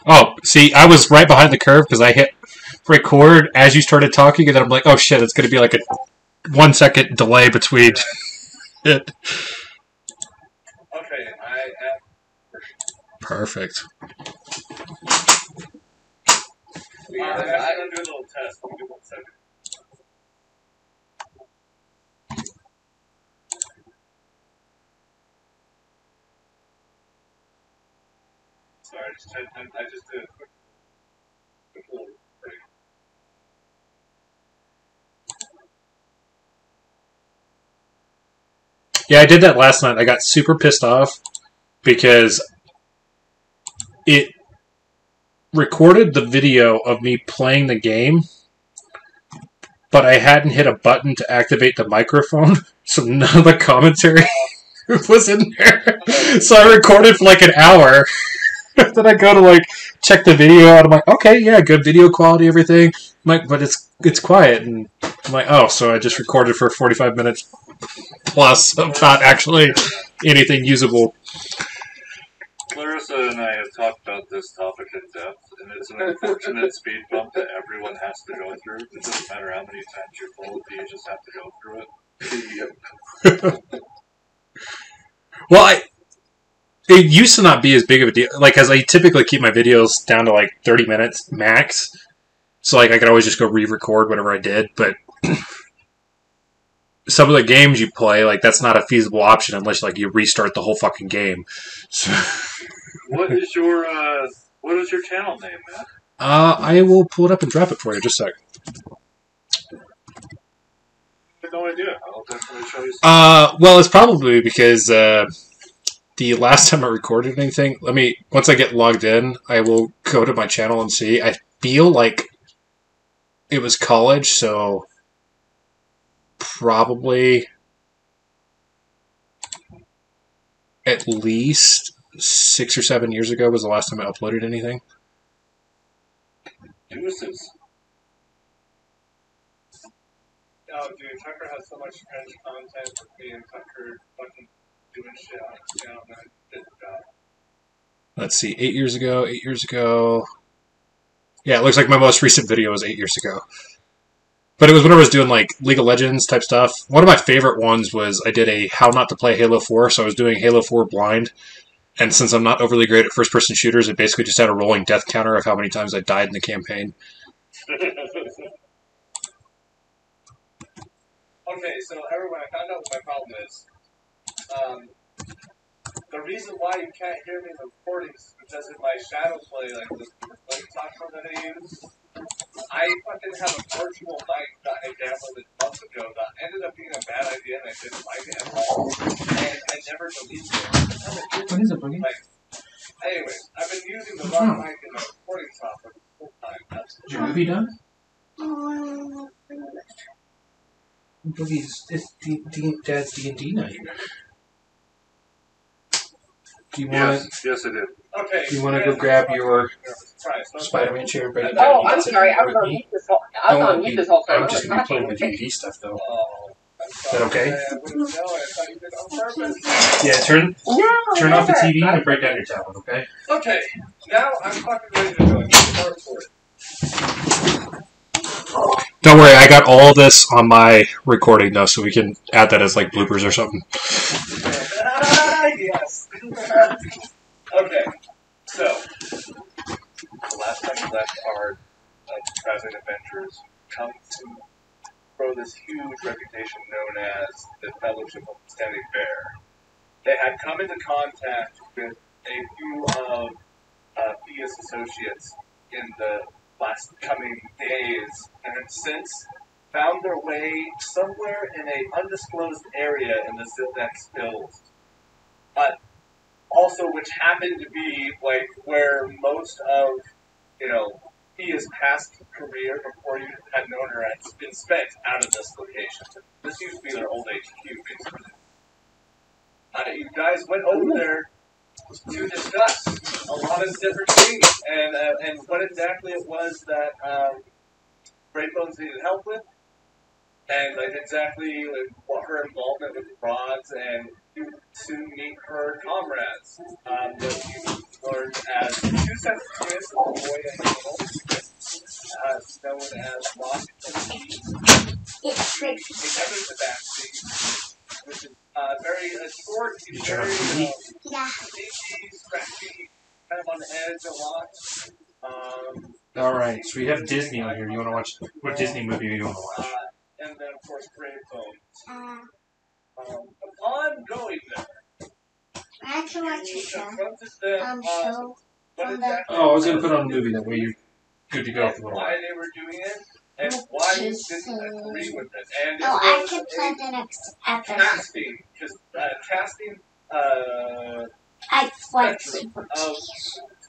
Oh, see, I was right behind the curve because I hit record as you started talking, and then I'm like, oh shit, it's going to be like a 1 second delay between it. Okay, I am. Perfect. I'm going to do a little test. Let me do 1 second. Sorry, I just did a quick little break. Yeah, I did that last night. I got super pissed off because it recorded the video of me playing the game, but I hadn't hit a button to activate the microphone, so none of the commentary was in there. So I recorded for like an hour. Then I go to like check the video out. I'm like, okay, yeah, good video quality, everything. I'm like, but it's quiet, and I'm like, oh, so I just recorded for 45 minutes plus of not actually anything usable. Clarissa and I have talked about this topic in depth, and it's an unfortunate speed bump that everyone has to go through. It doesn't matter how many times you're told, you just have to go through it. Well, it used to not be as big of a deal. Like, as I typically keep my videos down to like 30 minutes max, so like I could always just go re-record whatever I did. But some of the games you play, like that's not a feasible option unless like you restart the whole fucking game. So. What is your channel name, man? I will pull it up and drop it for you. Just a sec. I have no idea. I'll definitely show you. Well, it's probably because the last time I recorded anything. Once I get logged in, I will go to my channel and see. I feel like it was college, so probably at least 6 or 7 years ago was the last time I uploaded anything. Juices. Oh, dude, Tucker has so much French content with me and Tucker fucking doing shit on his channel, man. Good job. Let's see, 8 years ago, 8 years ago. Yeah, it looks like my most recent video was 8 years ago. But it was when I was doing like League of Legends type stuff. One of my favorite ones was I did a how not to play Halo 4, so I was doing Halo 4 blind. And since I'm not overly great at first-person shooters, it basically just had a rolling death counter of how many times I died in the campaign. Okay, so everyone, I found out what my problem is. The reason why you can't hear me in the recordings is because in my shadow play, like the talk that I use, I fucking have a virtual mic that I downloaded months ago that ended up being a bad idea and I didn't like it at all. And I never deleted it. What is it, Boogie? Anyways, I've been using the wrong mic in the recording software the whole time. Is your movie done? Boogie's Dad's D&D night. Do you want? Yes, I did. Okay. Do you want to go grab your Spider-Man chair? Bring it Oh, down? I'm sorry. I was on mute this whole. I was on mute this whole time. I'm just going to be playing with D&D stuff, though. Is that okay? Yeah, turn off the TV and break down your tablet, okay? Okay. Now I'm fucking ready to go. Start for it. Don't worry, I got all this on my recording though, so we can add that as like bloopers or something. Yes. Okay. So, the last time we left our traveling adventures come to grow this huge reputation known as the Fellowship of the Standing Bear. They had come into contact with a few of Thea's associates in the last coming days, and have since found their way somewhere in an undisclosed area in the Zildex Hills. But also, which happened to be like where most of, Thea's past career before you had known her had been spent out of this location. This used to be their old HQ, basically. You guys went over there to discuss a lot of different things and what exactly it was that Great Bones needed help with, and like exactly what her involvement with rods and to meet her comrades. That you learned as two sets of twins, a boy and a girl, known as Rock and Pete. He enters the backseat, which is very short, he's very sneaky, scratchy, kind of on the edge a lot. Alright, so we have Disney on here. You want to watch... What Disney movie do you want to watch? And then, of course, Brave Bones. Upon going there, I have to watch a show. confronted them Show what from exactly Oh, I was going to put on a movie. That way you're good to go for the why they were doing it, and why you didn't agree with it. And Oh, I can play the next episode. casting, just casting I like spectrum of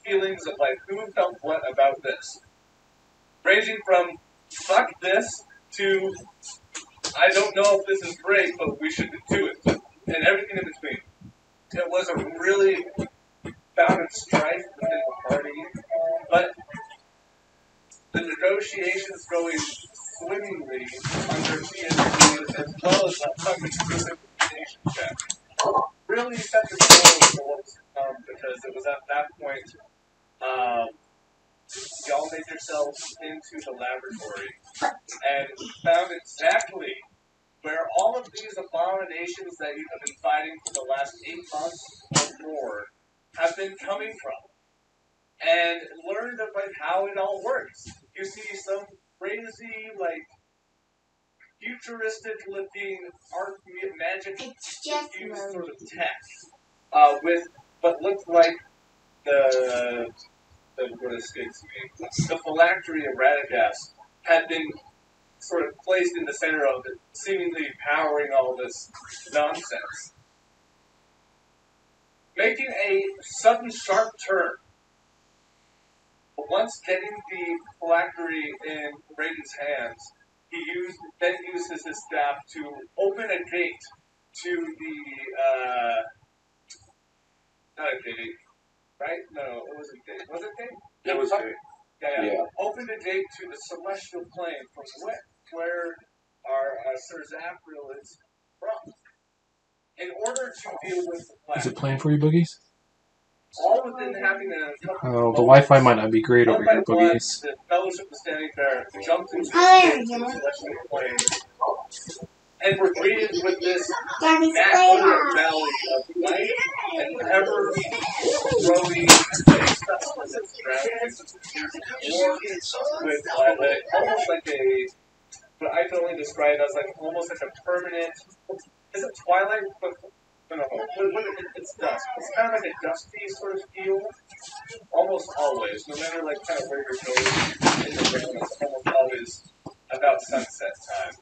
feelings of like who felt what about this, ranging from fuck this to I don't know if this is great, but we should do it, and everything in between. It was a really bout of strife within the party, but the negotiations going swimmingly under PSP as well as the public simplification check really set the tone for what was to come, because it was at that point y'all made yourselves into the laboratory and found exactly where all of these abominations that you have been fighting for the last 8 months or more have been coming from, and learned of like how it all works. You see some crazy, like, futuristic-looking art magic infused sort of tech with what looked like the what escapes me, the phylactery of Radagast had been sort of placed in the center of it, seemingly powering all this nonsense. Making a sudden sharp turn. But once getting the phylactery in Brayden's hands, he then uses his staff to open a gate to the, not a gate, right? No, it was a gate. Was it a gate? It was a gate. Yeah. Opened a gate to the celestial plane from where our Sir Zafriel is from. In order to deal with the planet. Is it playing for you, Boogies? All within having a Oh, the Wi-Fi might not be great over here, Boogies. The Fellowship of Standing Bear jumped into the celestial plane and were greeted with this massive valley of light and ever-growing substance with almost like a, what I can only describe as like almost like a permanent, is it twilight? No, it's dusk. It's kind of like a dusty sort of feel, almost always, no matter like kind of where you're going in the realm, it's almost always about sunset time.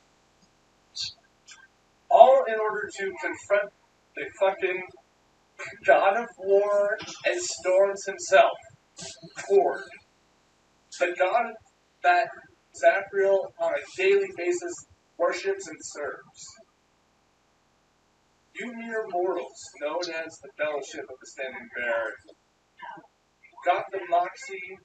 All in order to confront the fucking god of war and storms himself, Kord. The god that Zafriel on a daily basis worships and serves. You mere mortals, known as the Fellowship of the Standing Bear, got the moxie,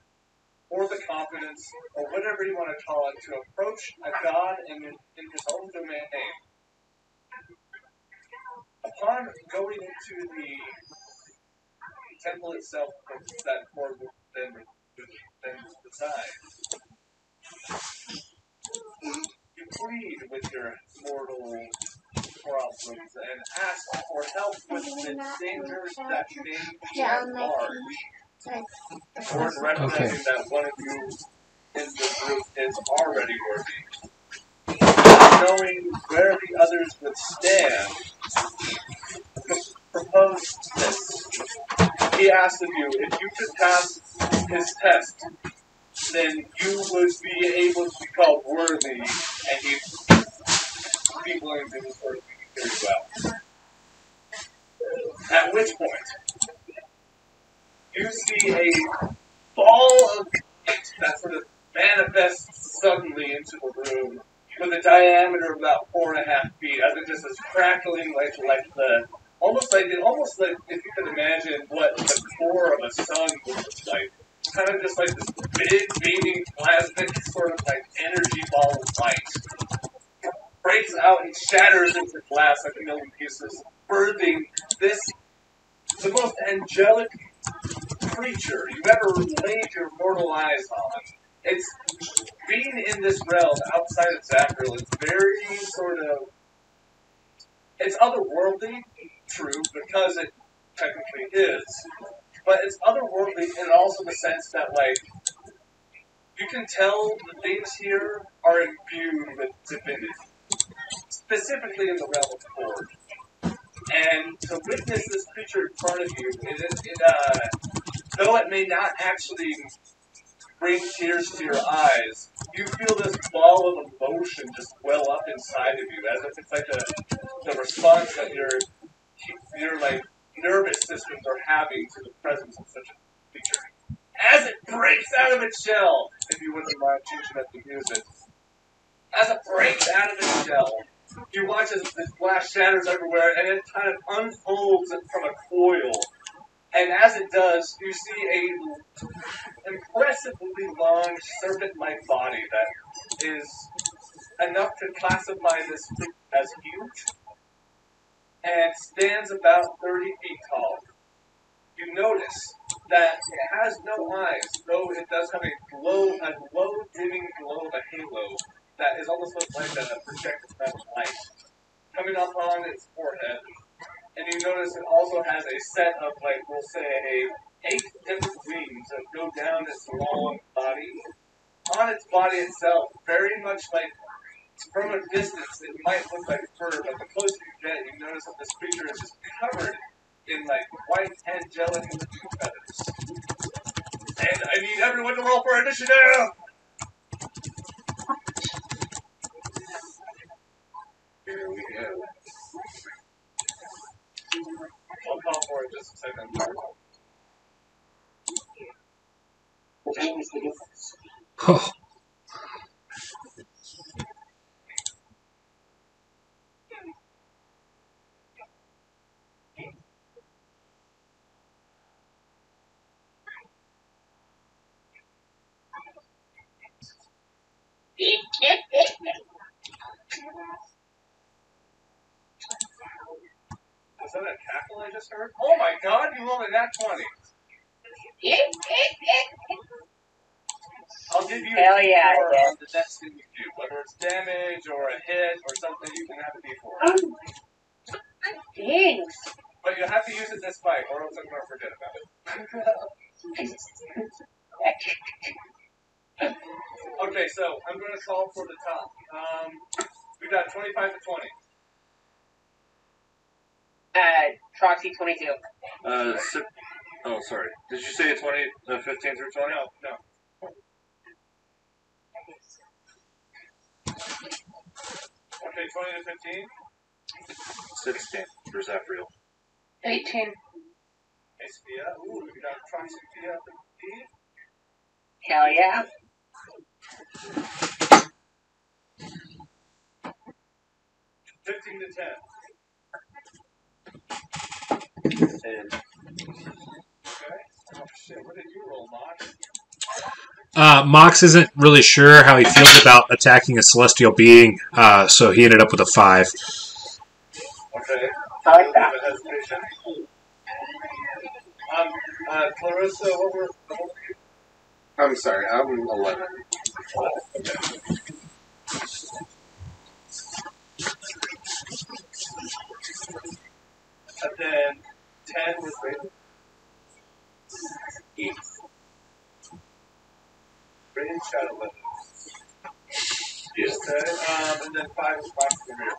or the confidence, or whatever you want to call it, to approach a god in his own domain. Upon going into the temple itself that Kord would then reside, you plead with your mortal problems and ask for help with the dangers that may be at large. Kord recognizing that one of you in the group is already worthy, knowing where the others would stand, proposed this. He asked of you, if you could pass his test, then you would be able to be called worthy, and he'd be willing to do sort of very well. At which point, you see a ball of light that sort of manifests suddenly into the room with a diameter of about 4.5 feet, as it just is crackling like the almost like if you could imagine what the core of a sun would look like. Kind of just like this big beaming plasmic sort of like energy ball of light. Breaks out and shatters into glass like a million pieces, birthing this the most angelic creature you've ever laid your mortal eyes on. It's being in this realm outside of Zafriel is very sort of, it's otherworldly, true, because it technically is, but it's otherworldly in also the sense that, like, you can tell the things here are imbued with divinity, specifically in the realm of Horde. And to witness this creature in front of you, though it may not actually bring tears to your eyes, you feel this ball of emotion just well up inside of you, as if it's like the response that your like nervous systems are having to the presence of such a creature. As it breaks out of its shell, if you wouldn't mind changing up the music, as it breaks out of its shell, you watch as this glass shatters everywhere, and it kind of unfolds from a coil. And as it does, you see a impressively long serpent-like body that is enough to classify this as huge, and stands about 30 feet tall. You notice that it has no eyes, though it does have a low dimming glow of a halo that is almost like a projected red light coming up on its forehead. And you notice it also has a set of, like, we'll say, 8 different wings that go down its long body. On its body itself, very much like, from a distance, it might look like fur, but the closer you get, you notice that this creature is just covered in, like, white angelic feathers. And I need everyone to roll for initiative! Here we go. I'll call for it just a second. Oh. Was that a cackle I just heard? Oh my god, you rolled a nat 20. I'll give you Hell a yeah, D4 I on the next thing you do. Whether it's damage or a hit or something, you can have a D4. Thanks. But you have to use it this fight, or else I'm going to forget about it. Okay, so I'm going to call for the top. We got 25 to 20. Troxy 22. Oh, sorry. Did you say 20, 15 through 20? No. Okay, 20 to 15? 16 for Zafriel. 18. Sophia. Ooh, we got Troxy 15. Hell yeah. 15 to 10. 10. Okay. Oh shit, what did you roll, Mhox? Mox isn't really sure how he feels about attacking a celestial being, so he ended up with a 5. Okay. I like that. Hesitation. Clarissa, what were you? I'm sorry, I'm 11. Okay. And then 10 was Raven. 8. Raven shot 11. Yes. Okay. And then 5 was Fox the Rear.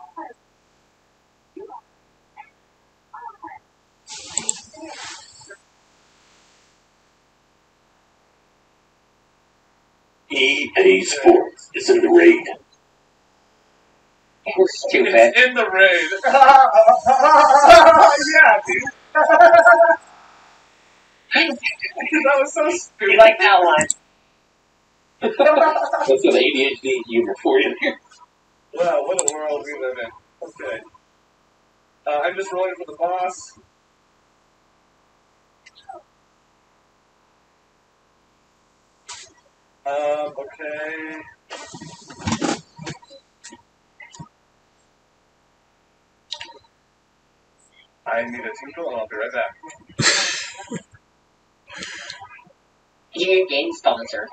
EA Sports is in the raid. Stupid. It's in the raid. Yeah, dude. That was so stupid. You like that one? That's got ADHD humor for you. Wow, what a world we live in. Okay. I'm just rolling for the boss. Okay. I need a tinkle and I'll be right back. New game sponsor.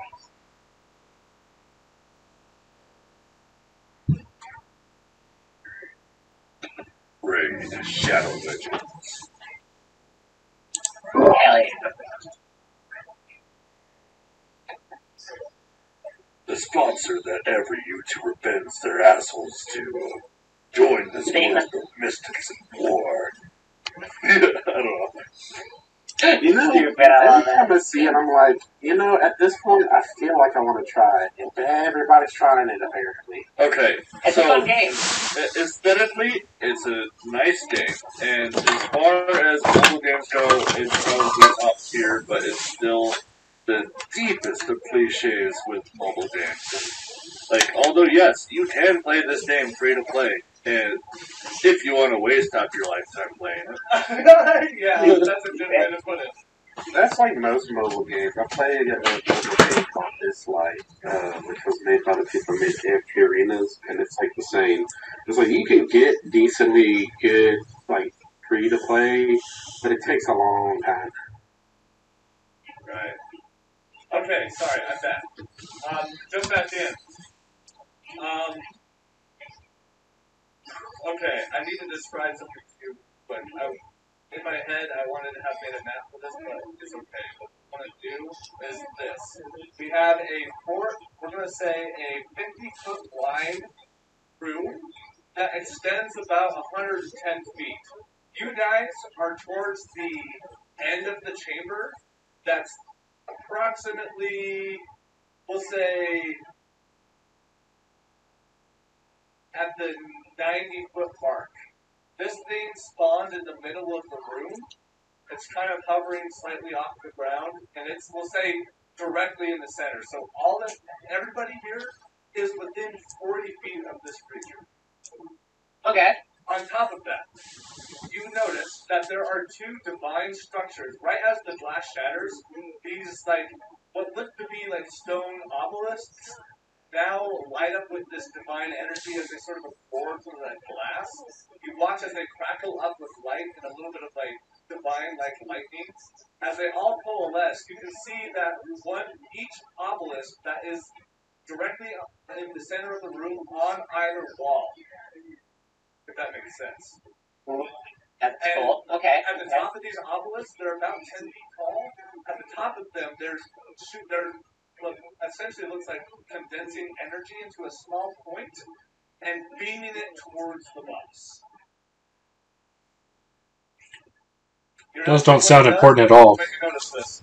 Raid Shadow Legends. Hell yeah. The sponsor that every YouTuber bends their assholes to. Join this world of mystics and war. I don't know. You know, Stupid, I love every time I see it, I'm like, you know, at this point, I feel like I want to try it. And everybody's trying it, apparently. Okay, It's so a fun game. aesthetically, it's a nice game, and as far as mobile games go, it's probably up here, but it's still the deepest of cliches with mobile games. Like, although yes, you can play this game free to play, and if you want to waste half your lifetime playing it. Yeah, that's a good way to put it. That's like most mobile games. I played a mobile game called Dislike, which was made by the people who made AFK Arenas, and it's like the same. It's like you can get decently good, like, free to play, but it takes a long time. Right. Okay, sorry, I'm back. Just back in. Okay, I need to describe something to you, but in my head I wanted to have made a map for this, but it's okay. What I want to do is this. We have we're going to say a 50-foot wide room that extends about 110 feet. You guys are towards the end of the chamber that's approximately, we'll say, at the 90-foot mark. This thing spawned in the middle of the room. It's kind of hovering slightly off the ground, and it's, we'll say, directly in the center. So everybody here is within 40 feet of this creature. Okay. On top of that, you notice that there are two divine structures. Right as the glass shatters, these, like, what look to be like stone obelisks now light up with this divine energy as they sort of absorb some of that glass. You watch as they crackle up with light and a little bit of like divine like lightning. As they all coalesce, you can see that each obelisk that is directly in the center of the room on either wall. If that makes sense. That's cool. Okay. At the top of these obelisks, they're about 10 feet tall. At the top of them, they're essentially looks like condensing energy into a small point and beaming it towards the boss. Those don't sound important at all. Make you notice this.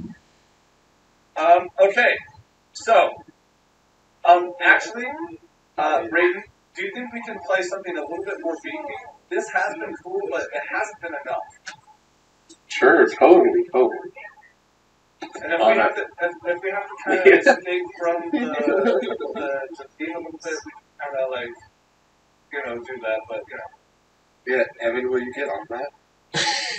Okay, so actually, Raiden, do you think we can play something a little bit more beefy? This has been cool, but it hasn't been enough. Sure, totally. And if we have to kind of escape from the theme a little bit, we can kind of like, do that. But Yeah, Evan, will you get on that?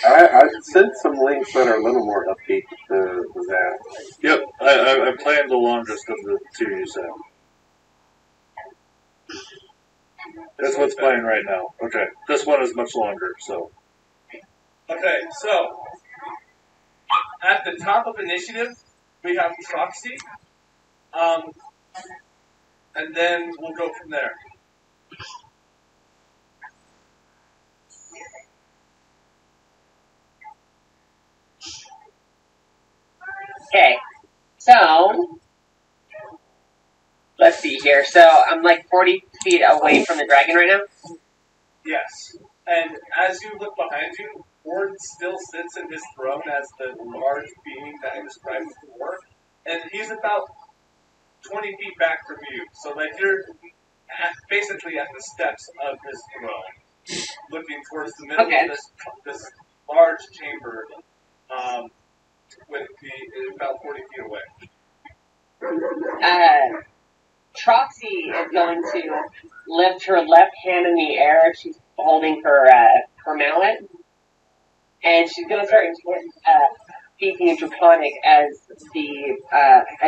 I sent some links that are a little more upbeat to that. Yep, I planned the longest of the two you said. That's what's playing right now. Okay, this one is much longer, so. okay, so at the top of initiative, we have Troxy, and then we'll go from there. Okay. So, let's see here. So, I'm like 40 feet away from the dragon right now? Yes. And as you look behind you, Ward still sits in his throne as the large being that I described before. And he's about 20 feet back from you. So, like, you're basically at the steps of his throne, looking towards the middle of this large chamber, with about 40 feet away. Troxy is going to lift her left hand in the air. She's holding her mallet. And she's going to start speaking in Draconic as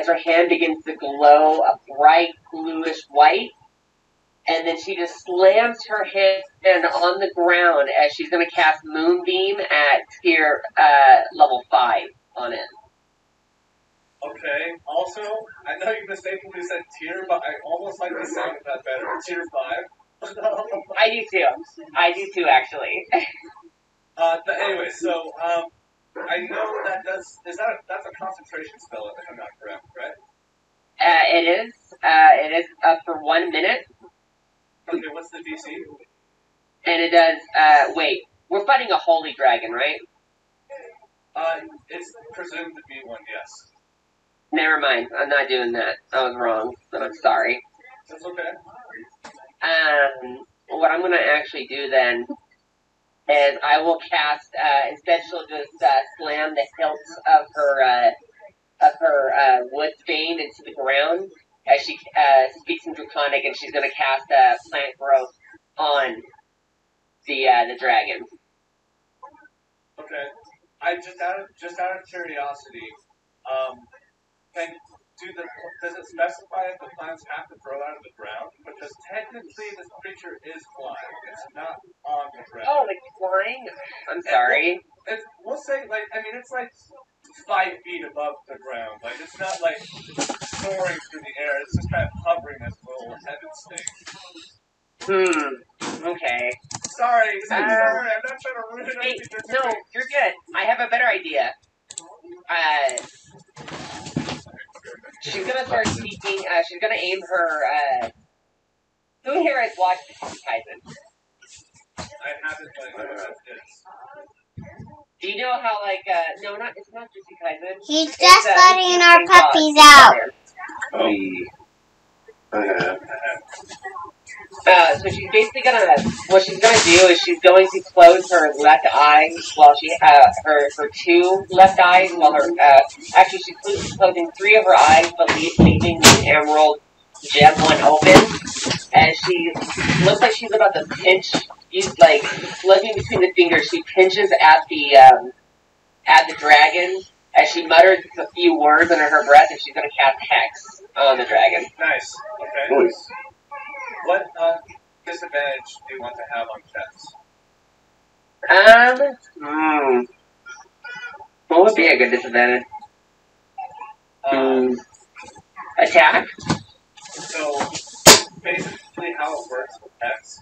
her hand begins to glow a bright bluish white. And then she just slams her hand on the ground as she's going to cast Moonbeam at tier level 5 on it. Okay. Also, I know you mistakenly said tier, but I almost like the sound of that better. Tier 5. I do too. I do too, actually. Anyway, so I know that that's a concentration spell if I'm not correct, right? It is. It is up for 1 minute, Okay, what's the DC? and it does. Wait, we're fighting a holy dragon, right? It's presumed to be one, yes. Never mind. I'm not doing that. I was wrong, but I'm sorry. That's okay. What I'm gonna actually do then is I will cast. Instead, she'll just slam the hilt of her woodbane into the ground as she speaks in Draconic, and she's gonna cast plant growth on the dragon. Okay. I just out of curiosity, does it specify if the plants have to grow out of the ground? Because technically this creature is flying. It's not on the ground. Oh, like flying? I'm sorry. We'll say it's like 5 feet above the ground. Like it's not like soaring through the air. It's just kind of hovering as a little heavens thing. Okay. Sorry. I'm not trying to ruin anything. No, you're good. I have a better idea. She's gonna start speaking. She's gonna aim her. Who here has watched Kaizen? I haven't, but I know what it is. Do you know how no, it's not Juicy Kaizen. He's just letting our puppies out. So she's basically what she's gonna do is she's going to close her left eye while her 2 left eyes while actually she's closing 3 of her eyes but leaving the emerald gem one open, and she looks like she's about to pinch. Looking between the fingers, she pinches at the dragon as she mutters a few words under her breath, and she's gonna cast Hex on the dragon. Nice. Okay. Nice. What disadvantage do you want to have on checks? What would be a good disadvantage? Attack? So, basically how it works with Hex,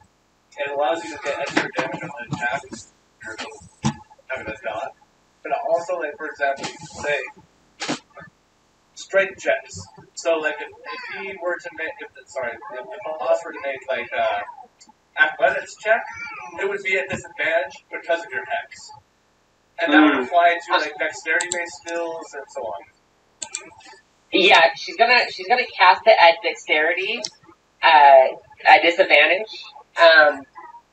it allows you to get extra damage on the attack, you're having a dot. But also, like, for example, you can say, strength checks. So, like, if he were to make, if the boss were to make, like, athletics check, it would be a disadvantage because of your Hex. And that would apply to, like, dexterity-based skills and so on. Yeah, she's gonna cast it at dexterity, at disadvantage.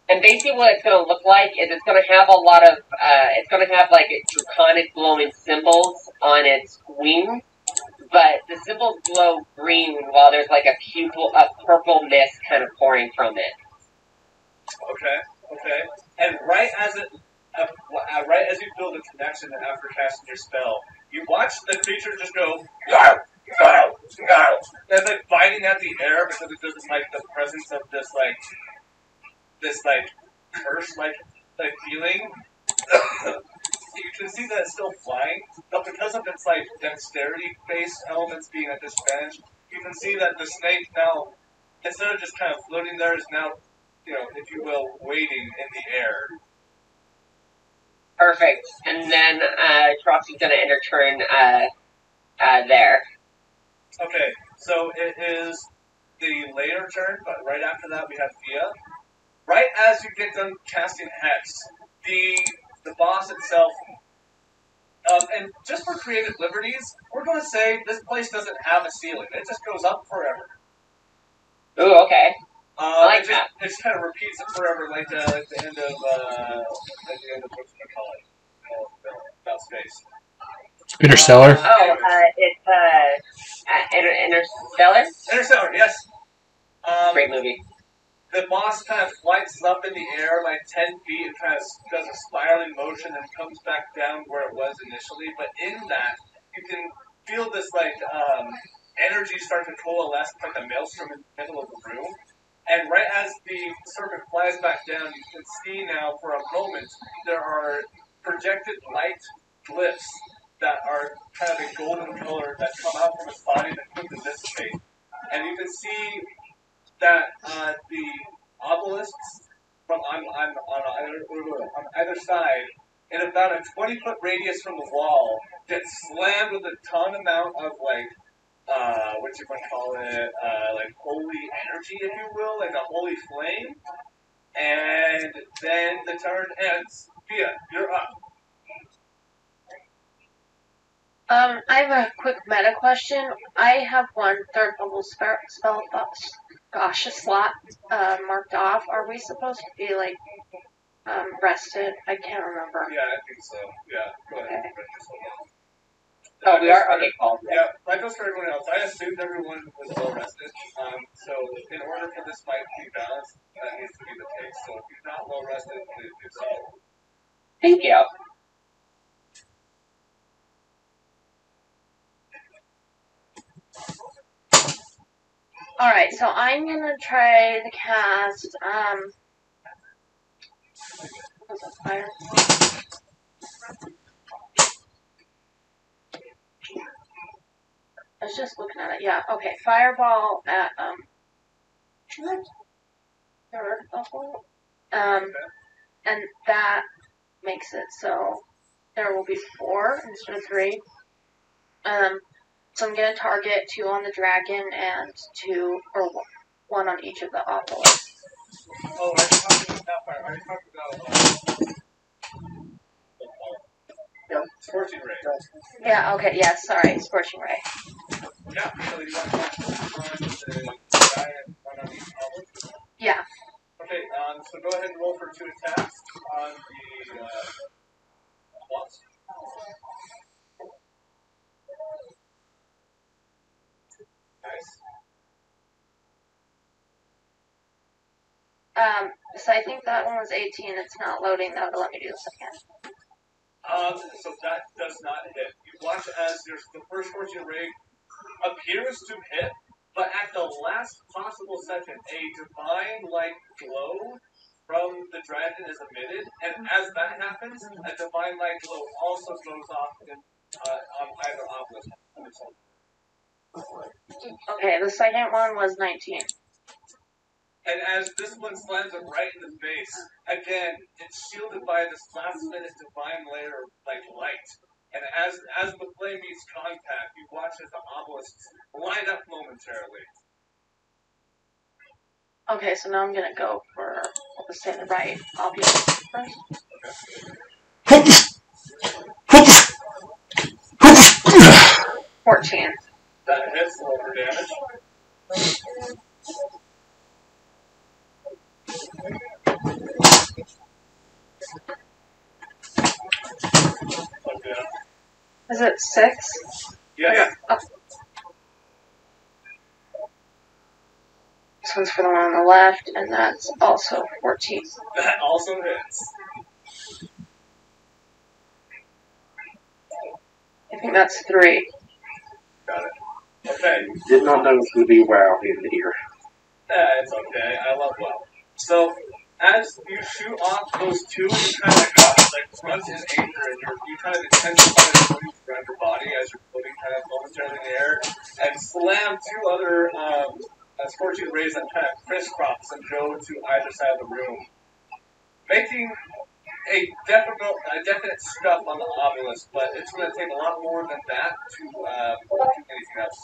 And basically what it's gonna look like is it's gonna have a lot of, it's gonna have like draconic glowing symbols on its wings, but the symbols glow green while there's like a purple mist kind of pouring from it. Okay. And right as you feel the connection after casting your spell, you watch the creature just go, "Yarr! Yarr! Yarr!" It's like biting at the air because it doesn't like the presence of this curse like feeling. You can see that it's still flying, but because of its like dexterity based elements being at disadvantage, you can see that the snake now, instead of just kind of floating there, is now, if you will, waiting in the air. Perfect. And then Troxy's gonna enter turn there. Okay, so it is the later turn, but right after that we have Thea. Right as you get done casting Hex, the boss itself, and just for creative liberties, we're going to say this place doesn't have a ceiling. It just goes up forever. Ooh, okay. I like that. It just kind of repeats it forever, like the end of what's it call it? About space. Interstellar? It's Interstellar? Interstellar, yes. Great movie. The boss kind of flights up in the air like 10 feet and kind of does a spiraling motion and comes back down where it was initially. But in that, you can feel this like energy start to coalesce like a maelstrom in the middle of the room. And right as the serpent flies back down, you can see now for a moment there are projected light glyphs that are kind of a golden color that come out from his body that quickly dissipate. And you can see that the obelisks from on either side, in about a 20-foot radius from the wall, get slammed with a ton amount of like what you might call it, like holy energy, if you will, like a holy flame. And then the turn ends. Fia, you're up. I have a quick meta question. I have one third level spell slot marked off. Are we supposed to be like rested? I can't remember. Yeah, I think so. Yeah, go ahead. Okay. Oh, we are? Okay, cool. Yeah, that goes for everyone else. I assumed everyone was well rested. So in order for this fight to be balanced, that needs to be the case. So if you're not well rested, please do so. Thank you. Alright, so I'm gonna try to cast, what's that, fire? I was just looking at it, yeah, okay, fireball at, third level, and that makes it so there will be 4 instead of 3, so I'm gonna target 2 on the dragon and 2, or 1 on each of the obelisks. Oh, are you talking about fire? Are you talking about Scorching Ray? Yeah, okay, yeah, sorry, Scorching Ray. Yeah, so you want to on the guy and 1 on each obelisk? Yeah. Okay, so go ahead and roll for 2 attacks on the boss. Nice. So I think that one was 18. It's not loading though to let me do the second. So that does not hit. You watch as the first Scorching Ray appears to hit, but at the last possible second, a divine-like glow from the dragon is emitted, and as that happens, a divine-like glow also goes off on either obelisk. Okay, the second one was 19. And as this one slams it right in the face, again, it's shielded by this last-minute divine layer of like light. And as the flame meets contact, you watch as the obelisks light up momentarily. Okay, so now I'm gonna go for, let's say, the right obelisk first. Okay. 14. That hits, roll for damage. Okay. Is it 6? Yes. Oh. This one's for the one on the left, and that's also 14. That also hits. I think that's 3. Got it. Okay. Did not know it was going to be WoW in here. It's okay. I love WoW. So, as you shoot off those 2, you kind of like front and anchor, and you kind of intensify the floating around your body as you're floating kind of momentarily in the air, and slam 2 other Scorching Rays that kind of crisscross and go to either side of the room, making a definite scuff on the obelisk, but it's going to take a lot more than that to do anything else.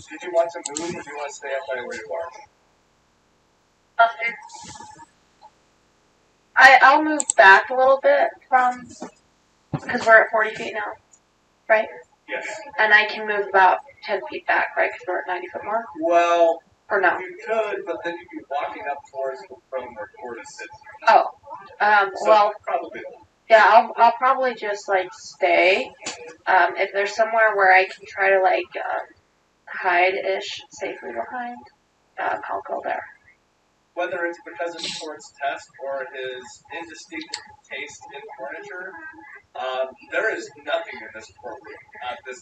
Did you want to move, or do you want to stay up by where you are? I'll move back a little bit from, because we're at 40 feet now, right? Yes. And I can move about 10 feet back, right? Because we're at 90 foot mark? Well, or no? You could, but then you'd be walking up towards from where Cord is sitting. Oh, So well, probably. yeah, I'll probably just, like, stay. If there's somewhere where I can try to, like, hide-ish safely behind, I'll go there. Whether it's because of Cord's test or his indistinct taste in furniture, there is nothing in this courtroom, this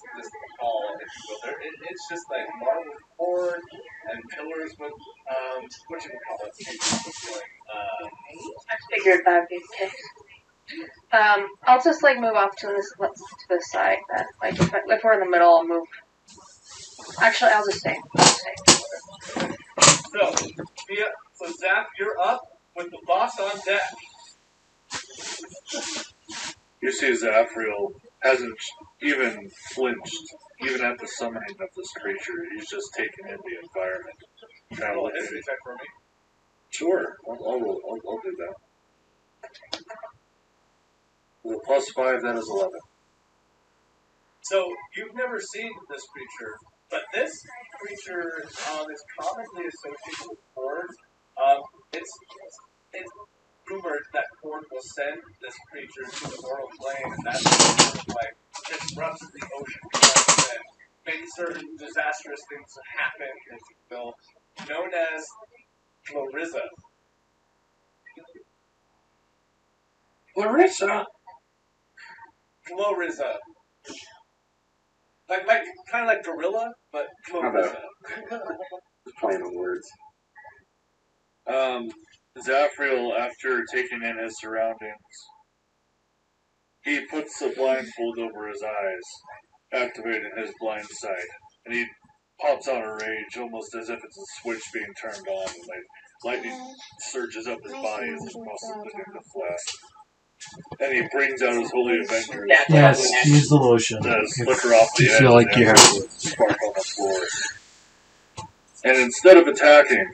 hall, if you will. It's just like marble board and pillars with, what you call it, I figured that would be the case. I'll just like move off to this side then. Like if we're in the middle, I'll move. Actually, I'll just stay. So, Zap, you're up with the boss on deck. You see Zafriel hasn't even flinched, even at the summoning of this creature. He's just taking in the environment. Kind of Roll a history check for me. Sure, I'll do that. With a +5, that is 11. So, you've never seen this creature, but this creature is commonly associated with Kord. It's rumored that Kord will send this creature to the mortal plane, and that's like disrupts the ocean currents and makes certain disastrous things happen, if you will, known as Clarissa. Clarissa. Like kind of like gorilla, but Clarissa. Just playing on words. Zafriel, after taking in his surroundings, he puts a blindfold over his eyes, activating his blind sight, and he pops out a rage, almost as if it's a switch being turned on, and lightning surges up his body as his muscles begin to flex. And he brings out his Holy Avenger. Yes, use the lotion. Flicker off the You edge feel like you have and spark on the floor. And instead of attacking,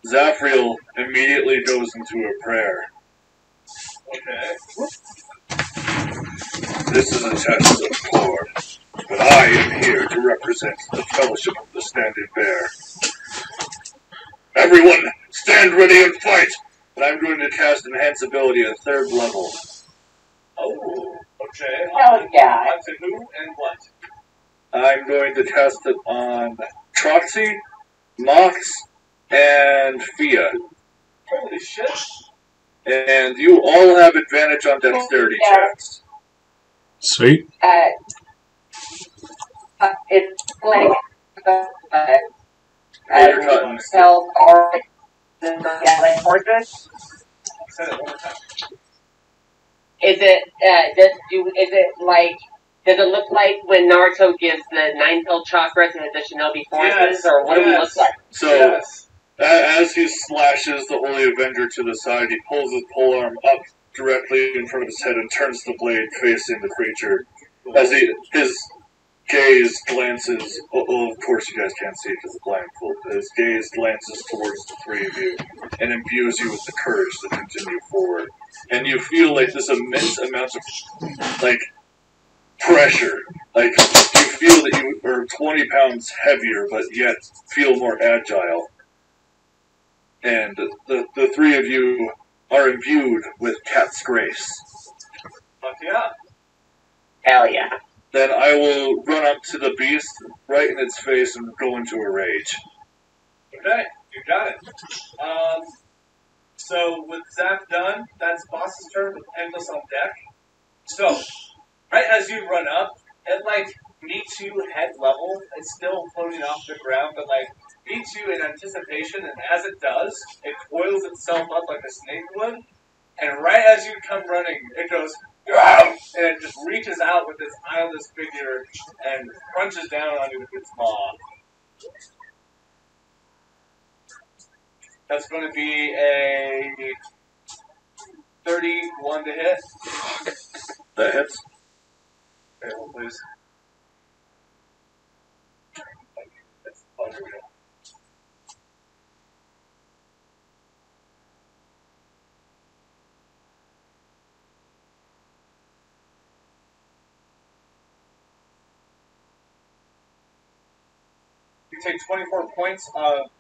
Zafriel immediately goes into a prayer. Okay. This is a test of Kord, but I am here to represent the Fellowship of the Standing Bear. Everyone, stand ready and fight! And I'm going to cast Enhance Ability at 3rd level. Oh, okay. Hell yeah. To who and what? I'm going to cast it on Troxy, Mhox, and Fia. Holy shit. And you all have advantage on dexterity checks. Sweet. It's like You're cutting. spells or like horses. Say it one more time. Is it look like when Naruto gives the 9-tailed chakra to the shinobi forces, or what do we look like? So, as he slashes the Holy Avenger to the side, he pulls his polearm up directly in front of his head and turns the blade facing the creature. As his gaze glances, of course you guys can't see it because it's blindfold, his gaze glances towards the three of you and imbues you with the courage to continue forward. And you feel like this immense amount of, pressure. Like, you feel that you are 20 pounds heavier, but yet feel more agile. And the three of you are imbued with Cat's grace. Fuck yeah. Hell yeah. Then I will run up to the beast, right in its face, and go into a rage. Okay, you got it. So with Zap done, that's boss's turn with Endless on deck. So, right as you run up, it meets you head level. It's still floating off the ground, but meets you in anticipation, and as it does, it coils itself up like a snake would, and right as you come running, it goes, and it just reaches out with its eyeless figure and crunches down on you with its maw. That's going to be a 31 to hit. That hits. Okay, hold please. You take 24 points of,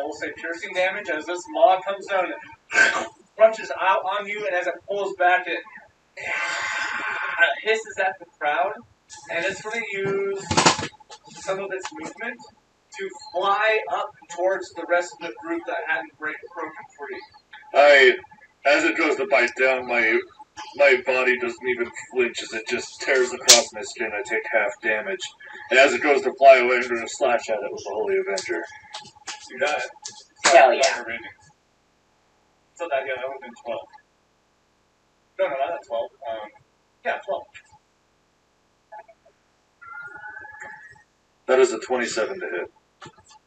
we'll say, piercing damage as this maw comes down and crunches out on you, and as it pulls back, it hisses at the crowd, and it's going to use some of its movement to fly up towards the rest of the group that hadn't broken free. As it goes to bite down, my body doesn't even flinch as it just tears across my skin. I take half damage. And as it goes to fly away, I'm going to slash at it with the Holy Avenger. You got it. Hell yeah. So that would have been 12. No, not 12. Yeah, 12. That is a 27 to hit.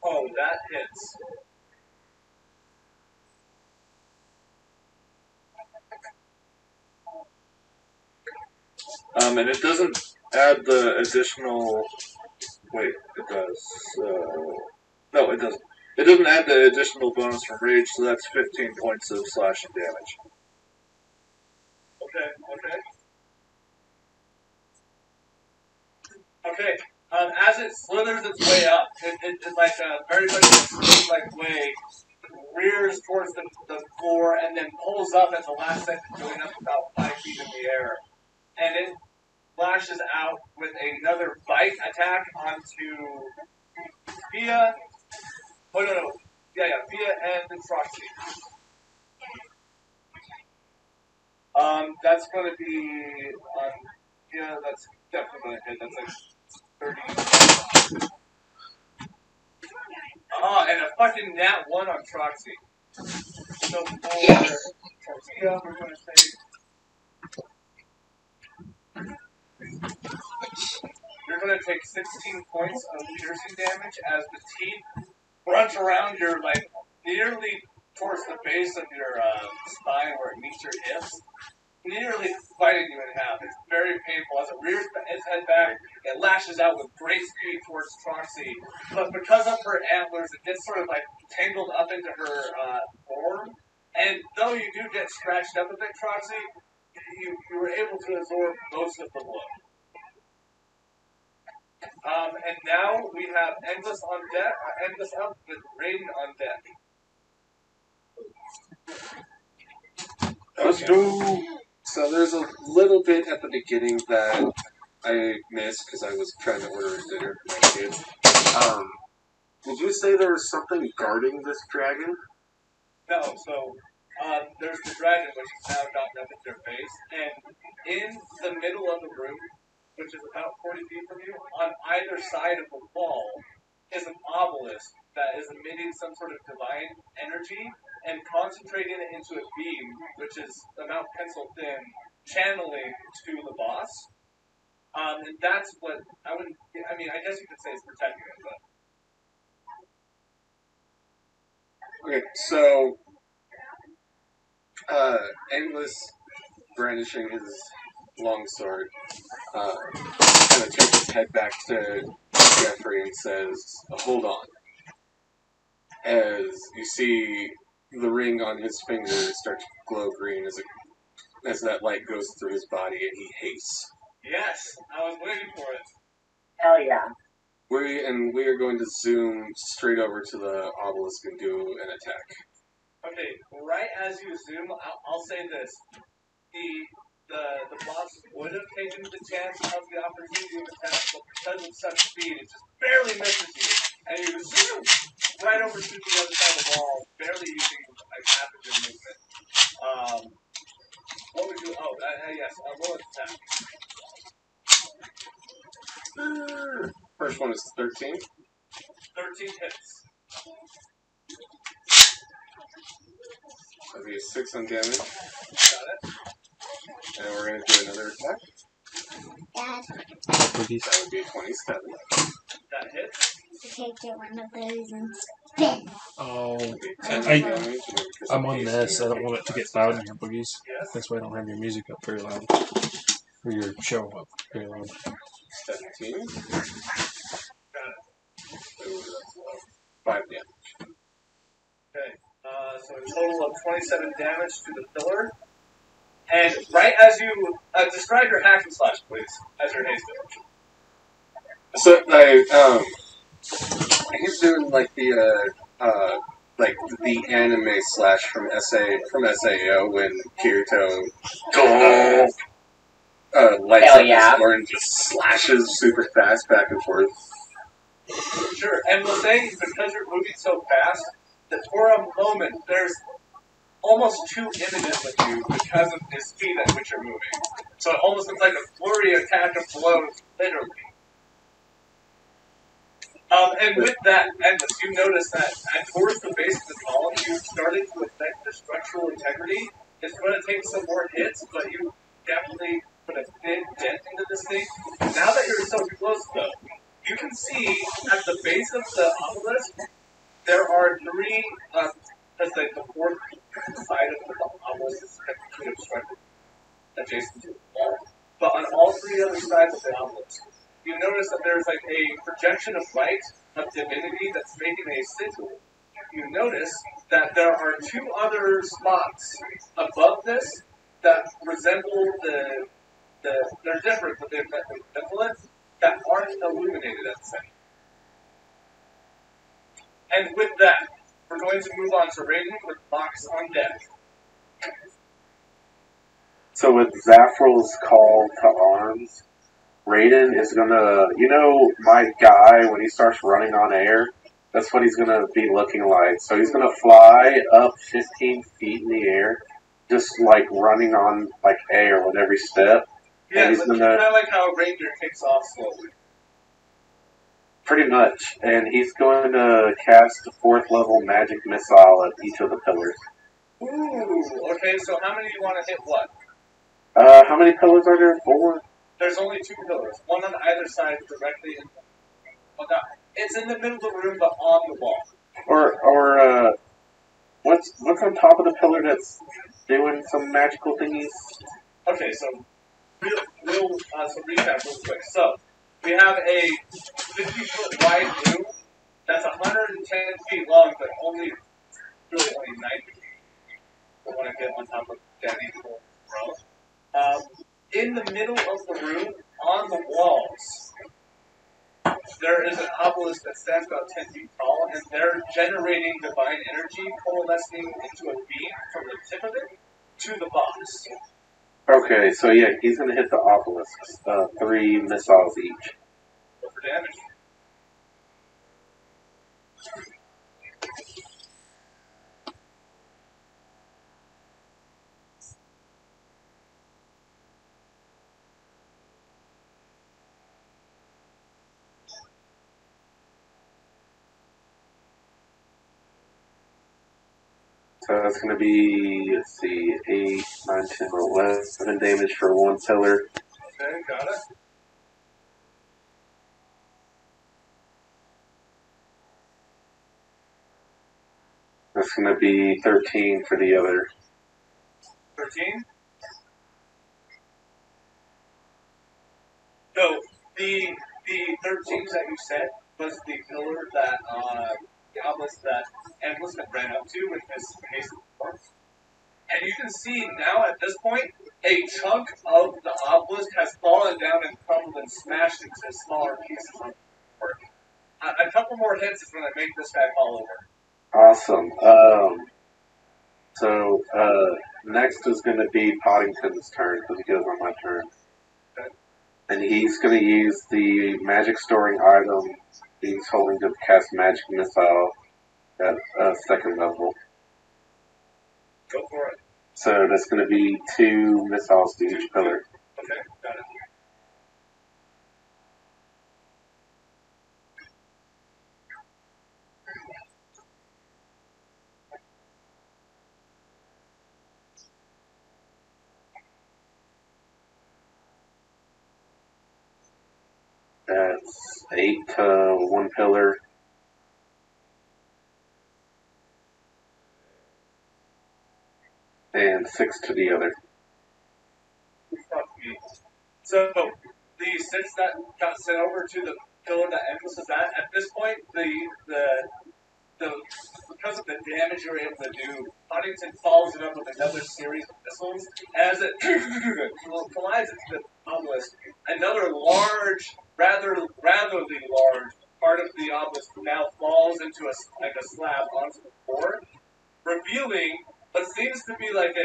Oh, that hits. And it doesn't add the additional. Wait, it does. No, it doesn't. It doesn't add the additional bonus from rage, so that's 15 points of slashing damage. Okay. Okay. As it slithers its way up, it like very much like way rears towards the floor and then pulls up at the last second, going up about 5 feet in the air, and it lashes out with another bite attack onto Fia. Oh no. Yeah, Fia and Troxy. That's going to be yeah, that's definitely going to hit. That's like 30. Oh, and a fucking nat 1 on Troxy. So for Tortilla, we're going to say you're going to take 16 points of piercing damage as the teeth crunch around your, like, nearly towards the base of your spine where it meets your hips. Nearly biting you in half. It's very painful. As it rears its head back, it lashes out with great speed towards Troxy. But because of her antlers, it gets sort of like tangled up into her form. And though you do get scratched up a bit, Troxy, you were able to absorb most of the blow. And now we have Endless on deck, Endless up with Raiden on deck. Let's go! So there's a little bit at the beginning that I missed because I was trying to order dinner for my kids. Did you say there was something guarding this dragon? No, so there's the dragon, which has now gotten up at their base, and in the middle of the room, which is about 40 feet from you, on either side of the wall is an obelisk that is emitting some sort of divine energy and concentrating it into a beam, which is about pencil thin, channeling to the boss. And that's what I guess you could say is protecting it, but. Okay, so Endless brandishing his longsword, kind of turns his head back to Jeffrey and says, "Hold on." As you see the ring on his finger start to glow green as that light goes through his body and he hastes. Yes, I was waiting for it. Hell yeah. We are going to zoom straight over to the obelisk and do an attack. Okay, right as you zoom, I'll say this. The boss would have taken the chance of the opportunity of attack, but because of such speed, it just barely misses you. And you zoom right over to the other side of the wall, barely using like half of your movement. What would you... Oh, yes, roll attack. First one is 13. 13 hits. That'll be a 6 on damage. Got it. And we're going to do another attack. Dad, That would be a 27. That hits. okay, get one of those and spin. Oh, 10 I- damage. I'm on this. I don't want it to get loud in here, Boogies. Yes. That's why I don't have your music up very loud. Or your show up very loud. 17. Got it. 5 damage. Okay. So a total of 27 damage to the pillar. And right as you... describe your hack and slash, please, as your haste So, he's doing like the anime slash from SAO when Kirito lights Hell up yeah. his sword and just slashes super fast back and forth. Sure, and we'll say, because you're moving so fast, that for a moment, there's almost two images of you because of the speed at which you're moving. So it almost looks like a flurry attack of blows, literally. And with that, Endless, you notice that towards the base of the column, you started to affect the structural integrity It's going to take some more hits, but you definitely put a thin dent into this thing. Now that you're so close, though, you can see at the base of the obelisk, there are three, that's like the fourth side of the obelisk is kind of obstructed adjacent to the wall. But on all three other sides of the obelisk, you notice that there's like a projection of light, of divinity that's making a sigil. You notice that there are two other spots above this that resemble they're different, but they're benevolent, that aren't illuminated at the same. And with that, we're going to move on to Raiden with Mhox on deck. So with Zafral's call to arms, Raiden is gonna, my guy, when he starts running on air, that's what he's gonna be looking like. So he's gonna fly up 15 feet in the air, just like running on like air with every step. Yeah, and he's but gonna kind of like how a Ranger takes off slowly. pretty much, and he's going to cast a 4th level magic missile at each of the pillars. Ooh, okay, so how many do you want to hit what? How many pillars are there? 4? There's only 2 pillars, one on either side directly in the... Well, no, it's in the middle of the room, but on the wall. Or what's on top of the pillar that's doing some magical thingies? Okay, so so recap real quick. So we have a 50-foot wide room that's 110 feet long, but only 90 feet. I want to get on top of Daddy Bro. In the middle of the room, on the walls, there is an obelisk that stands about 10 feet tall, and they're generating divine energy, coalescing into a beam from the tip of it to the box. Okay, so yeah, he's gonna hit the obelisks. 3 missiles each. Go for damage. So that's gonna be, let's see, 8, 9, 10, 11 damage for 1 pillar. Okay, got it. That's gonna be 13 for the other. 13? So, the 13s that you said was the pillar that, the obelisk that Endlessman ran up to with his haste of force. And you can see now at this point, a chunk of the obelisk has fallen down and crumbled and smashed into smaller pieces of work. A couple more hits is going to make this guy fall over. Awesome. So next is going to be Poddington's turn, because he goes on my turn. Okay. And he's going to use the magic storing item he's holding to cast magic missile at 2nd level. Go for it. So that's going to be 2 missiles to each pillar. Okay, got it. That's 8 to 1 pillar. And 6 to the other. Fuck me. So, the 6 that got sent over to the pillar that Endless is at this point, because of the damage you're able to do, Huntington follows it up with another series of missiles. As it collides into the obelisk, another large, rather large part of the obelisk now falls into a slab onto the floor, revealing what seems to be like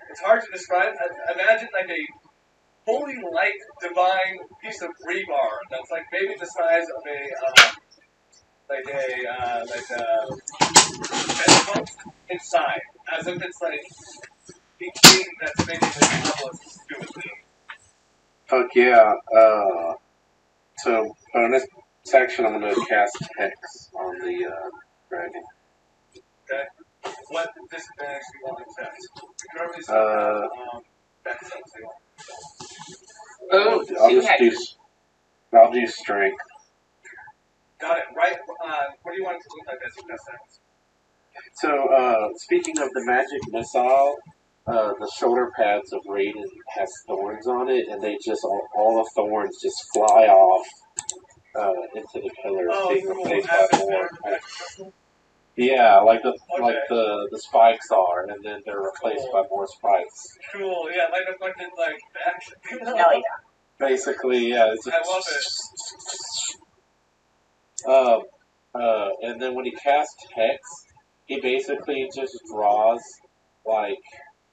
it's hard to describe. Imagine like a fully light divine piece of rebar that's like maybe the size of a inside, as if it's like the thing that's making this obelisk do its thing. Fuck yeah. So bonus section, I'm going to cast Hex on the dragon. Okay. what disadvantage do you want to test? You currently still have Dex something. Oh, I'll do strength. Got it. Right. What do you want it to look like as you test that? So, speaking of the magic missile, the shoulder pads of Raiden has thorns on it, and they just all the thorns just fly off into the pillars, being replaced by more. Yeah, like the spikes are, and then they're replaced by more spikes. Cool. Yeah, like a fucking back. Hell yeah. Basically, yeah. I love it. And then when he casts Hex, he basically just draws like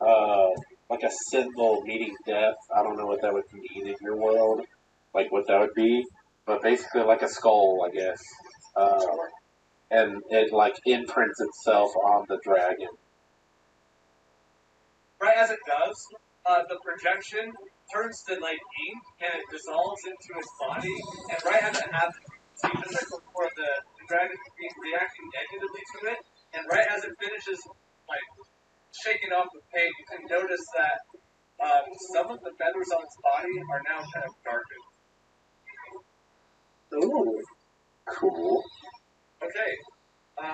a symbol meeting death. I don't know what that would mean in your world, like what that would be, but basically like a skull, I guess. And it like imprints itself on the dragon. Right as it does, the projection turns to like ink and it dissolves into his body. And right as it happens, you see the before the dragon reacting negatively to it. And right as it finishes, like shaking off the pain, you can notice that some of the feathers on its body are now kind of darkened. Ooh, cool. Okay. Do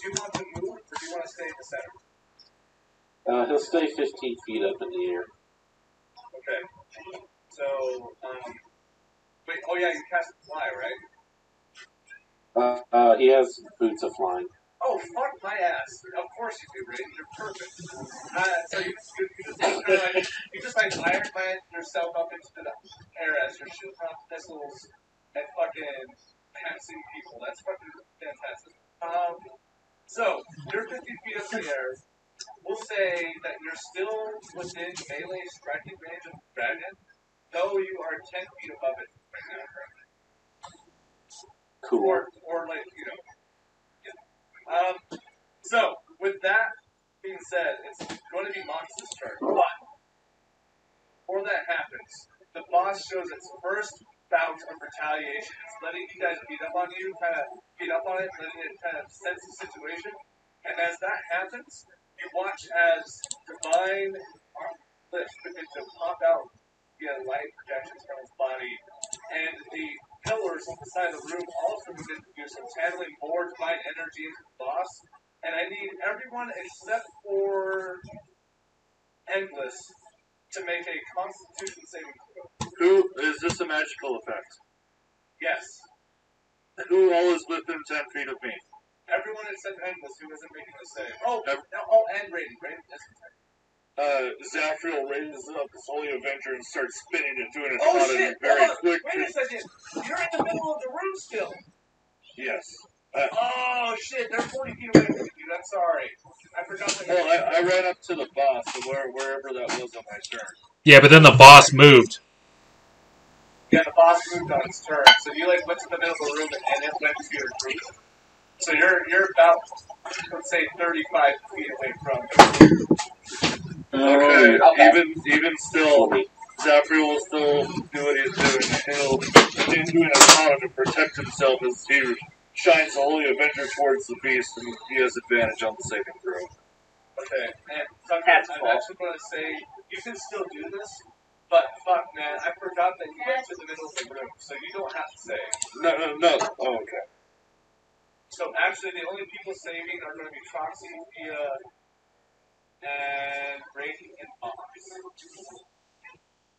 you want to move or do you want to stay in the center? He'll stay 15 feet up in the air. Okay. So, wait, oh yeah, you cast fly, right? He has boots of flying. Oh, fuck my ass. Of course you do, Raiden. You're perfect. So you just like Iron Man yourself up into the air as you're shooting off missiles and fucking passing people. That's fucking fantastic. So, you're 50 feet up in the air. We'll say that you're still within melee striking range of the dragon, though you are 10 feet above it right now, correct? Cool. Or like, you know. Yeah. So, with that being said, it's going to be Mhox's turn. But, before that happens, the boss shows its first bout of retaliation. It's letting you guys beat up on you, kind of beat up on it, letting it kind of sense the situation. And as that happens, you watch as divine lift begin to pop out via light projections from its body, and the pillars on the side of the room also begin to do some channeling more divine energy into the boss. And I need everyone except for Endless to make a Constitution saving throw. Is this a magical effect? Yes. Who all is within 10 feet of me? Everyone except Endless who isn't making a save. And Raiden. Raiden isn't. Zafriel raises up his Holy Avenger and starts spinning and doing a Oh shot shit! very quick. Wait a second! You're in the middle of the room still! Yes. Oh shit, they're 40 feet away from you, dude. I'm sorry. I forgot that. Well, I ran up to the boss, so wherever that was on my turn. Yeah, but then the boss moved. Yeah, the boss moved on its turn. So you like went to the middle of the room and it went to your group. So you're about, let's say, 35 feet away from it. Okay. Even still, Zafriel will still do what he's doing. He'll continue doing a ton to protect himself as he shines the Holy Avenger towards the beast, and he has advantage on the saving throw. Okay, and sometimes I'm actually going to say you can still do this, but fuck, man, I forgot that you went to the middle of the room, so you don't have to say. No. Oh, okay. So actually, the only people saving are going to be Troxy, Pia, and Raiden and Mhox.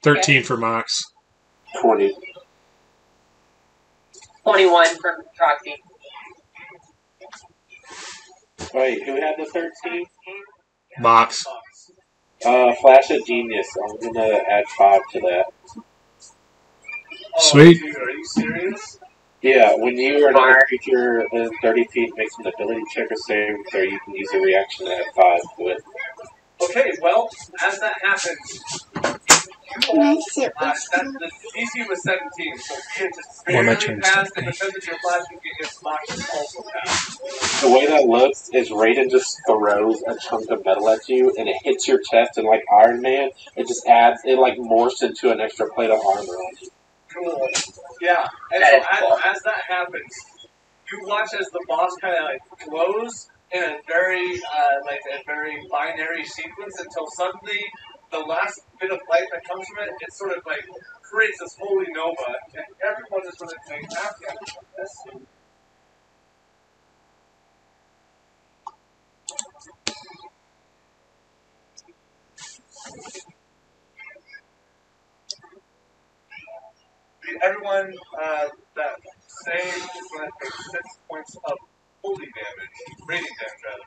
13 for Mhox. 20. 21 from Troxy. Wait, who had the 13? Mhox. Flash of Genius. I'm gonna add 5 to that. Oh, Sweet. Dude, are you serious? Yeah, when you or another creature within 30 feet makes an ability check or saving throw, you can use a reaction to add 5 to it. Okay, well, as that happens, the DC was 17, so Pia just barely passed, and because of your Flash of Genius, Mhox also passed. The way that looks is Raiden just throws a chunk of metal at you, and it hits your chest, and like Iron Man, it just adds, it like morphs into an extra plate of armor on you. Cool. Yeah, and so as that happens, you watch as the boss kind of like glows, in a very a very binary sequence until suddenly the last bit of light that comes from it, it sort of like creates this holy nova, and everyone is going to take after this. Everyone that saves is going to take 6 points of holy damage, radiant damage rather.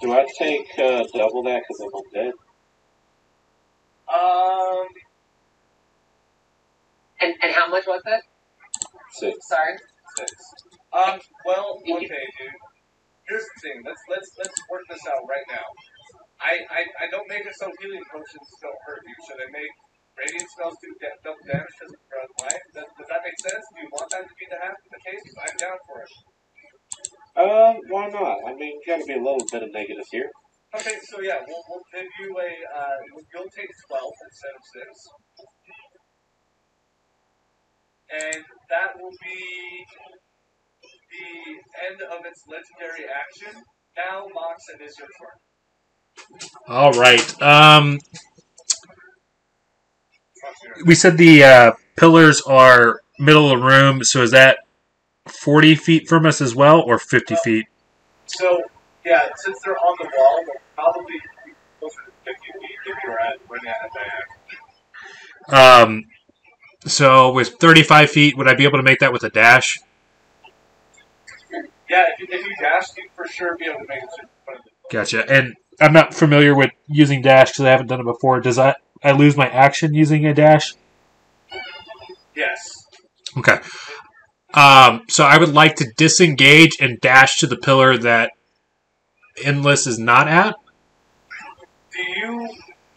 Do I take double that because I'm undead? And how much was it? 6. Sorry. 6. Well, okay, dude. Here's the thing. Let's work this out right now. I don't make it so healing potions don't hurt you. Should I make radiant spells do double damage because of your own life? Does that make sense? Do you want that to be the case? I'm down for it. Why not? I mean, gotta be a little bit of negative here. Okay, so yeah, we'll give you a you'll take 12 instead of 6. And that will be the end of its legendary action. Now, Mox, it is your turn. All right. We said the pillars are middle of the room, so is that 40 feet from us as well, or 50 feet? So, yeah, since they're on the wall, they'll probably be closer to 50 feet if you're running at a diagonal. So with 35 feet, would I be able to make that with a dash? Yeah, if you dash, you'd for sure be able to make it to front of the door. Gotcha. And I'm not familiar with using dash because I haven't done it before. Does I lose my action using a dash? Yes. Okay. So I would like to disengage and dash to the pillar that Endless is not at. Do you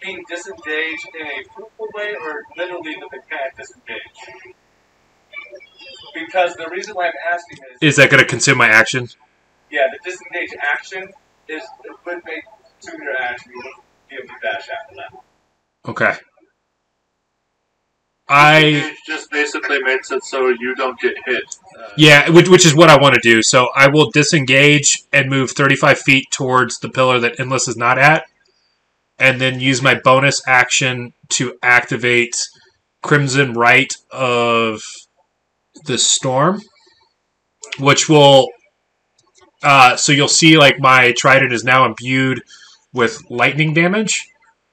mean disengage in a fruitful way or literally the mechanic disengage? Because the reason why I'm asking Is that going to consume my action? yeah, the disengage action is it would make consume your action. You wouldn't be able to dash after that. Okay. It just basically makes it so you don't get hit. Yeah, which is what I want to do. So I will disengage and move 35 feet towards the pillar that Endless is not at, and then use my bonus action to activate Crimson Rite of the Storm, which will... so you'll see like my trident is now imbued with lightning damage.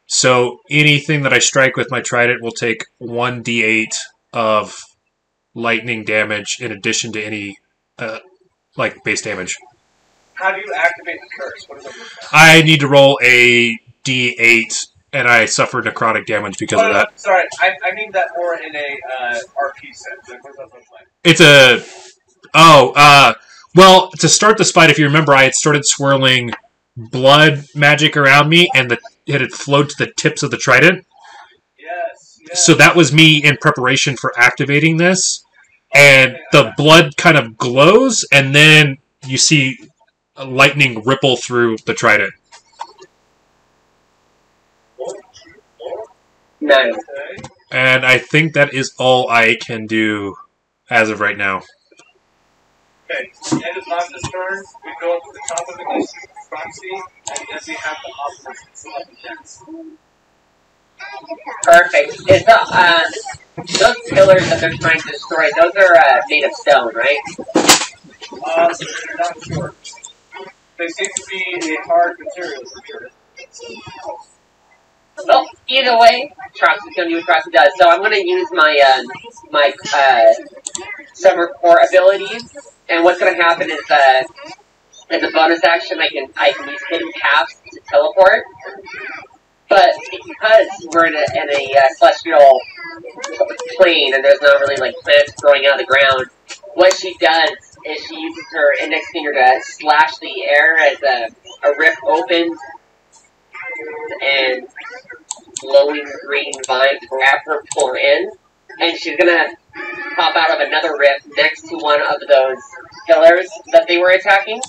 So anything that I strike with my trident will take 1d8 of lightning damage in addition to any base damage. How do you activate the curse? What does it look like? I need to roll a d8, and I suffer necrotic damage because of that. Sorry, I mean that more in a RP sense. Like, what does that look like? It's well, to start this fight, if you remember, I had started swirling blood magic around me, and it had flowed to the tips of the trident. Yes. So that was me in preparation for activating this. And the blood kind of glows, and then you see lightning ripple through the trident. Nice. And I think that is all I can do as of right now. Okay, end of Mazda's turn. We go up to the top of the list, Proxy, and then we have the opposites of the dance. Perfect. Is those pillars that they're trying to destroy, those are made of stone, right? So they're not sure. They seem to be a hard material for sure. Well, either way, Troxy's gonna do what Troxy does. So I'm gonna use my summer core abilities, and what's gonna happen is as a bonus action, I can use hidden paths to teleport. But because we're in a celestial plane and there's not really like plants growing out of the ground, what she does is she uses her index finger to slash the air as a rift opens and glowing green vines grab her, pull her in, and she's gonna pop out of another rift next to one of those pillars that they were attacking,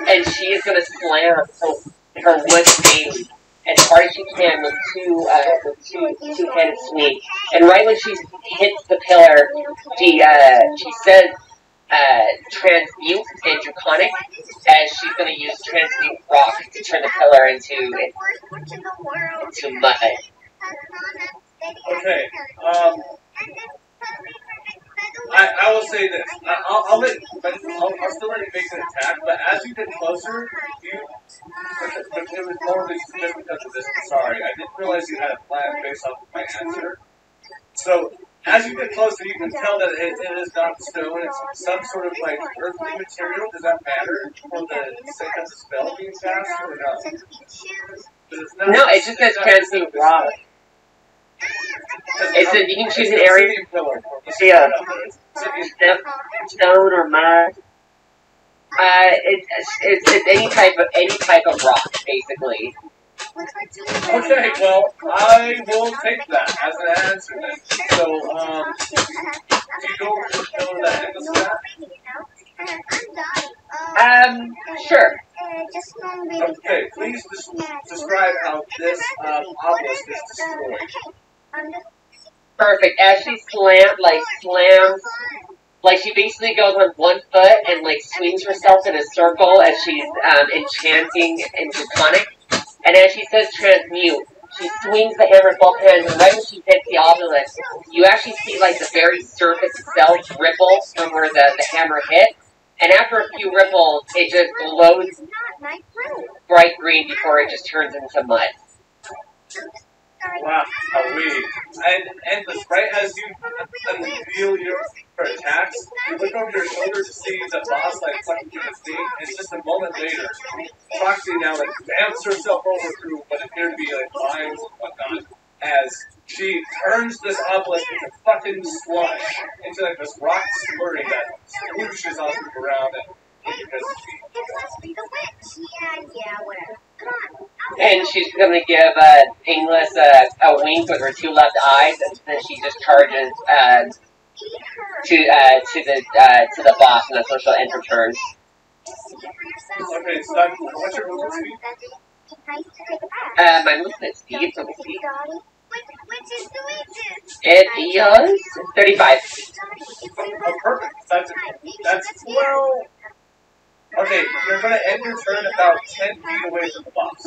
and she is gonna slam her wood cane as hard as she can with two-handed sweep. And right when she hits the pillar, she says, transmute and draconic, and she's going to use transmute rock to turn the pillar into mud. Okay. I will say this. I'll still let you make an attack, but as you get closer, but it was more just because of this. Sorry, I didn't realize you had a plan based off of my answer. So, as you get closer, you can tell that it is not stone. It's some sort of like earthly material. Does that matter for the sake of the spell being cast or no? No, it just says transmute rock. It says you can choose an area. Yeah. Stone or mud. It's any type of rock, basically. Okay, well, I will take that as an answer then. So, do you go over to the pillar that ends the staff? Sure. Okay, please describe how this obelisk is destroyed. Perfect. As she slams, like she basically goes on one foot and like swings herself in a circle as she's enchanting in draconic. And as she says transmute, she swings the hammer in both hands, and right when she hits the obelisk, you actually see like the very surface itself ripple from where the hammer hit. And after a few ripples, it just glows bright green before it just turns into mud. Wow, and right as you unveil your attacks, you look over your shoulder to see the boss like fucking through the thing. It's just a moment later, Foxy now like bamps herself over through what appear to be like vines and whatnot, as she turns this obelisk into fucking slush, into like this rock slurry that swooshes off the ground and she's gonna give Inglis a wink with her two left eyes, and then she just charges to the boss, and that's when she'll end her turn. Okay, so what's your movement speed? My movement speed, let me see. It is 35. Oh, perfect. That's well. Okay, you're going to end your turn about 10 feet away from the boss.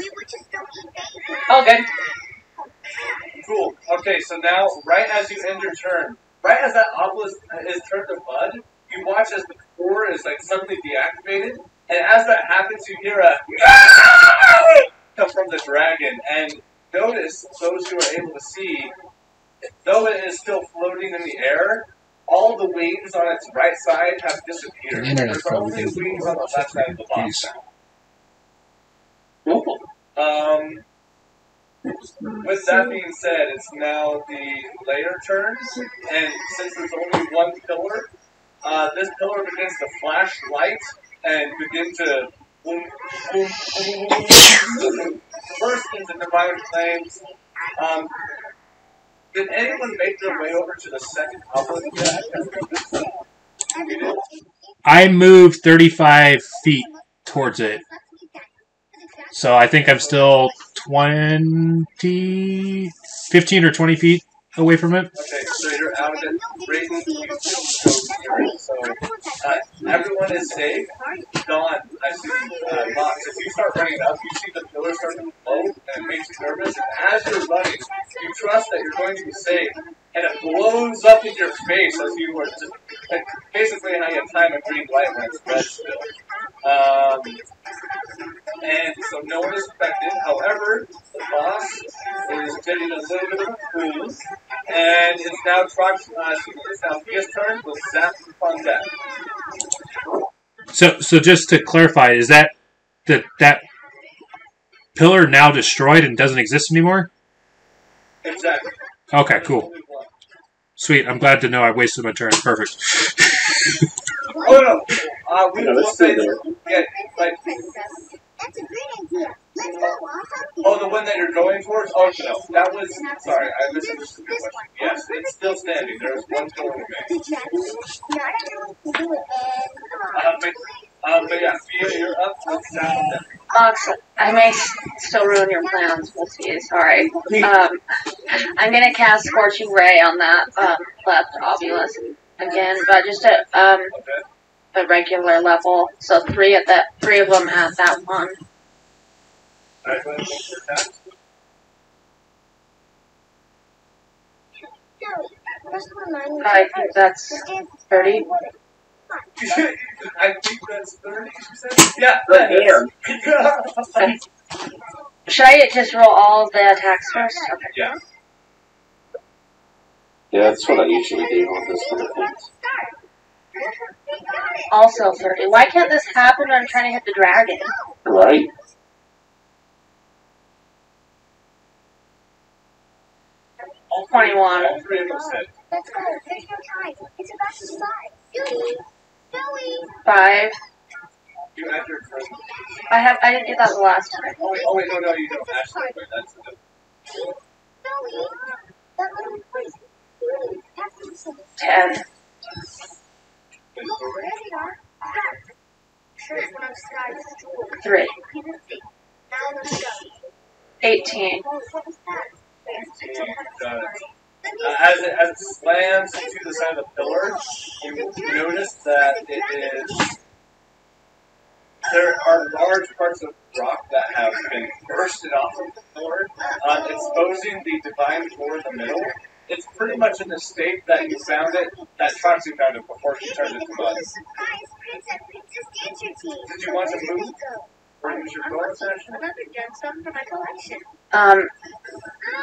Oh, good. Cool. Okay, so now, right as you end your turn, right as that obelisk is turned to mud, you watch as the core is like suddenly deactivated, and as that happens, you hear a come from the dragon, and notice those who are able to see, though it is still floating in the air, all the wings on its right side have disappeared. The internet There's probably only didn't wings on the left side of the box now. With that being said, it's now the layer turn, and since there's only one pillar, this pillar begins to flash light and begin to burst into divine flames. Did anyone make their way over to the second obelisk yet? I moved 35 feet towards it. So I think I'm still 15 or 20 feet away from it. Okay, so you're out of it. So everyone is safe. Dawn, I see Mox. If you start running up, you see the pillar starting to float, and it makes you nervous. And as you're running, you trust that you're going to be safe, and it blows up in your face as you were just like, basically how you time a green light when it's red still. And so no one is affected. However, the boss is getting a little bit of a cool, and it's now his turn with Zap on deck. So just to clarify, is that pillar now destroyed and doesn't exist anymore? Exactly. Okay, cool. Sweet. I'm glad to know I wasted my turn. Perfect. Oh no! We will say yeah, like. That's a great idea. Let's go. Oh, the one that you're going towards? Oh no, that was. Sorry, I misunderstood your question. Yes, it's still standing. There's one pillar remaining. But yeah, Fia, you're up. Let's down there. Mox, I may still ruin your plans. We'll see. Sorry. I'm gonna cast Scorching Ray on that left obelisk again, but just to the regular level. So three of them at that one. Alright, go ahead and make your attacks. I think that's 30. I think that's 30, she said? Yeah, Good that is. Should I just roll all of the attacks first? Okay. Yeah. Yeah, that's what I usually do on this kind of things. Also 30. Why can't this happen when I'm trying to hit the dragon? Right? 21. All three of them said. Let's go. There's no time. It's about to start. Billy! 5. You had your turn. I didn't get that the last time. Oh, wait, no, you don't. Ashley, wait, that's the Billy! That little voice. Billy, that's the 10. Look, there they are. Sure, it's one of Sky's 3. Now let's go. 18. Oh, what was that? Got it. As it slams into the side of the pillar, you notice that it is. There are large parts of rock that have been bursted off of the pillar, exposing the divine core in the middle. It's pretty much in the state that you found it, that Troxy found it before she turned it to mud. Did you want to move or use your bonus action? Another gemstone for my collection.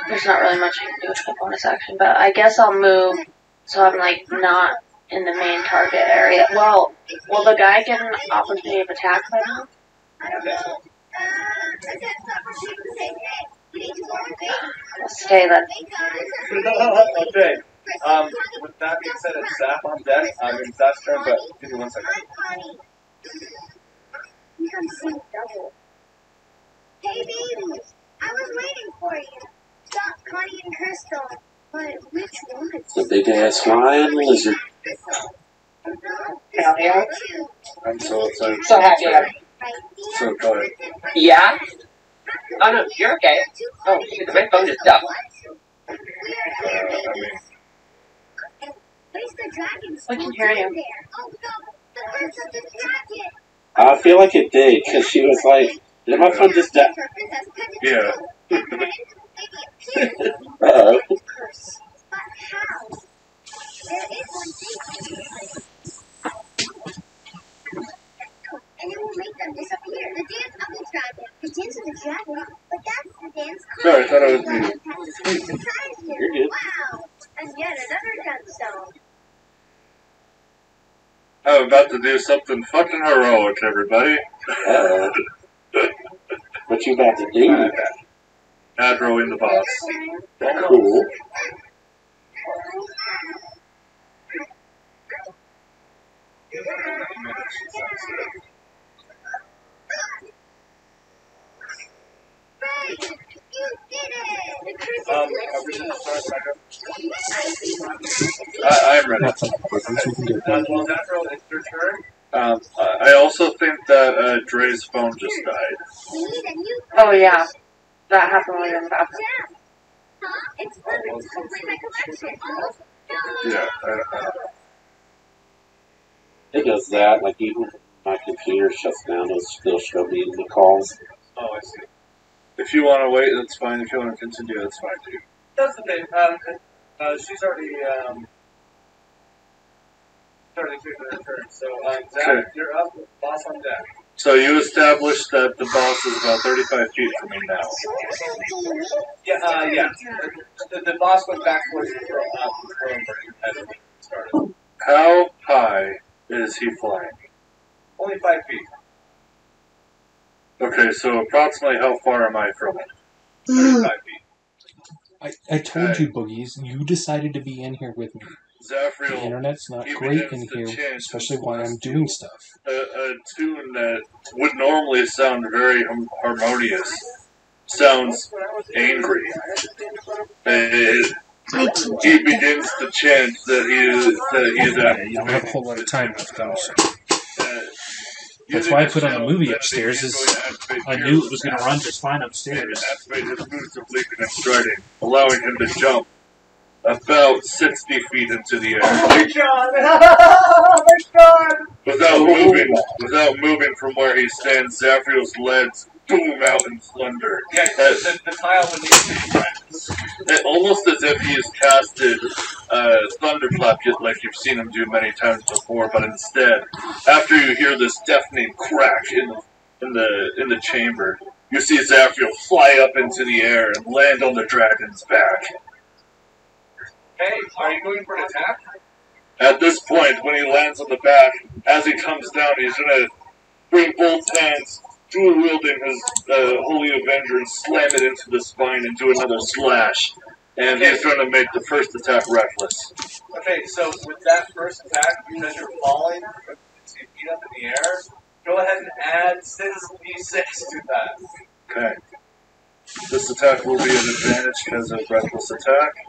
There's not really much I can do with the bonus action, but I guess I'll move so I'm like not in the main target area. Well, will the guy get an opportunity of attack by now? I'll stay then. Okay. With that being said, it's Zap on deck. It's Zap's turn, but give me 1 second. Hey, baby. I was waiting for you. Stop, Connie and Crystal. But which one? The big ass flying lizard. Hell yeah. I'm so excited. So happy. So go ahead. Yeah? Oh no, you're okay. Oh shit, my phone is stuck. We can hear you. I feel like it did, because she was like, did my phone just die? Yeah. Uh-oh. And it will make them disappear. The dance of the dragon. The dance of the dragon? But that's the dance. Sorry, I thought it was me. You're good. Wow. And yet another gemstone. I'm about to do something fucking heroic, everybody. Uh-oh. What you about to do? Aggroing the boss. Cool. Are we going to start back up? I'm ready. Well, Zafro, it's your turn. I also think that Dre's phone just died. Oh yeah, that happened when we were in the bathroom. It's perfect to complete my collection. Yeah. It does that, like even if my computer shuts down, it'll still show me the calls. Oh, I see. If you want to wait, that's fine. If you want to continue, that's fine too. That's the thing. She's already taken her turn. So, Zach, Okay. you're up. Boss on deck. So you established that the boss is about 35 feet from me now. Yeah. The boss went back towards the throne where you had started. How high is he flying? Only 5 feet. Okay, so approximately how far am I from it? 35 feet. I told you, Boogies, you decided to be in here with me. The Zafriel, internet's not he great begins in to here, chant especially in while I'm Celestial. doing stuff. A tune that would normally sound very harmonious sounds angry. He begins to chant that he is Yeah, you don't have a whole lot of time left, though. So. That's why I put on the movie upstairs. I knew it was going to run just fine upstairs. Activate his boots of leaping and striding, allowing him to jump about 60 feet into the air. Oh my god! Oh my god! Without moving from where he stands, Zafriel's legs boom out in thunder. Yeah, the tile would need to be practiced. Almost as if he's casted Thunderclap, like you've seen him do many times before, but instead, after you hear this deafening crack in the chamber, you see Zafriel fly up into the air and land on the dragon's back. Hey, are you going for an attack? At this point, when he lands on the back, as he comes down, he's gonna bring both hands, dual wielding his Holy Avenger, and slam it into the spine and do another slash. And he's going to make the first attack reckless. Okay, so with that first attack, because you're falling from 2 feet up in the air, go ahead and add 6d6 to that. Okay. This attack will be an advantage because of reckless attack.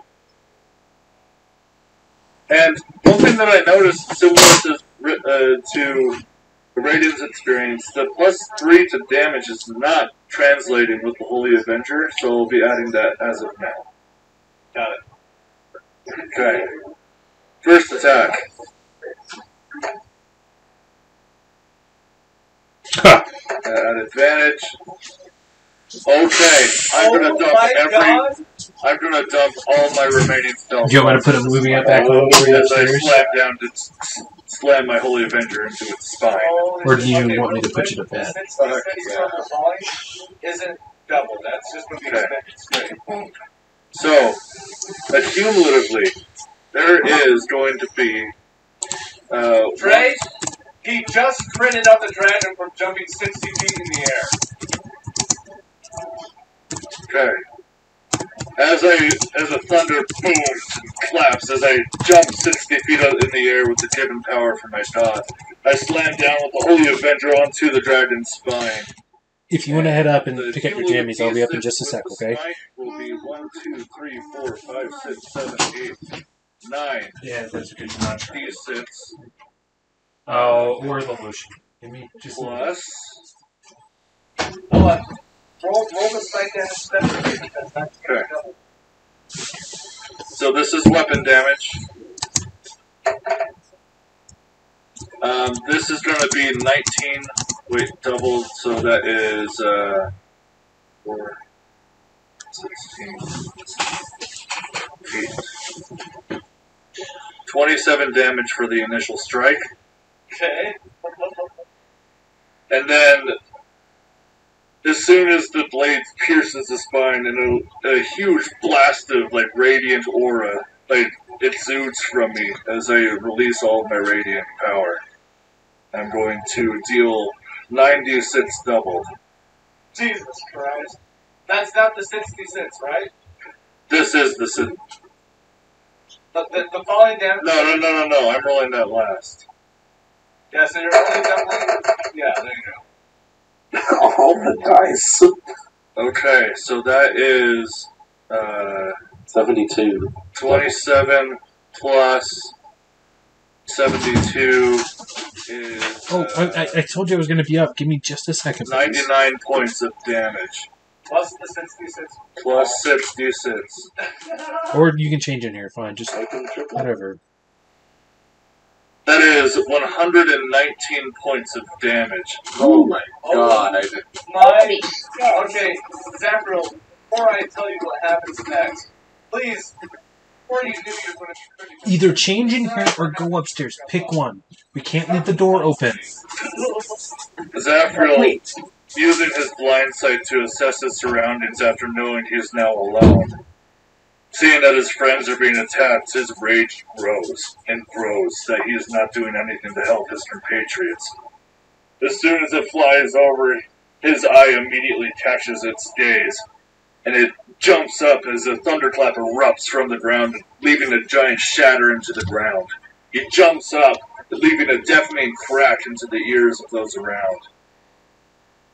And one thing that I noticed, similar to Radiant's experience, the +3 to damage is not translating with the Holy Avenger, so I'll be adding that as of now. Got it. Okay. First attack. At advantage. Okay, I'm gonna dump all my remaining spells. Do you want me to put a moving it back on for you as I upstairs? slam down to slam my Holy Avenger into its spine. Or do you want me to put you to bed? 6d6 from the falling isn't double. That's just going to be expected straight. So, accumulatively, there is going to be Dre, he just critted up the dragon from jumping 60 feet in the air. Okay. As a thunder booms and claps, as I jump 60 feet out in the air with the given power from my god, I slam down with the Holy Avenger onto the dragon's spine. If you want to head up and pick up your jammies, I'll be up in just a sec, okay? Will be 1, 2, 3, 4, 5, 6, 7, 8, 9. Yeah, that's a good notch. D6 Oh, or the lotion. Give me just plus. Hold on. Roll the side damage separately. Okay. So this is weapon damage. This is going to be 19. Wait, doubled, so that is 4, 16, 8. 27 damage for the initial strike. Okay. And then, as soon as the blade pierces the spine, and a huge blast of radiant aura exudes from me as I release all of my radiant power. I'm going to deal 9d6 doubled. Jesus Christ. That's not the 66, right? This is the The falling damage. No. I'm rolling that last. Yeah, so you're only doubling. Yeah, there you go. All the dice. Okay, so that is 72. 27 plus 72 is Oh, I told you I was going to be up. Give me just a second. 99 points of damage. Plus the 66. Plus 66. Or you can change in here. Fine, just whatever. That is 119 points of damage. Oh my god. Okay, Zafriel, before I tell you what happens next, please, before you do, you're going to... Either change in here or go upstairs. Pick one. We can't leave the door open. Zafriel, using his blind sight to assess his surroundings after knowing he is now alone. Seeing that his friends are being attacked, his rage grows and grows that he is not doing anything to help his compatriots. As soon as it flies over, his eye immediately catches its gaze, and it jumps up as a thunderclap erupts from the ground, leaving a giant shatter into the ground. He jumps up, leaving a deafening crack into the ears of those around.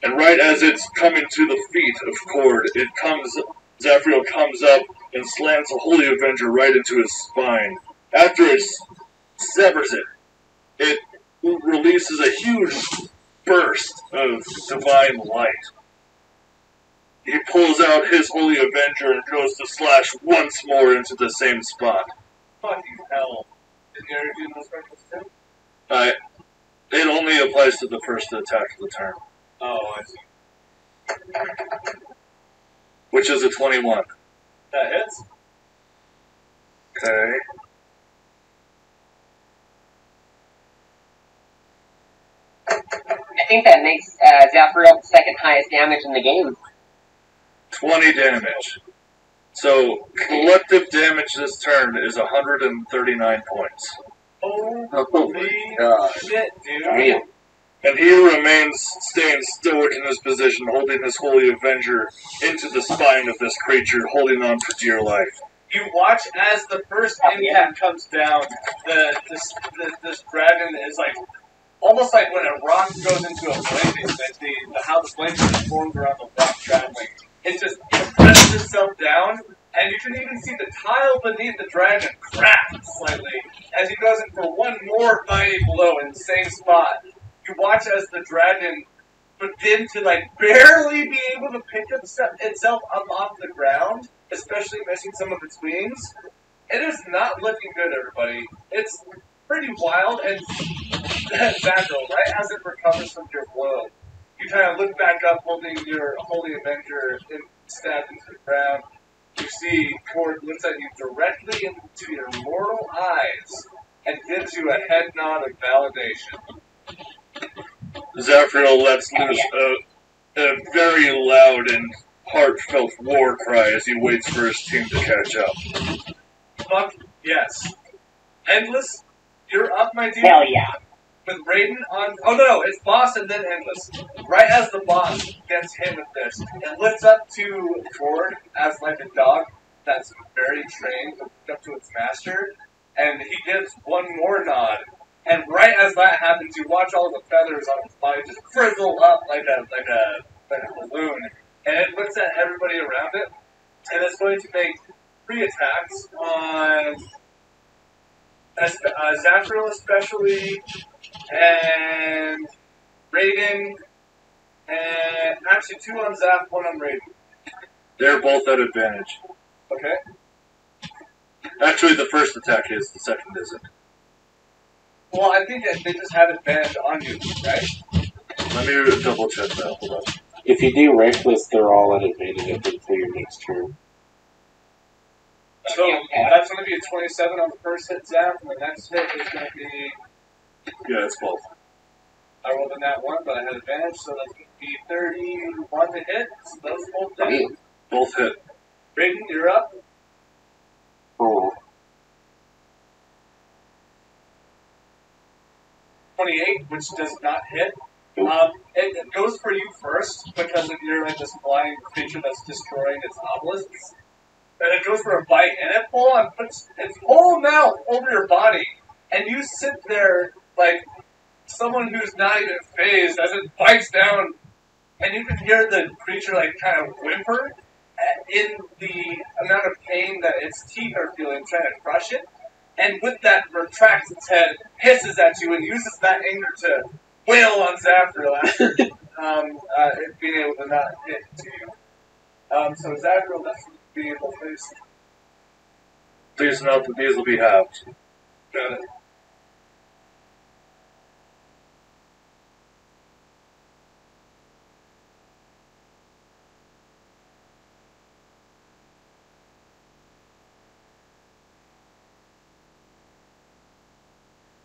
And right as it's coming to the feet of Cord, Zafriel comes up and slams the Holy Avenger right into his spine. After it severs it, it releases a huge burst of divine light. he pulls out his Holy Avenger and goes to slash once more into the same spot. Fucking hell. Did you ever do those reckless too? It only applies to the first attack of the turn, Oh, I see. which is a 21. That hits? Okay. I think that makes Zafriel the second highest damage in the game. 20 damage. So, collective damage this turn is 139 points. Holy God. shit, dude. Damn. And he remains staying stoic in his position, holding his Holy Avenger into the spine of this creature, holding on for dear life. You watch as the first impact comes down, this dragon is like, almost like when a rock goes into a flame, how the flames are formed around the rock traveling. It just presses itself down, and you can even see the tile beneath the dragon crack slightly as he goes in for one more mighty blow in the same spot. You watch as the dragon begin to like barely be able to pick itself up off the ground, especially missing some of its wings. It is not looking good, everybody. It's pretty wild, and Zachary, right as it recovers from your blow, you kind of look back up holding your Holy Avenger stabbed into the ground. You see Cord looks at you directly into your mortal eyes and gives you a head nod of validation. Zafriel lets loose a very loud and heartfelt war cry as he waits for his team to catch up. Fuck yes. Endless, you're up, my dude. Hell yeah. With Raiden on... Oh, no, it's boss and then Endless. Right as the boss gets hit with this, it lifts up to Ford as like a dog that's very trained to look up to its master, and he gives one more nod. And right as that happens, you watch all the feathers on its body just frizzle up like a balloon, and it looks at everybody around it, and it's going to make 3 attacks on Zafriel especially, and Raiden, and actually 2 on Zaf, 1 on Raiden. They're both at advantage. Okay. Actually, the first attack is, the second isn't. Well, I think that they just have advantage on you, right? Let me double check that. Hold on. If you do reckless, they're all at advantage, I think, for your next turn. So that's going to be a 27 on the first hit, Zaf, and the next hit is going to be... Yeah, it's both. I rolled a nat 1, but I had advantage, so that's going to be 31 to hit. So those both hit. Both hit. Raiden, you're up. Oh. 28, which does not hit. It goes for you first because of you're like this flying creature that's destroying its obelisks. And it goes for a bite, and it puts its whole mouth over your body, and you sit there like someone who's not even phased as it bites down, and you can hear the creature like kind of whimper in the amount of pain that its teeth are feeling trying to crush it. And with that, retracts its head, hisses at you, and uses that anger to wail on Zafriel after it being able to not hit to you. So Zafriel, that's being able to face. Please note that these will be halved. Got it.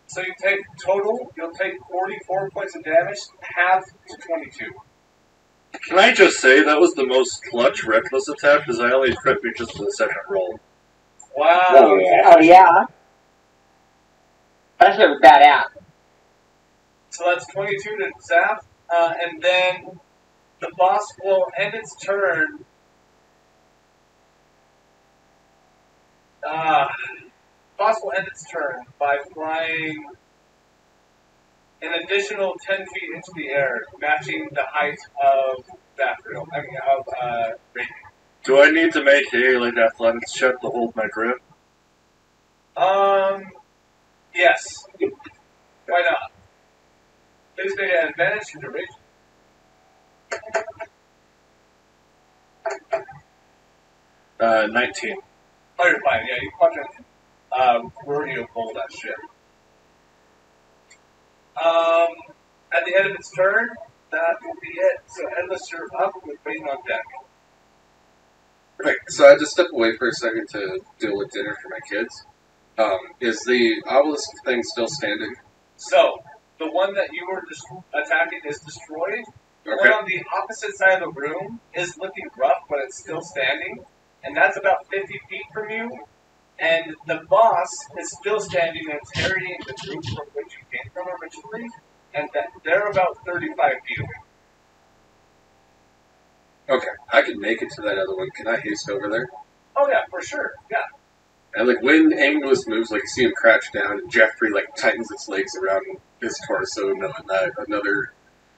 So you take total, you'll take 44 points of damage, half to 22. Can I just say that was the most clutch reckless attack because I only crit because of the second roll. Wow. Oh yeah. That's a badass. So that's 22 to Zaf, and then the boss will end its turn. Boss will end its turn by flying an additional 10 feet into the air, matching the height of Zafriel. I mean, of Raiden. Do I need to make a athletics check to hold my grip? Yes. Why not? Please make an advantage to duration. 19. Oh, you're fine. Yeah, you fucking rodeo bowl that shit. At the end of its turn, that will be it. So Endless, you're up with waiting on deck. Right, so I had to step away for a second to deal with dinner for my kids. Is the obelisk thing still standing? So, the one that you were attacking is destroyed. The one on the opposite side of the room is looking rough, but it's still standing. And that's about 50 feet from you. And the boss is still standing and carrying the group from which you came from originally. And that they're about 35 feet away. Okay, I can make it to that other one. Can I haste over there? Oh yeah, for sure. Yeah. And like when Angus moves, like you see him crouch down, and Jeffrey like tightens his legs around his torso, knowing that another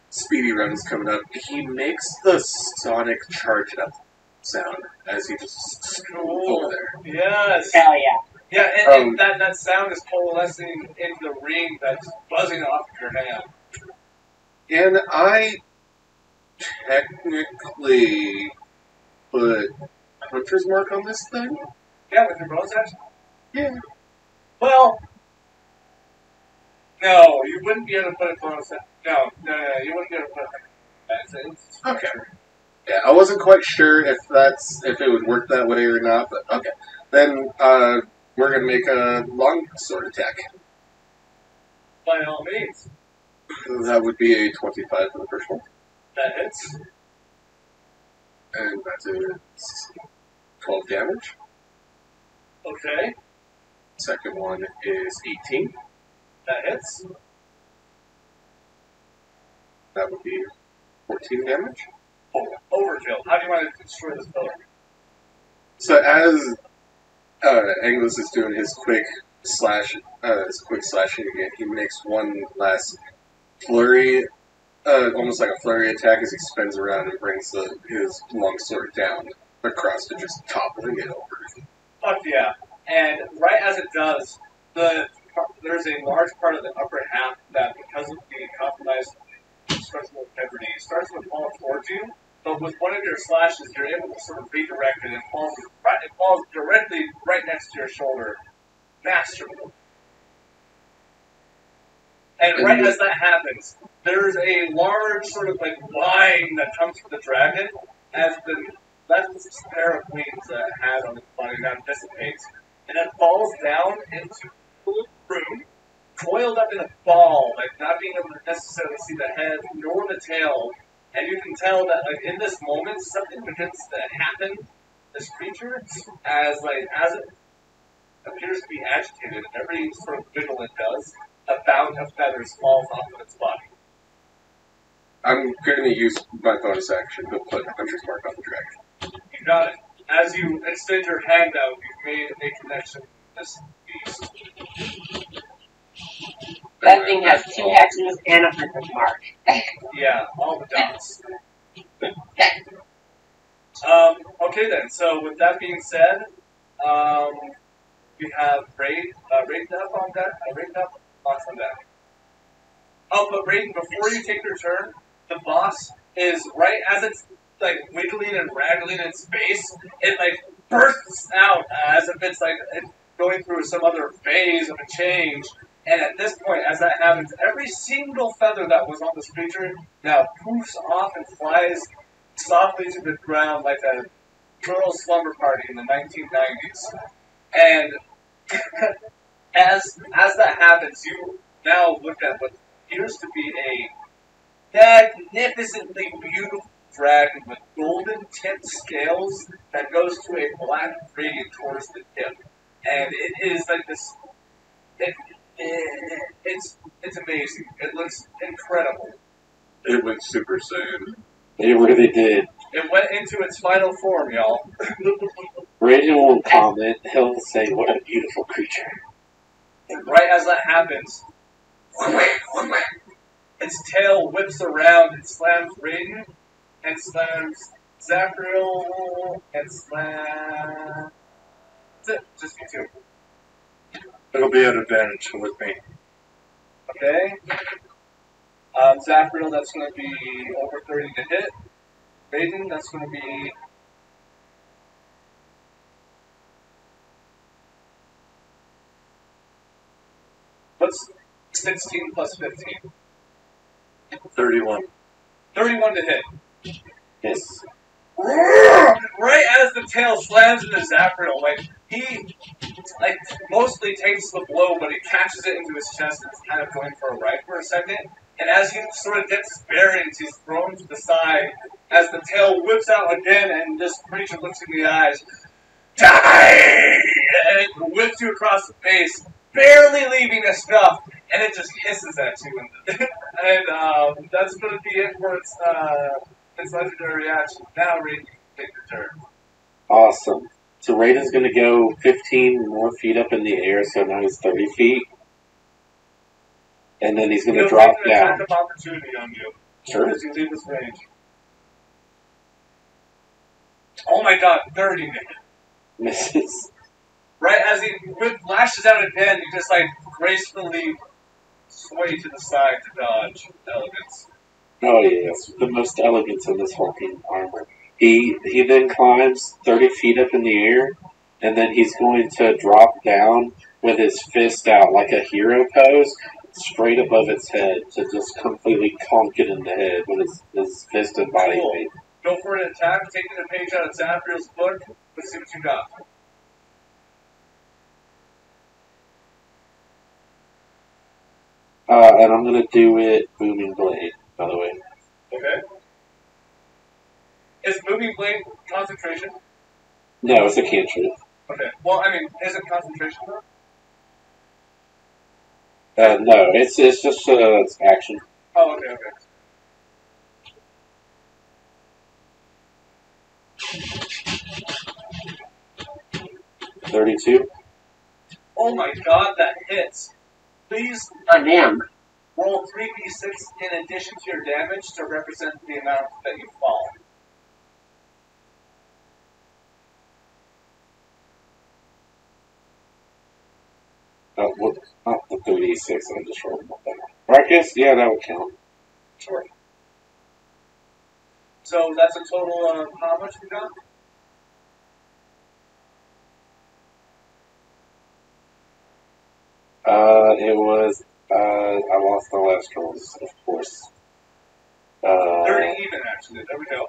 speedy run is coming up. He makes the sonic charge up sound as he just over there. Yes. Hell yeah. Yeah, and that sound is coalescing into the ring that's buzzing off of your hand. And I technically put Hunter's Mark on this thing? Yeah, with your bonus action? Yeah. Well, no, you wouldn't be able to put a bonus action. No, you wouldn't be able to put a Okay. Yeah, I wasn't quite sure if it would work that way or not, but okay. Then we're gonna make a long sword attack. By all means. That would be a 25 for the first one. That hits. And that's a 12 damage. Okay. Second one is 18. That hits. That would be 14 damage. Oh, overkill. How do you want to destroy this pillar? So as Angus is doing his quick slashing again, he makes one last flurry, almost like a flurry attack as he spins around and brings his longsword down across to just toppling it over. Fuck yeah. And right as it does, there's a large part of the upper half that, because of the compromised structural integrity, starts to fall towards you, but with one of your slashes, you're able to sort of redirect it and it falls directly right next to your shoulder. Masterful. And right as that happens, there's a large sort of like whine that comes from the dragon as the last pair of wings that it had on its body now dissipates. And it falls down into the room, coiled up in a ball, like not being able to necessarily see the head nor the tail. And you can tell that like in this moment something begins to happen to this creature as it appears to be agitated, and every sort of wiggle it does, a bound of feathers falls off of its body. I'm going to use my bonus action to put Hunter's Mark on the dragon. You got it. As you extend your hand out, you've made a connection with this beast. That thing has 2 hexes and a Hunter's Mark. Yeah, all the dots. Okay then, so with that being said, we have Raid up on deck, Raid up, boss on deck. Oh, but Raiden, before you take your turn, the boss is right as it's like wiggling and rattling in space, it like bursts out as if it's like going through some other phase of a change. And at this point, as that happens, every single feather that was on this creature now poofs off and flies softly to the ground like a girl's slumber party in the 1990s. And as that happens, you now look at what appears to be a magnificently beautiful dragon with golden tipped scales that goes to a black gradient towards the tip. And it is like this. It's amazing. It looks incredible. It went Super Saiyan. It really did. It went into its final form, y'all. Raiden will comment. He'll say, "What a beautiful creature." And right as that happens, its tail whips around and slams Raiden, and slams Zachriel, and slams... That's it. Just you two. It'll be an advantage with me. Okay. Zachriel, that's going to be over 30 to hit. Raiden, that's going to be it's 16 plus 15. 31. 31 to hit. Yes. Right as the tail slams into Zafriel, he mostly takes the blow, but he catches it into his chest and is kind of going for a right for a second. And as he sort of gets his bearings, he's thrown to the side as the tail whips out again, and this creature looks in the eyes. Die! And it whips you across the face, barely leaving a scuff, and it just hisses at you. And that's going to be it for its legendary reaction. Now, Raiden, take your turn. Awesome. So Raiden's going to go 15 more feet up in the air, so now he's 30 feet. And then he's going to drop He'll take an down. attack of opportunity on you. Sure. As you leave this range. Oh my god, 30 minutes. Misses. Right as he lashes out again, you just gracefully sway to the side to dodge. Elegance. Oh yes, the most elegance in this hulking armor. He then climbs 30 feet up in the air, and then he's going to drop down with his fist out like a hero pose, straight above its head to just completely conk it in the head with his fist and body Cool. weight. Go for an attack, taking a page out of Zafriel's book. Let's see what you got. And I'm going to do it Booming Blade, by the way. Okay. Is Moving Blade concentration? No, it's a cantrip. Okay. Well, I mean, is it concentration though? No, it's just it's action. Oh, okay, okay. $32. Oh my god, that hits. Please Oh, damn. roll 3d6 in addition to your damage to represent the amount that you fall. What? Not the 36. I just rolled one better. Or I guess, yeah, that would count. Sure. So that's a total of how much we got? It was, I lost the last rolls, of course. 30 even, actually. There we go.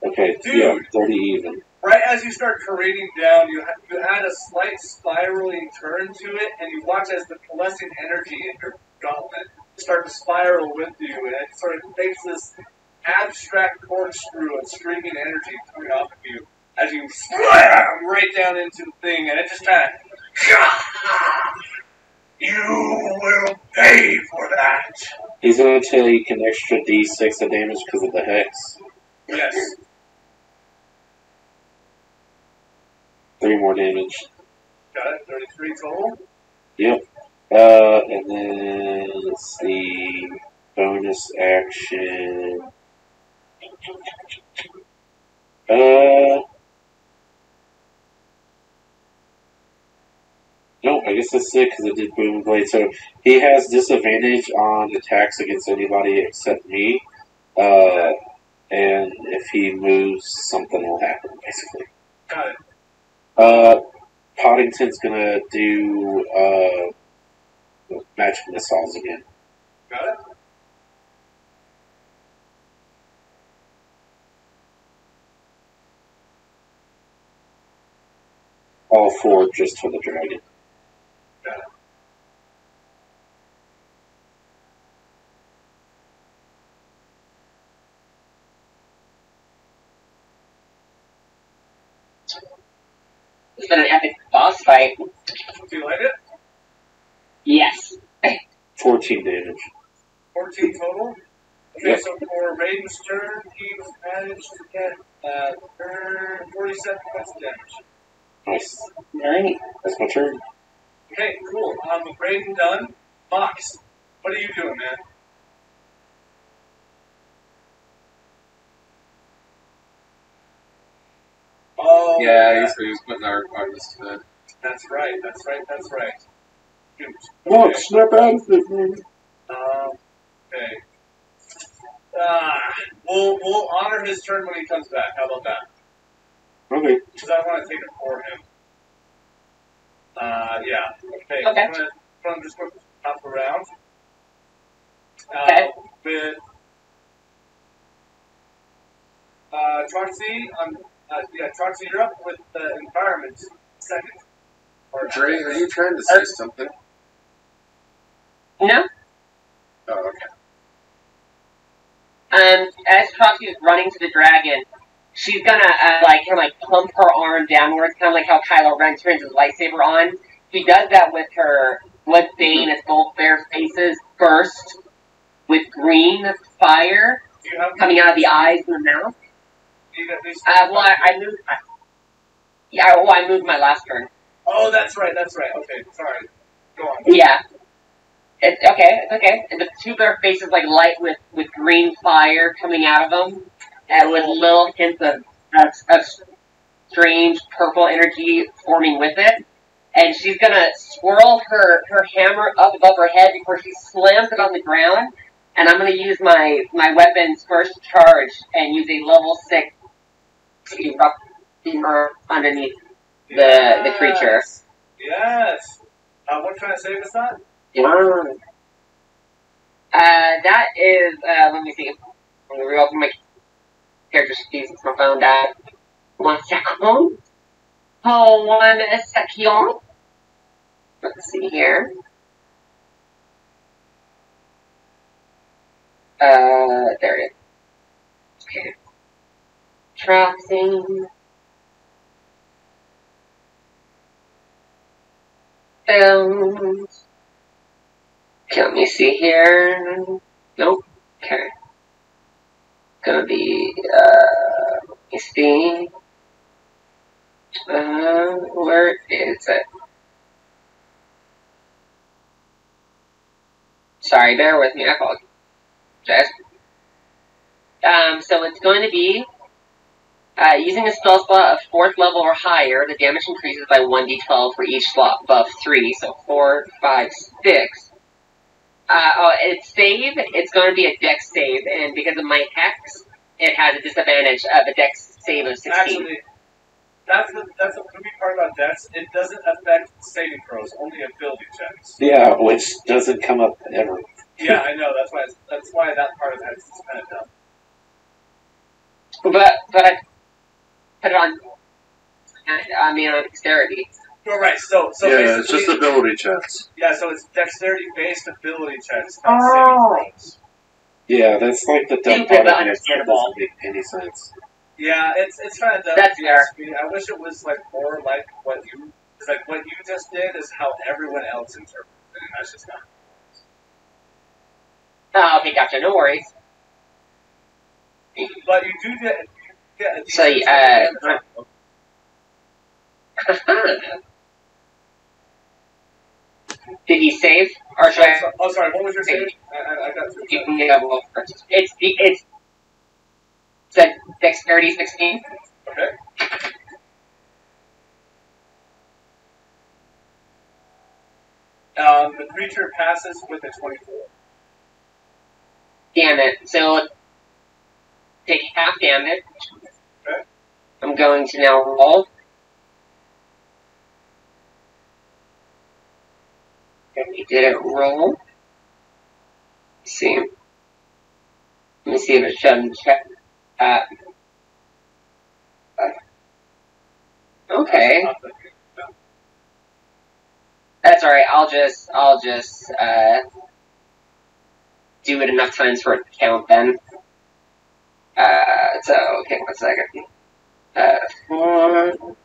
Okay, Dude. yeah, 30 even. Right as you start parading down, you add a slight spiraling turn to it, and you watch as the coalescing energy in your gauntlet start to spiral with you, and it sort of makes this abstract corkscrew of streaming energy coming off of you as you slam right down into the thing, and it just kind of... You will pay for that! He's going to take an extra d6 of damage because of the hex. Yes. 3 more damage. Got it, 33 total. Yep. And then, let's see, bonus action. No, I guess that's it because it did Booming Blade. So he has disadvantage on attacks against anybody except me. And if he moves, something will happen, basically. Got it. Poddington's gonna do magic missiles again. Got it? All 4 just for the dragon. Got it. It's been an epic boss fight. Do you like it? Yes. 14 damage. 14 total? Okay, Yep. so for Raiden's turn, he's managed to get 47 points of damage. Nice. Alright. That's my turn. Okay, cool. With Raiden done, Mhox, what are you doing, man? Oh, Yeah, he's putting our artists to bed. That's right, that's right, that's right. Shoot. Come on, Okay. snap out of it, man. Okay. We'll honor his turn when he comes back. How about that? Okay. Because I want to take it for him. Yeah. Okay. Okay. I'm gonna just hop around. Okay. With Troxy, Troxy, you're up with the environment second. Dre, are you trying to say something? No. Oh, okay. As Troxy is running to the dragon, she's gonna pump her arm downwards, kind of like how Kylo Ren turns his lightsaber on. She does that with Bane as both their faces burst with green fire coming out of the eyes and the mouth. I moved my last turn. Oh, that's right. Okay, sorry. Go on. Yeah. It's okay. And the two of their faces light with green fire coming out of them, and with little hints of strange purple energy forming with it. And she's gonna swirl her hammer up above her head before she slams it on the ground. And I'm gonna use my weapon's first charge and use a level 6 to erupt the earth underneath the creature. Yes. What kind of save is that? That is, let me see. I'm gonna reopen my character sheet since my phone died. 1 second. Oh, 1 second. Let's see here. There it is. Okay. Troxing. Films. Okay, let me see here. Nope. Okay. Gonna be, let me see. Where is it? Sorry, bear with me, I apologize. So it's going to be, using a spell slot of 4th level or higher, the damage increases by 1d12 for each slot above 3, so 4, 5, 6. It's save, it's going to be a dex save, and because of my hex, it has a disadvantage of a dex save of 16. Actually, that's the creepy part about dex. It doesn't affect saving throws, only ability checks. Yeah, which doesn't come up ever. Yeah, I know. That's why that part of hex is kind of dumb. But I put it on dexterity. You're right. So yeah, it's just ability checks. Yeah, so it's dexterity-based ability checks, not saving throws. Yeah, that's like the dumb part of it. It doesn't make any sense. Yeah, it's kind of dumb. That's fair. I wish it was more like what you just did is how everyone else interprets it, and that's just not. Oh, okay, gotcha. No worries. But you do get a So, did he save? Or should I? Oh, sorry. What was your save? I got through. You can get a roll first. It's dexterity 16. Okay. The creature passes with a 24. Damn it. So, take half damage. Okay. I'm going to now roll. Okay, he didn't roll. Let's see. Let me see if it shouldn't check. Okay. That's alright, I'll just do it enough times for it to count then. Okay, 1 second. 4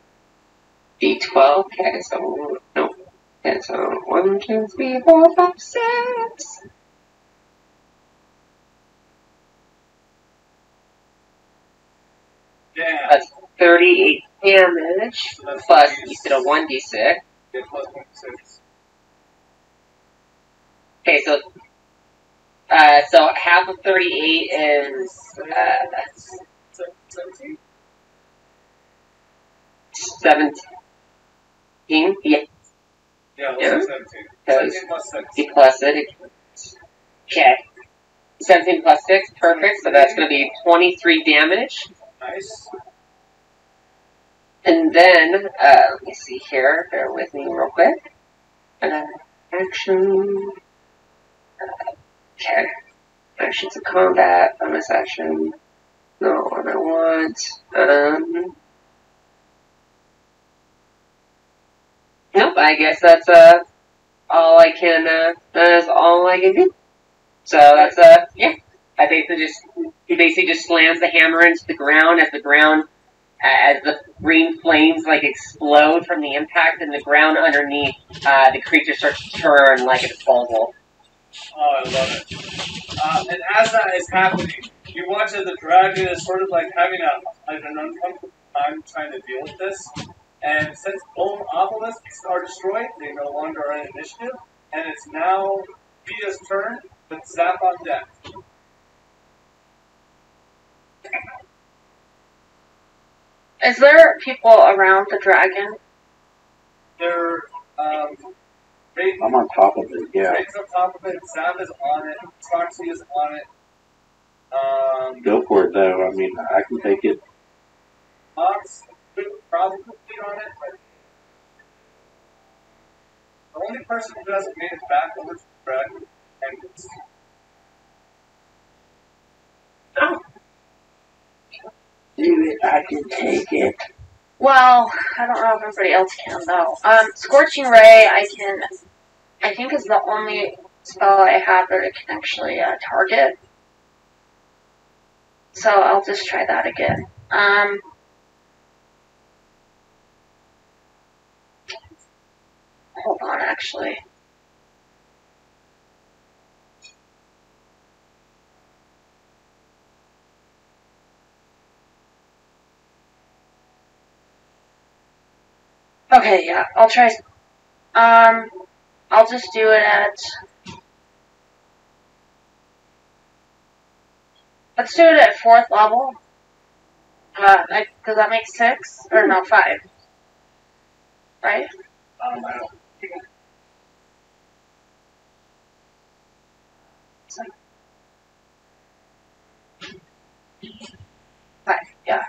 D12, okay, so, no. Okay, so 1, 2, 3, 4, 5, 6. Yeah. That's 38 damage, plus you said a 1d6. Yeah, plus 1d6. Okay, so half of 38 is, 17? 17? Yeah. Yeah, Yeah. 17. 17 plus 6. D plus it. Okay. 17 plus 6, perfect, so that's going to be 23 damage. Nice. And then, let me see here, bear with me real quick. Action. Okay. Actions of combat, bonus action. No one I want. Nope, I guess that's all I can that is all I can do. So that's yeah. He basically just slams the hammer into the ground as the green flames like explode from the impact, and the ground underneath the creature starts to turn like a disposal. Oh, I love it. And as that is happening, you watch as the dragon is sort of like having an uncomfortable time trying to deal with this. And since both obelisks are destroyed, they no longer are in initiative, and it's now Via's turn with Zap on deck. Is there people around the dragon? They're, Raiden, I'm on top of it, yeah. Raiden's on top of it, Zap is on it, Proxy is on it. Go for it, though. I mean, I can take it. Mhox could probably be on it, but the only person who hasn't made it back over to the dragon is Oh. Do it, I can take it. Well, I don't know if everybody else can though. Scorching Ray, I think is the only spell I have that it can actually target. So I'll just try that again. Hold on, actually. Okay, yeah, I'll try. I'll just do it at. Let's do it at 4th level. Does that make 6 or no 5? Right? I don't. 5, yeah.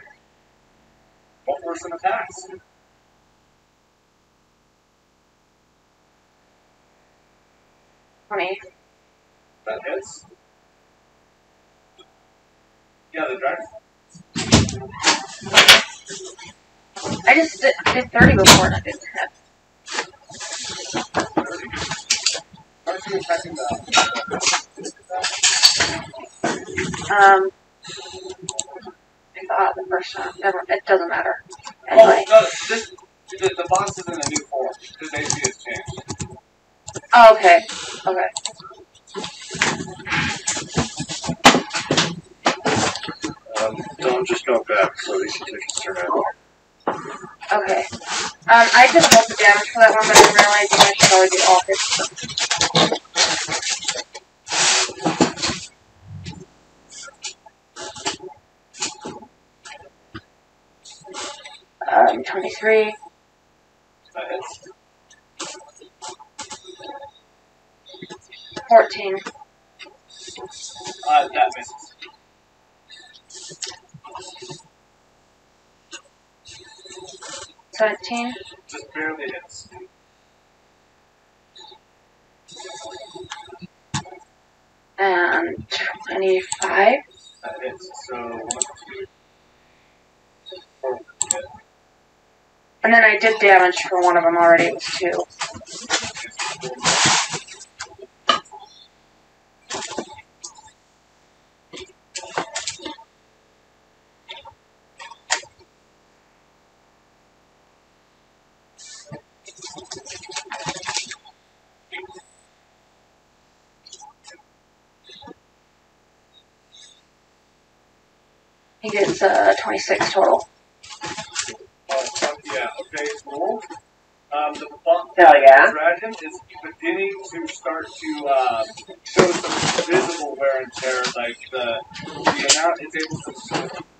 What were some attacks? Funny. That hits. Yeah, the dragon. I just did 30 before and I didn't hit. Aren't you attacking the... I thought the first time. Never. It doesn't matter. Anyway. Oh, no, the boss is in a new form. His AC has changed. Oh, okay. Okay. Don't just go back so he can take his turn out. Okay. I did both the damage for that one, but I didn't realize I should probably do all hits. 23. That hits. 14. That misses. $17. Just barely hits. And 25. That hits. So 1, 2, 4. And then I did damage for one of them already. It was 2. He gets 26 total. Yeah, okay, cool. The Hell yeah. dragon is beginning to start to show some visible wear and tear. Like the amount it's able to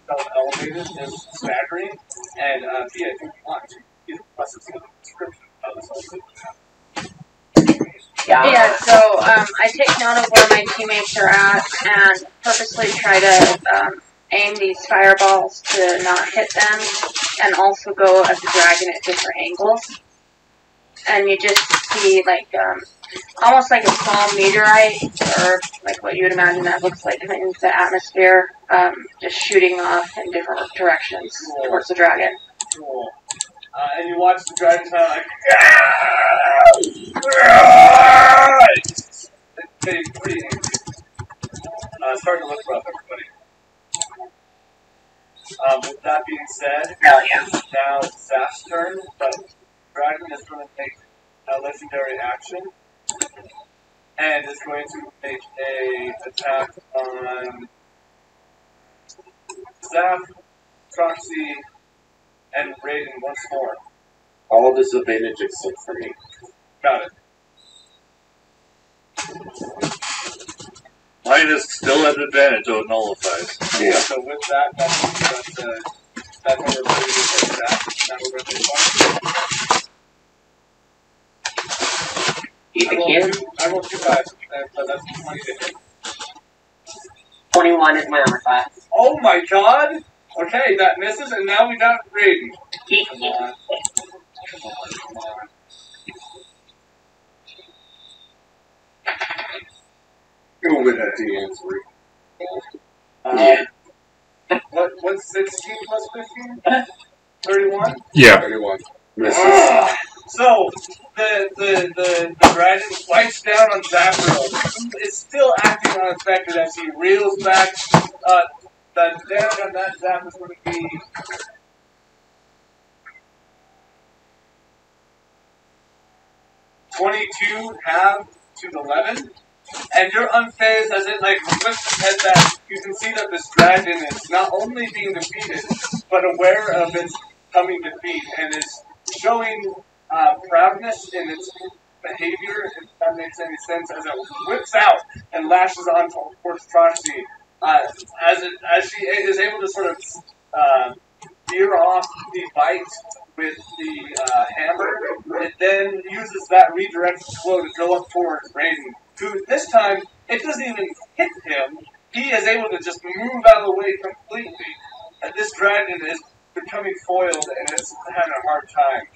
self-elevated is staggering. And yeah, if you want to, you plus it's in the description of this. Yeah, so I take note of where my teammates are at and purposely try to aim these fireballs to not hit them, and also go at the dragon at different angles. And you just see, like, almost like a small meteorite, or like what you would imagine that looks like in the atmosphere, just shooting off in different directions towards the dragon. Cool. And you watch the dragon kind of like, it's getting pretty angry. Starting to look rough, everybody. With that being said, Hell yeah. now it's Zaf's turn. The dragon is going to take a legendary action and is going to make a attack on Zaf, Troxy, and Raiden once more. All disadvantage except for me. Got it. Mine is still at advantage, so it nullifies. Yeah. So with that, that's what we're going to do for Zaf. Now we're going to do Eat the kid. I rolled 2 guys, so that's 20 to hit. 21 is my armor class. Oh my god! Okay, that misses, and now we got Raiden. Come on. Come on. Go with that the answer. What's 16 plus 15? 31? Yeah. 31. Misses. So, the dragon bites down on Zafriel. It's still acting unaffected as he reels back. The damage on that Zap is going to be 22 half to 11. And you're unfazed as it like flips its head back. You can see that this dragon is not only being defeated, but aware of its coming defeat and is showing proudness in its behavior, if that makes any sense, as it whips out and lashes on towards Troxy. As she is able to sort of veer off the bite with the hammer, it then uses that redirected flow to go up towards Raiden, who this time, it doesn't even hit him. He is able to just move out of the way completely. And this dragon is becoming foiled and it's having a hard time.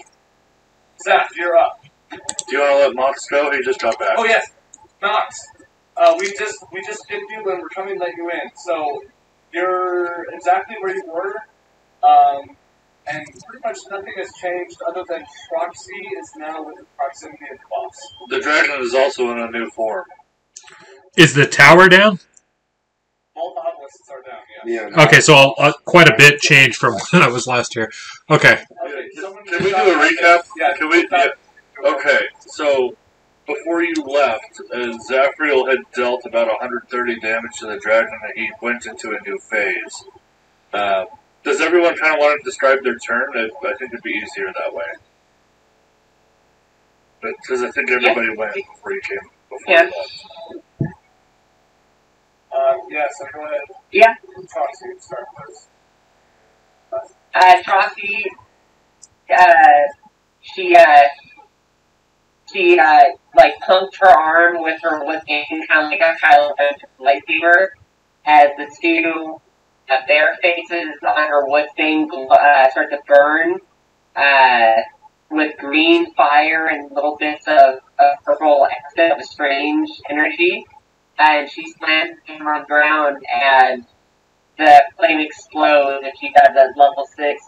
Zaf, you're up. Do you want to let Mox go? He just got back. Oh yes, Mox. We just skipped you and we're coming to let you in. So you're exactly where you were, and pretty much nothing has changed other than Troxy is now within proximity of the boss. The dragon is also in a new form. Is the tower down? Both obelisks are down. Yes. Yeah. Okay, so quite a bit changed from when I was last here. Okay. Okay. Can we do a recap? Yeah. Can we? Yeah. Okay. So before you left, Zafriel had dealt about 130 damage to the dragon, and he went into a new phase. Does everyone kind of want to describe their turn? I think it'd be easier that way. Because I think everybody went before you came. Before you left. Yeah, so go ahead. Yeah. Troxy, start first. Troxy, she like punked her arm with her wood cane, kind of like a Kylo lightsaber, as the two bare faces on her wood thing start to burn with green fire and little bits of purple exit of strange energy. And she slams him on the ground, and the flame explodes, and she does a level 6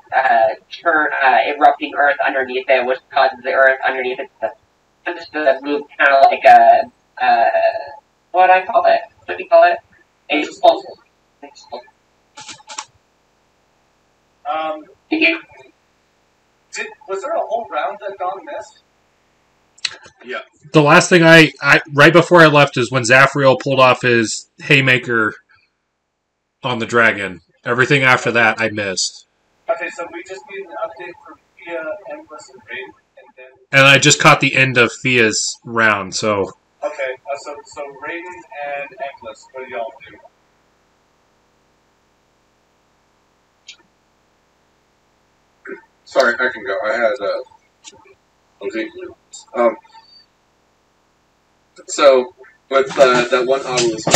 erupting earth underneath it, which causes the earth underneath it to move kind of like what do I call it? What do you call it? A explosive. Was there a whole round that Dawn missed? Yeah. The last thing I right before I left is when Zafriel pulled off his haymaker on the dragon. Everything after that I missed. Okay, so we just need an update for Fia, Endless, and Raiden, and then... And I just caught the end of Fia's round, so... Okay, so Raiden and Endless, what do y'all do? Sorry, I can go. I had so with that one obelisk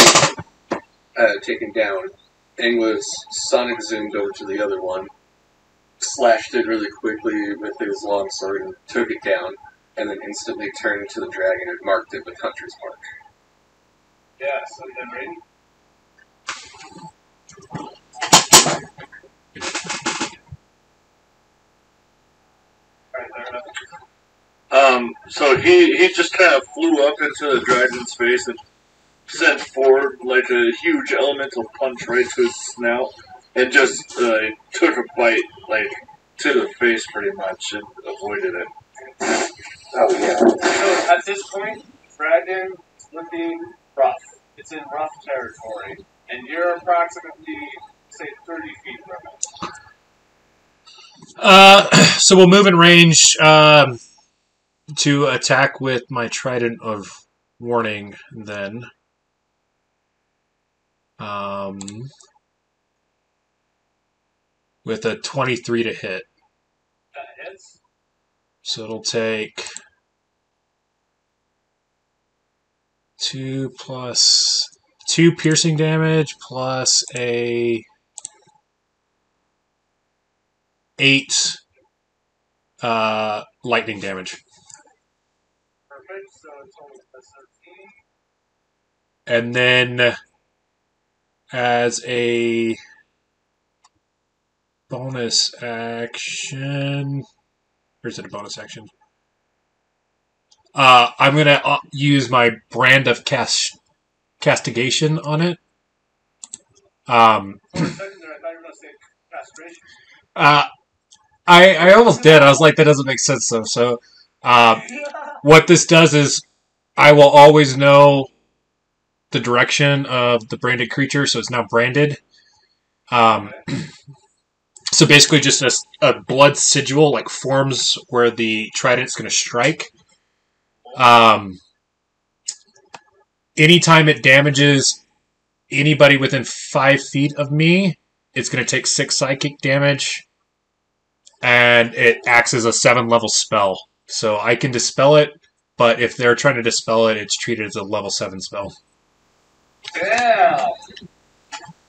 taken down, Anglis sonic zoomed over to the other one, slashed it really quickly with his long sword and took it down. and then instantly turned to the dragon and marked it with Hunter's Mark. Yeah, so then ready? Alright, there. So he just kind of flew up into the dragon's face and sent forward like a huge elemental punch right to his snout, and just took a bite like to the face pretty much and avoided it. Oh yeah. So at this point, dragon is looking rough. It's in rough territory, and you're approximately, say, 30 feet from it. So we'll move in range to attack with my Trident of Warning then. With a 23 to hit. That hits. So it'll take 2 piercing damage plus a 8 lightning damage. Perfect, so it's only plus 13. And then as a bonus action, or is it a bonus action? I'm going to use my Brand of Castigation on it. For a second there, I thought you were going to say castration. I almost did. I was like, that doesn't make sense though. So, what this does is I will always know the direction of the branded creature, so it's now branded. So basically just a blood sigil like forms where the trident's going to strike. Anytime it damages anybody within 5 feet of me, it's going to take 6 psychic damage, and it acts as a 7-level spell. So I can dispel it, but if they're trying to dispel it, it's treated as a level 7 spell. Damn!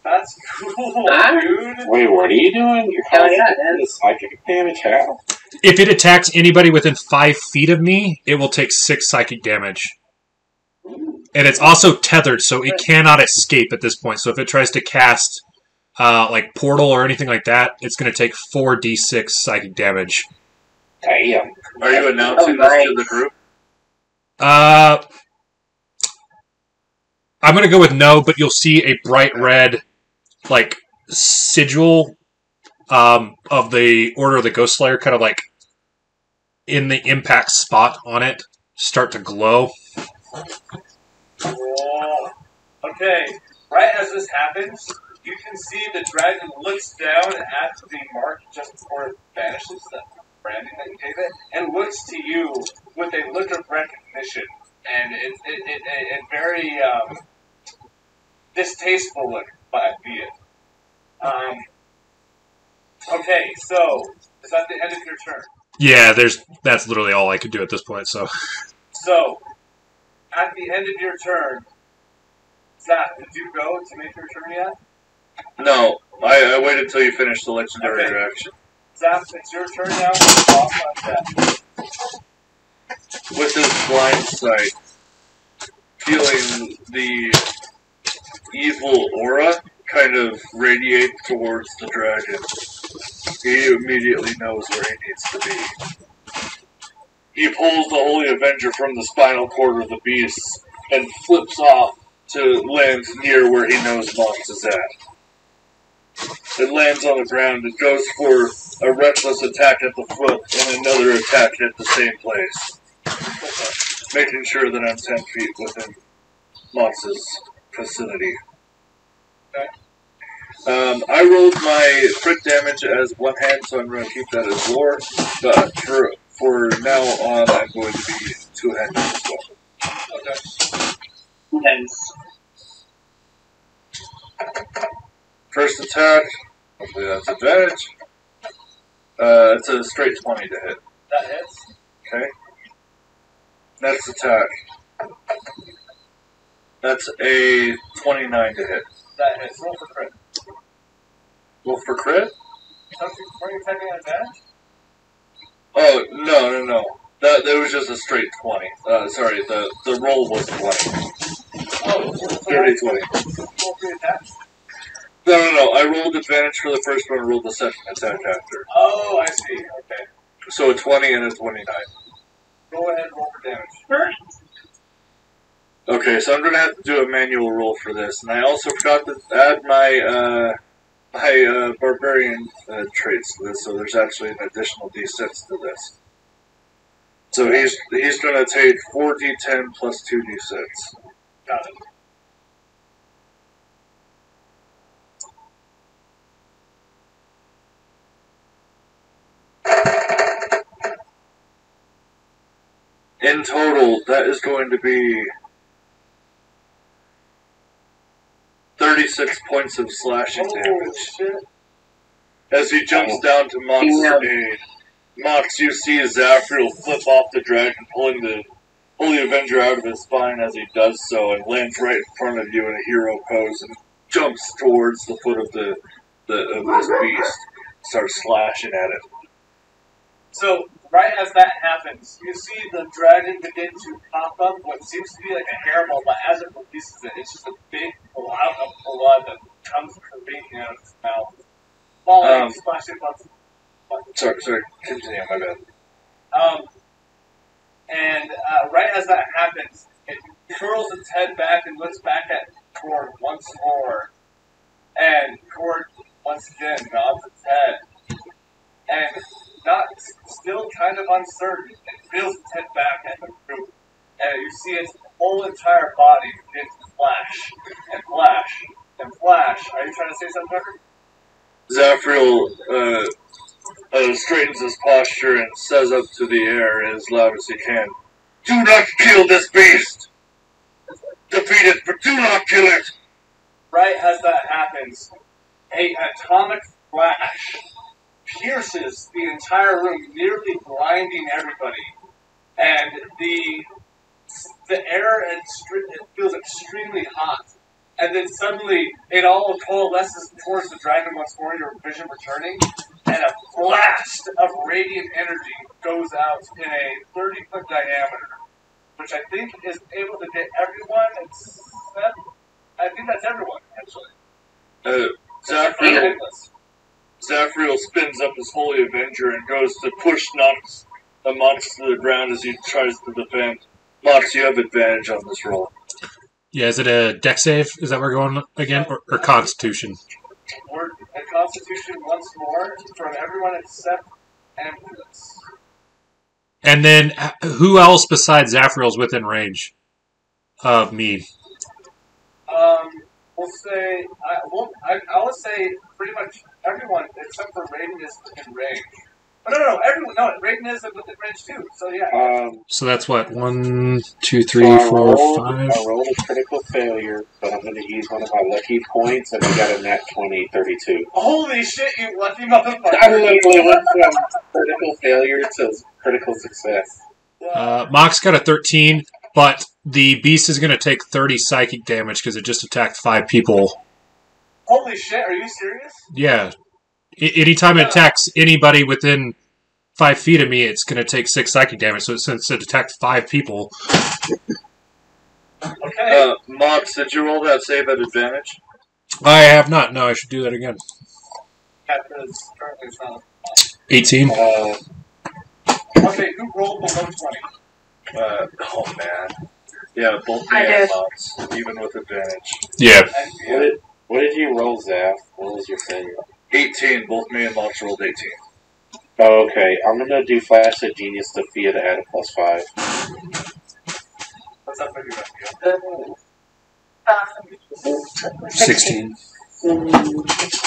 That's cool, dude! Wait, what are you doing? You're the psychic damage, how? If it attacks anybody within 5 feet of me, it will take 6 psychic damage. And it's also tethered, so it cannot escape at this point. So if it tries to cast like Portal or anything like that, it's going to take 4d6 psychic damage. Damn. Are you announcing this to the group? I'm going to go with no, but you'll see a bright red like sigil of the Order of the Ghost Slayer kind of like in the impact spot on it start to glow. Whoa. Okay, right as this happens, you can see the dragon looks down at the mark just before it vanishes, the branding that you gave it, and looks to you with a look of recognition, and it very distasteful look, be it. Okay, so is that the end of your turn? Yeah, that's literally all I could do at this point. So at the end of your turn, Zach, did you go to make your turn yet? No, I waited until you finished the legendary reaction. Zach, it's your turn now. Off like that. With his blind sight, feeling the evil aura kind of radiate towards the dragon, he immediately knows where he needs to be. He pulls the Holy Avenger from the spinal cord of the beast and flips off to land near where he knows Mhox is at. It lands on the ground and goes for a reckless attack at the foot and another attack at the same place, making sure that I'm 10 feet within Mhox's vicinity. Okay. I rolled my crit damage as one hand, so I'm going to keep that as lore, but for now on, I'm going to be two-handed as well. Okay. Nice. First attack, hopefully that's advantage. It's a straight 20 to hit. That hits. Okay. Next attack. That's a 29 to hit. That hits. Roll for crit. Roll for crit? Were you attacking at advantage? Oh, no. That was just a straight 20. Sorry, the roll was 20. Oh, Dirty 20. roll 3 attacks? No. I rolled advantage for the first one and rolled the second attack after. Oh, I see. Okay. So a 20 and a 29. Go ahead and roll for damage. Okay, so I'm going to have to do a manual roll for this. And I also forgot to add my barbarian traits to this, so there's actually an additional d6 to this. So he's going to take 4d10 plus 2d6. Got it. In total, that is going to be 36 points of slashing damage. Shit. As he jumps down to Mox's aid, Mox, you see Zafriel flip off the dragon, pulling the Holy Avenger out of his spine as he does so, and lands right in front of you in a hero pose, and jumps towards the foot of this beast, starts slashing at it. So, right as that happens, you see the dragon begin to pop up what seems to be like a hairball, but as it releases it, it's just a big cloud of blood that comes careening out of its mouth. Falling, splashing buttons. Sorry, continue, my bad. And right as that happens, it curls its head back and looks back at Cord once more. And Cord, once again, nods its head. And still kind of uncertain, it feels its head back at the group. And you see its whole entire body begin to flash, and flash, and flash. Are you trying to say something, Tucker? Zafriel straightens his posture and says up to the air as loud as he can, "Do not kill this beast! Defeat it, but do not kill it!" Right as that happens, an atomic flash pierces the entire room, nearly blinding everybody. And the air it feels extremely hot. And then suddenly, it all coalesces towards the dragon once more, your vision returning, and a blast of radiant energy goes out in a 30-foot diameter, which I think is able to get everyone, except, I think that's everyone, actually. Zafriel spins up his Holy Avenger and goes to push Mox to the ground as he tries to defend. Mox, you have advantage on this roll. Yeah, is it a deck save? Is that where we're going again? Or Constitution? We're at Constitution once more from everyone except Ambulance. And then, who else besides Zafriel's within range of me? We'll say, I would say pretty much everyone except for Raiden is within range. But no, everyone, Raiden is within range too, so yeah. So that's what, 1, 2, 3, So 4, 5? I rolled a critical failure, but I'm going to use one of my lucky points, and I got a nat 20, 32. Holy shit, you lucky motherfucker! I literally went from critical failure to critical success. Mox got a 13, but the beast is going to take 30 psychic damage because it just attacked 5 people. Holy shit, are you serious? Yeah. Anytime it attacks anybody within 5 feet of me, it's going to take 6 psychic damage. So since it attacked 5 people... Okay. Mox, did you roll that save at advantage? I have not. No, I should do that again. Because currently it's not. 18. Okay, who rolled below 20? Oh man. Yeah, both me I and did. Mox, even with advantage. Yeah. What did you roll, Zaf? What was your failure? 18, both me and Mox rolled 18. Oh, okay, I'm going to do Flash of Genius to Fia to add a +5. What's up with you? 16.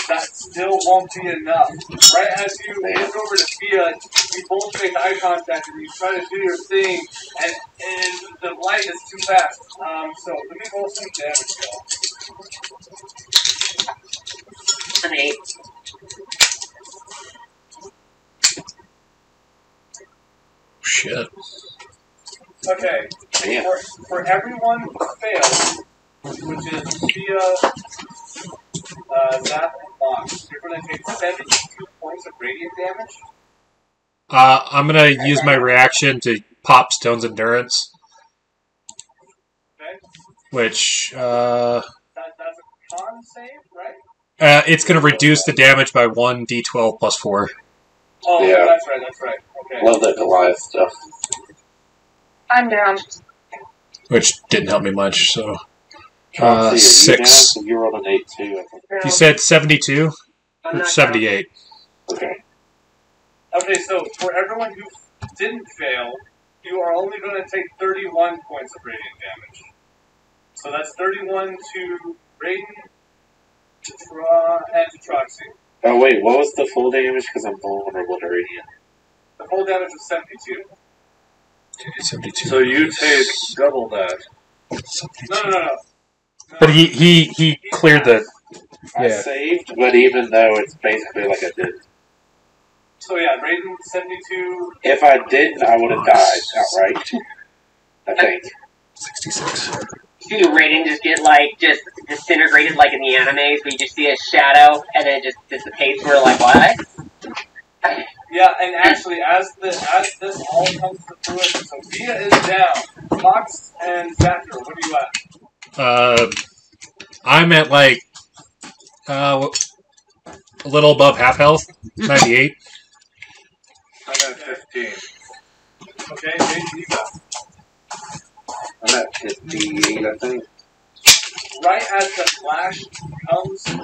That still won't be enough. Right as you look over to Fia, you both make eye contact and you try to do your thing, and the light is too fast. So let me roll some damage, y'all. An 8. Shit. Okay. Damn. For everyone who failed, which is Fia, Zap, and Mox, you're going to take 72 points of radiant damage. I'm gonna use my reaction to pop Stone's Endurance, Okay. which That's a con save, right? it's gonna reduce the damage by 1d12 plus 4. Oh, Yeah. that's right. Okay. Love that Goliath stuff. I'm down. Which didn't help me much, so. Chauncey, are you 6. down? You rolled an 8 too, I think. You said 72? I'm Or not 78? Okay. Okay, so for everyone who didn't fail, you are only going to take 31 points of radiant damage. So that's 31 to Raiden, and to Troxy. Oh wait, what was the full damage? Because I'm vulnerable to radiant. The full damage was 72. 72. So you take double that. 72. No. But he cleared the. I Yeah. saved, but even though it's basically like I did. So yeah, Raiden 72. If I didn't, I would have died outright. I think. 66. see Raiden just get just disintegrated like in the animes where you just see a shadow and then it just dissipates. We're like, what? Yeah, and actually, as this all comes to fruition, Sophia is down. Fox and Zafir, what are you at? I'm at a little above half health, 98. I'm at 15. Okay, Jason, you got. I'm at 58, I think. Right as the flash comes to a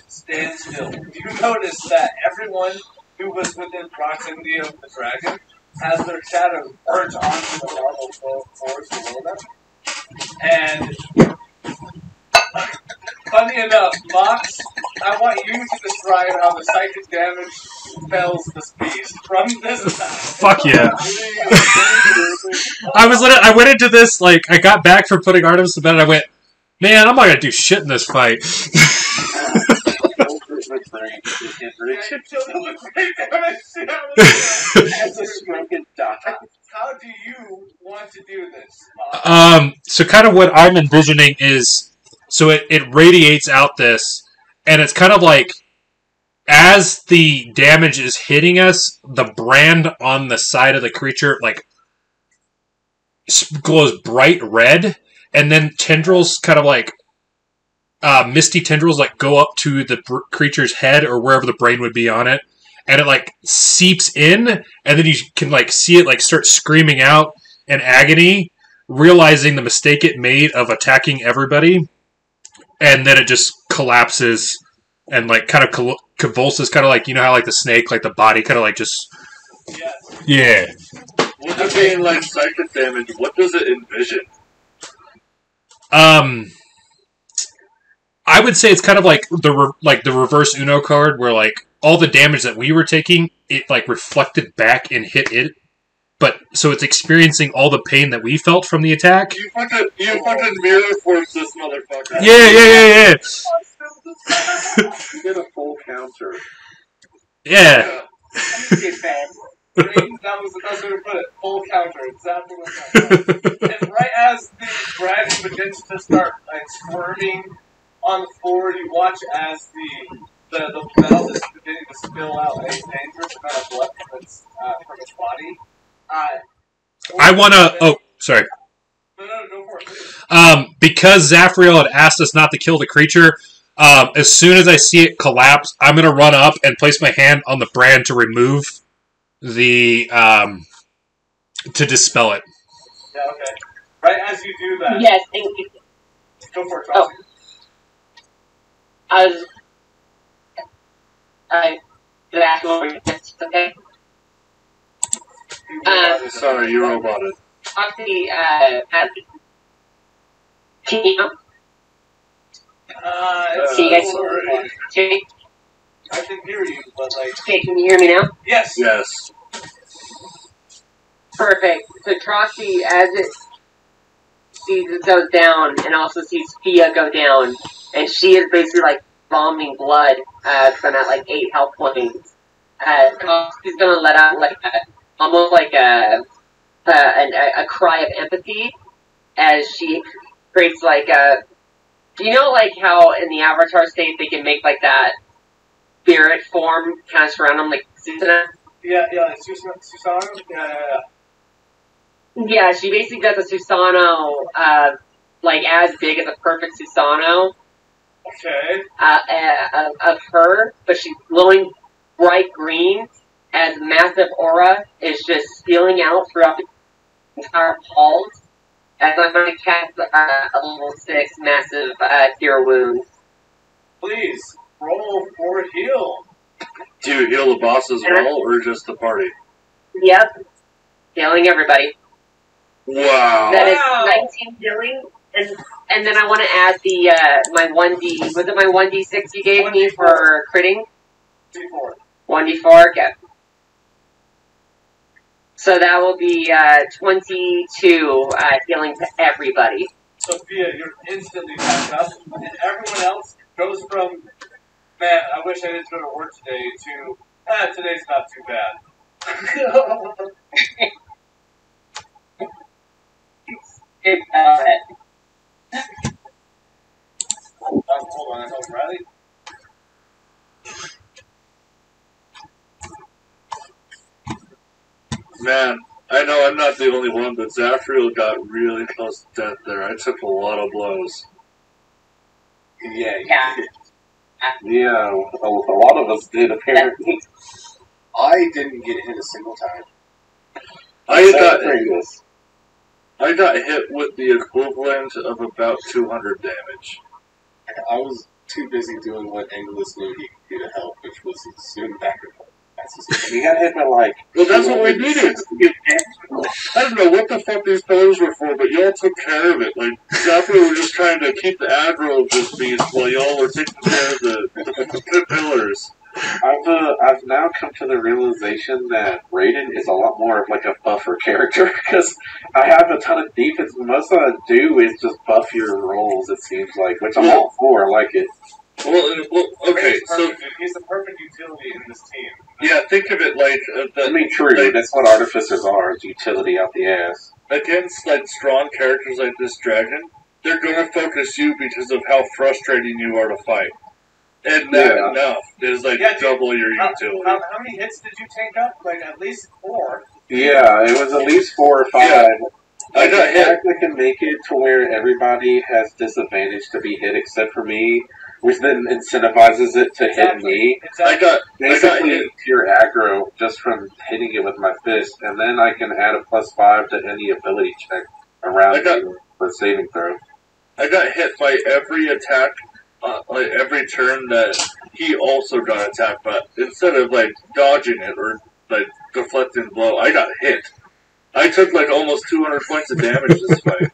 standstill, you notice that everyone who was within proximity of the dragon has their shadows burnt onto the marble floors below them. And funny enough, Mox, I want you to describe how the psychic damage spells this beast from this time. Fuck yeah. I went into this, I got back from putting Artemis to bed and I went, man, I'm not going to do shit in this fight. How do you want to do this? So kind of what I'm envisioning is, so it radiates out this, and it's kind of like, as the damage is hitting us, the brand on the side of the creature, glows bright red, and then tendrils kind of misty tendrils go up to the creature's head or wherever the brain would be on it, and it seeps in, and then you can see it start screaming out in agony, realizing the mistake it made of attacking everybody, and then it just collapses and kind of convulses, kind of you know how the snake, the body kind of just Yes. yeah. With it being psychic damage, what does it envision? I would say it's kind of the reverse Uno card, where all the damage that we were taking, it reflected back and hit it. But so it's experiencing all the pain that we felt from the attack. You fucking mirror force this motherfucker. Yeah. You get a full counter. Yeah. That was the best way to put it. Full counter, exactly what that was. And right as the dragon begins to start squirming on the floor, you watch as the metal is beginning to spill out a dangerous amount of blood from its body. I want to... Oh, sorry. No, go for it, please. Because Zafriel had asked us not to kill the creature, as soon as I see it collapse, I'm going to run up and place my hand on the brand to remove the... to dispel it. Yeah, okay. Right as you do that... Yes, thank you. Go for it, Trotsky. Did I ask you okay? Sorry, you roboted. Foxy, can you guys hear me? I can hear you, but Okay, can you hear me now? Yes! Yes. Perfect. So Troxy, as it sees it goes down, and also sees Fia go down, and she is basically vomiting blood, because I'm at 8 health points. Troxy's gonna let out almost a cry of empathy, as she creates do you know how in the Avatar state they can make that spirit form kind of surround them like Susanna? Yeah, Susano? Yeah. Yeah, she basically does a Susano, like as big as a perfect Susano Okay. of her, but she's glowing bright green as massive aura is just spilling out throughout the entire halls. As I'm going to cast a level 6 massive cure wound. Please, roll for heal. Do you heal the boss as well, or just the party? Yep. Healing everybody. Wow. That is 19 healing. And then I want to add the, my 1D, was it my 1D6 you gave me for critting? 1d4. 1d4, okay. So that will be 22 healing to everybody. Sophia, you're instantly back up, and everyone else goes from, man, I wish I didn't go to work today, to, today's not too bad. Hold on, Riley. Man, I know I'm not the only one, but Zafriel got really close to death there. I took a lot of blows. Yeah. Yeah, a lot of us did, apparently. I didn't get hit a single time. I got hit with the equivalent of about 200 damage. I was too busy doing what Angelus knew he could do to help, which was zoom back and forth. We got hit by like... Well, that's what we needed. I don't know what the fuck these pillars were for, but y'all took care of it. Like, Zafriel were just trying to keep the aggro of this beast while y'all were taking care of the pillars. I've now come to the realization that Raiden is a lot more of like a buffer character, because I have a ton of defense, but most of what I do is just buff your rolls, it seems like, which I'm all for, I like it. Well, okay, so... He's the perfect utility in this team. Yeah, think of it like... I mean, true, like, that's what artificers are, is utility out the ass. Against, like, strong characters like this dragon, they're gonna focus you because of how frustrating you are to fight. And that enough is, like, double your utility. How many hits did you take up? Like, at least 4. Yeah, it was at least 4 or 5. Yeah. I got hit. I can make it to where everybody has disadvantage to be hit except for me, which then incentivizes it to hit me. I got hit. Pure aggro just from hitting it with my fist, and then I can add a +5 to any ability check around for saving throw. I got hit by every attack, like every turn that he also got attacked, but instead of like dodging it or like deflecting the blow, I got hit. I took like almost 200 points of damage this fight.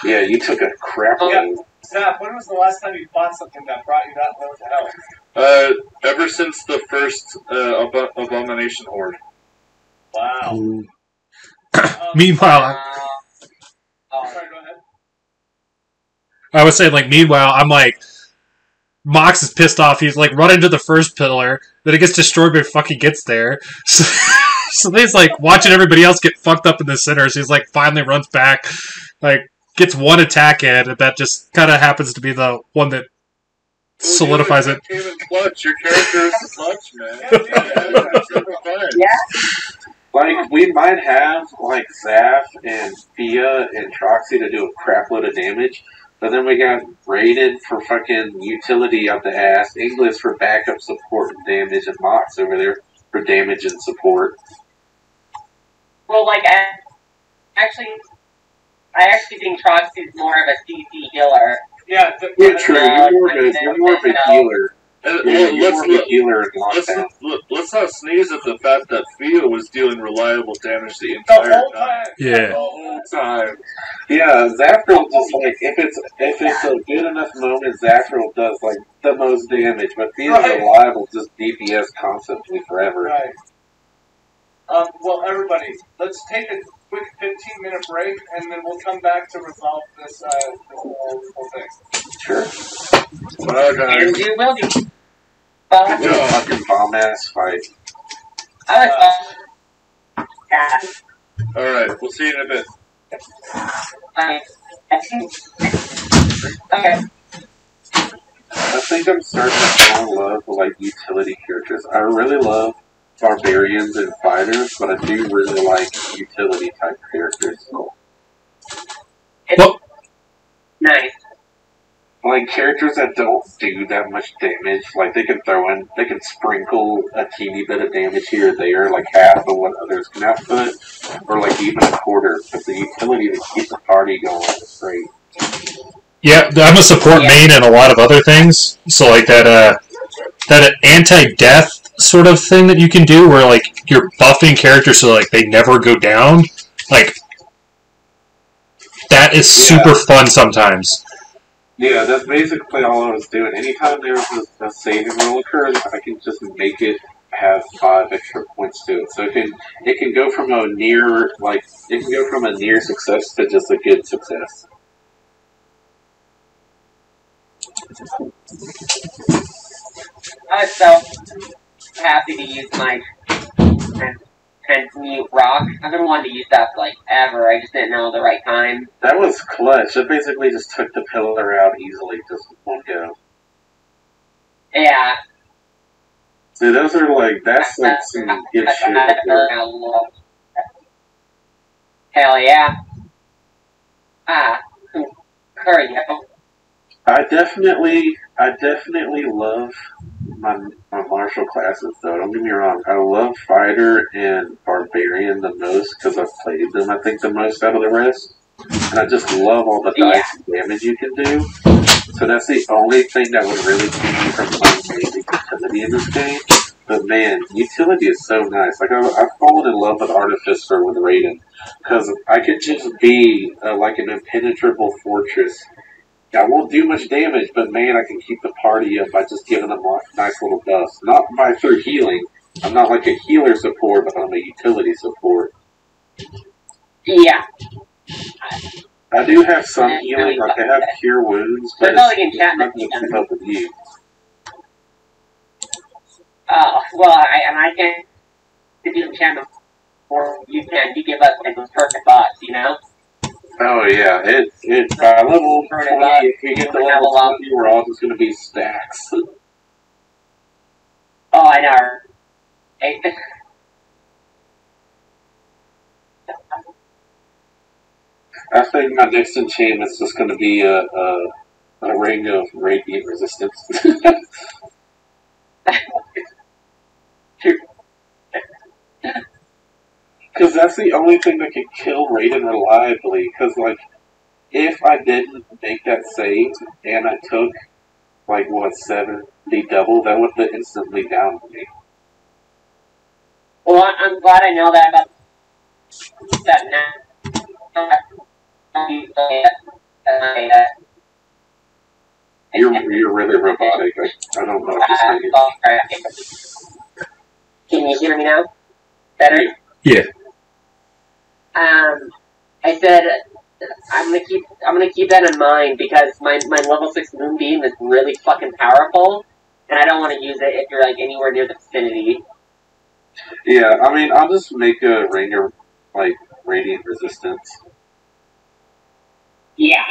Yeah, you took a crap load. Zap, when was the last time you fought something that brought you that low to health? Ever since the first Abomination Horde. Wow. Meanwhile, sorry, go ahead. I was saying, like, meanwhile, I'm like, Mhox is pissed off. He's like running to the first pillar, then it gets destroyed before fucking gets there. So he's like watching everybody else get fucked up in the center. So he's like finally runs back, like gets one attack in, and that just kind of happens to be the one that solidifies it. Came in clutch. Your character is clutch, man. Yeah. Like, we might have, like, Zaf and Fia and Troxy to do a crap load of damage, but then we got Raiden for fucking utility up the ass, Inglis for backup support and damage, and Mhox over there for damage and support. Well, like, I actually think Troxy's more of a CC healer. Yeah, You're true. You're more of a healer. Let's not sneeze at the fact that Fia was dealing reliable damage the entire time. Yeah. The whole time. Yeah, Zafriel just like if it's a good enough moment, Zafriel does like the most damage, but Fia's reliable just DPS constantly forever. Right. Well, everybody, let's take a quick 15-minute break, and then we'll come back to resolve this whole thing. Sure. Okay. And you will be. Good fucking bomb-ass fight. Alright, we'll see you in a bit. Okay. I think I'm starting to fall in love with like utility characters. I really love barbarians and fighters, but I do really like utility type characters. Well, Nice. Like characters that don't do that much damage, like they can sprinkle a teeny bit of damage here or there, like half of what others can output, or like even a quarter. But the utility to keep the party going is great. yeah, I'm a support main in a lot of other things. So like that anti-death sort of thing that you can do, where like you're buffing characters so like they never go down. Like that is super fun sometimes. Yeah, that's basically all I was doing. Anytime there's a saving roll occurs, I can just make it have 5 extra points to it. So it can go from a near success to just a good success. I was so happy to use my transmute rock. I've been wanting to use that for like ever. I just didn't know the right time. That was clutch. It basically just took the pillar out easily, just one go. Yeah. See, those are like, that's like some good shit. Hell yeah. Curry. I definitely love my martial classes, though. Don't get me wrong. I love fighter and barbarian the most because I've played them, I think, the most out of the rest. And I just love all the dice and damage you can do. So that's the only thing that would really keep me from playing basic utility in this game. But man, utility is so nice. Like I've fallen in love with Artificer with Raiden because I could just be like an impenetrable fortress. I won't do much damage, but man, I can keep the party up by just giving them a nice little dust. Not by through healing. I'm not like a healer support, but I'm a utility support. Yeah. I do have some healing, like I have cure wounds, but it's not going to keep up with you. Well, I can do enchantment or you give us like those perfect bots, you know? Oh yeah, it's by level 20, if we get to level 20, we're all just going to be stacks. Oh, I know. I think my next enchantment is just going to be a ring of radiant resistance. Because that's the only thing that can kill Raiden reliably. Because, like, if I didn't make that save and I took, like, 7, the double, that would have instantly downed me. Well, I'm glad I know that about that now. You're really robotic. I don't know what you're saying. Can you hear me now? Better? Yeah. I said I'm gonna keep that in mind because my level 6 Moonbeam is really fucking powerful, and I don't want to use it if you're like anywhere near the vicinity. Yeah, I mean, I'll just make a ring of like radiant resistance. Yeah.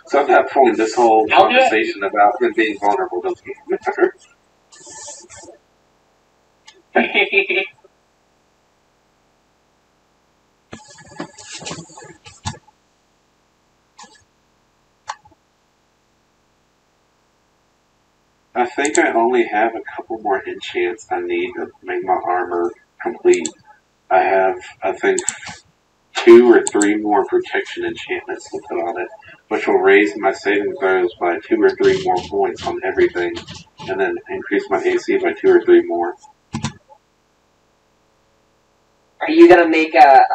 So at that point, this whole conversation about him being vulnerable doesn't matter. I think I only have a couple more enchants I need to make my armor complete. I have, I think, 2 or 3 more protection enchantments to put on it, which will raise my saving throws by 2 or 3 more points on everything, and then increase my AC by 2 or 3 more. Are you gonna make a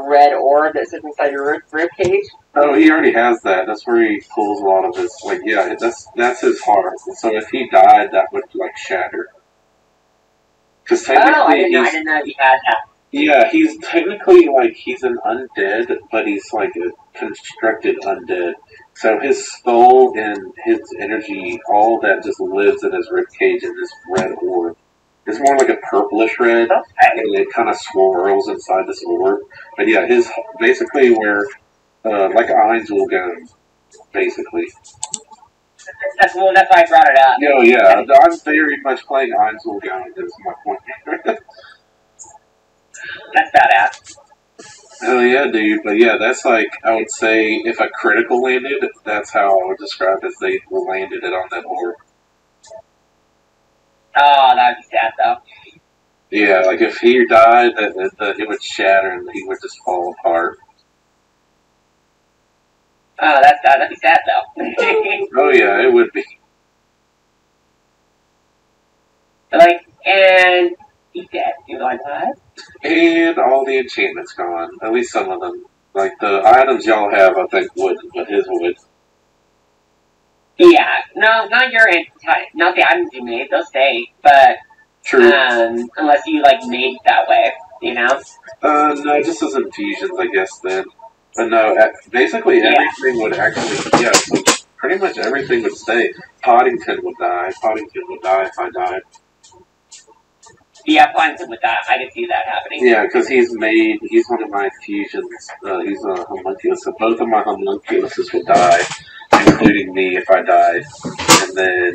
red orb that sits inside your rib cage? Oh, he already has that. That's where he pulls a lot of his, like, yeah, that's his heart. So if he died, that would, like, shatter. Because technically, I didn't know he had that. Yeah, he's technically, like, he's an undead, but he's, like, a constructed undead. So his soul and his energy, all that just lives in his ribcage in this red orb. It's more like a purplish red, and it kind of swirls inside this orb. But yeah, his, basically where, like Ainz will go, basically. That's why I brought it up. Oh yeah, I'm very much playing Einzelgang. Is my point. That's badass. Oh yeah, dude. But yeah, that's like I would say if a critical landed, that's how I would describe if they landed it on that orb. Oh, that'd be sad though. Yeah, like if he died, it would shatter and he would just fall apart. Oh, that'd be sad though. Oh yeah, it would be. Like, and he's dead. You're like, what? And all the enchantments gone. At least some of them. Like the items y'all have, I think would, but his would. Yeah, no, not your not the items you made. They'll stay, but True. unless you like made it that way, you know. No, just as infusions, I guess. Then, but no, basically everything would actually, yeah. So pretty much everything would stay. Poddington would die. Poddington would die if I died. Yeah, Poddington would die. I could see that happening. Yeah, because he's one of my infusions. He's a homunculus, so both of my homunculuses would die, including me if I died. And then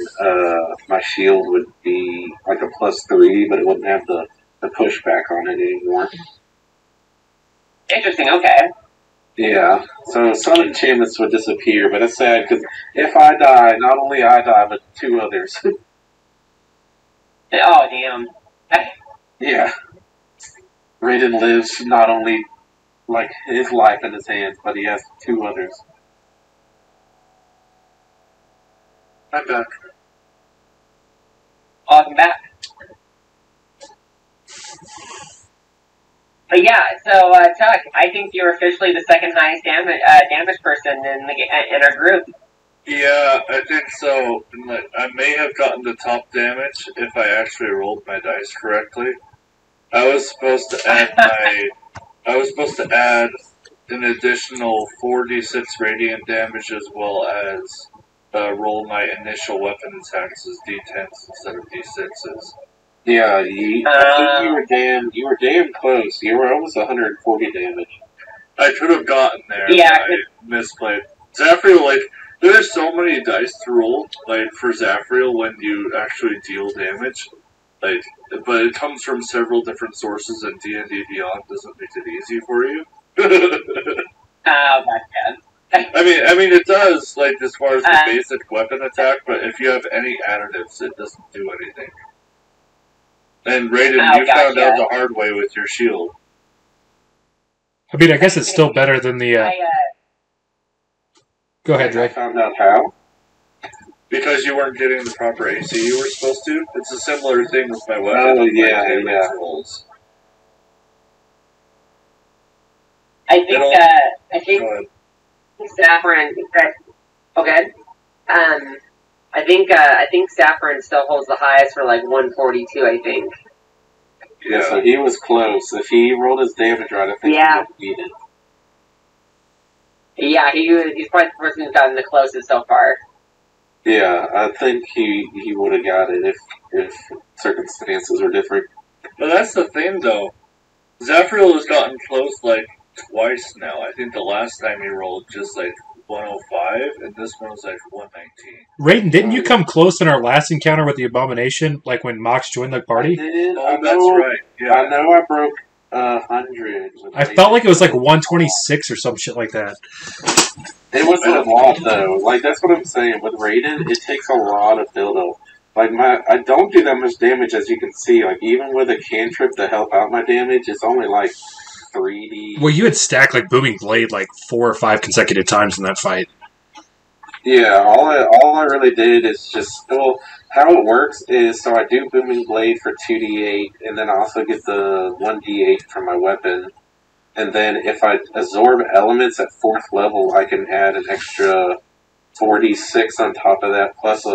my shield would be like a +3, but it wouldn't have the pushback on it anymore. Interesting, okay. Yeah, so some enchantments would disappear, but it's sad because if I die, not only I die, but 2 others. Oh, damn. Yeah. Raiden lives not only like his life in his hands, but he has 2 others. I'm back. Welcome back. But yeah, so Tuck, I think you're officially the second highest damage person in our group. Yeah, I think so. I may have gotten the top damage if I actually rolled my dice correctly. I was supposed to add an additional 4d6 radiant damage as well as roll my initial weapon attacks as d10s instead of d6s. Yeah, I think you were damn close. You were almost 140 damage. I could have gotten there. Yeah, I misplayed. Zafriel, like, there's so many dice to roll, like, for Zafriel when you actually deal damage. Like, but it comes from several different sources, and D&D Beyond doesn't make it easy for you. Oh my god. I mean, it does, like, as far as the basic weapon attack, but if you have any additives, it doesn't do anything. And Raiden, you found out the hard way with your shield. I mean, I guess it's still better than the... Go ahead, Dre. I found out how. Because you weren't getting the proper AC you were supposed to. It's a similar thing with my weapon. Oh, yeah. Rolls. I think Saffron. Okay. I think Saffron still holds the highest for like 142. I think. Yeah, so he was close. If he rolled his damage right, I think he would have beat it. Yeah, he's probably the person who's gotten the closest so far. Yeah, I think he would have got it if circumstances were different. But that's the thing, though. Zafriel has gotten close like twice now. I think the last time he rolled just like 105, and this one was like 119. Raiden, didn't you come close in our last encounter with the Abomination, like when Mhox joined the party? I did. Oh, that's right. Yeah. I know I broke 100. I felt like it was like 126 or some shit like that. It wasn't a lot, though. Like, that's what I'm saying. With Raiden, it takes a lot of build-up. Like, I don't do that much damage, as you can see. Like, even with a cantrip to help out my damage, it's only like 3D. Well, you had stacked like Booming Blade like 4 or 5 consecutive times in that fight. Yeah, all I really did is just, well, how it works is, so I do Booming Blade for 2d8, and then I also get the 1d8 from my weapon. And then if I absorb elements at 4th level, I can add an extra 4d6 on top of that, plus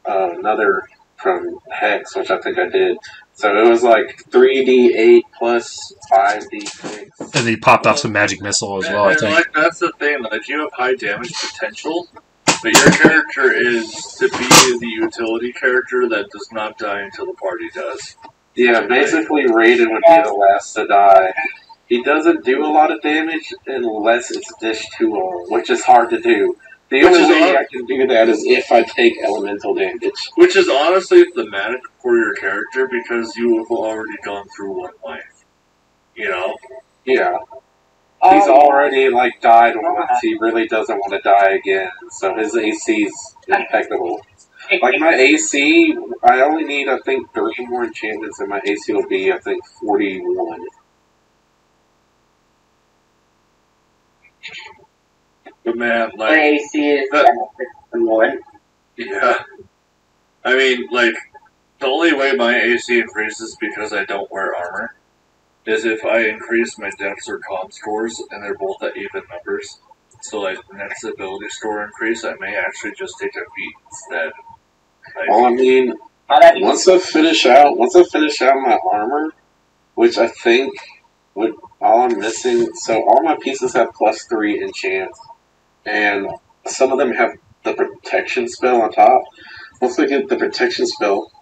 another from Hex, which I think I did. So it was like 3d8 plus 5d6. And he popped off some magic missile as well, I think. Like, that's the thing. Like, you have high damage potential, but your character is to be the utility character that does not die until the party does. Yeah, basically Raiden would be the last to die. He doesn't do a lot of damage unless it's dish 2-0, which is hard to do. The only way I can do that is if I take elemental damage. Which is honestly thematic for your character because you have already gone through one life. You know? Yeah. He's already, like, died once. He really doesn't want to die again. So his AC's impeccable. Like, my AC, I only need, I think, 3 more enchantments, and my AC will be, I think, 41. But man, like... My AC is 1. Yeah. I mean, like, the only way my AC increases because I don't wear armor is if I increase my dex or con scores, and they're both at even numbers. So, like, the next ability score increase, I may actually just take a feat instead. Like, well, I mean, once I finish out my armor, which I think would all I'm missing. So all my pieces have +3 enchant, and some of them have the protection spell on top. Once I get the protection spell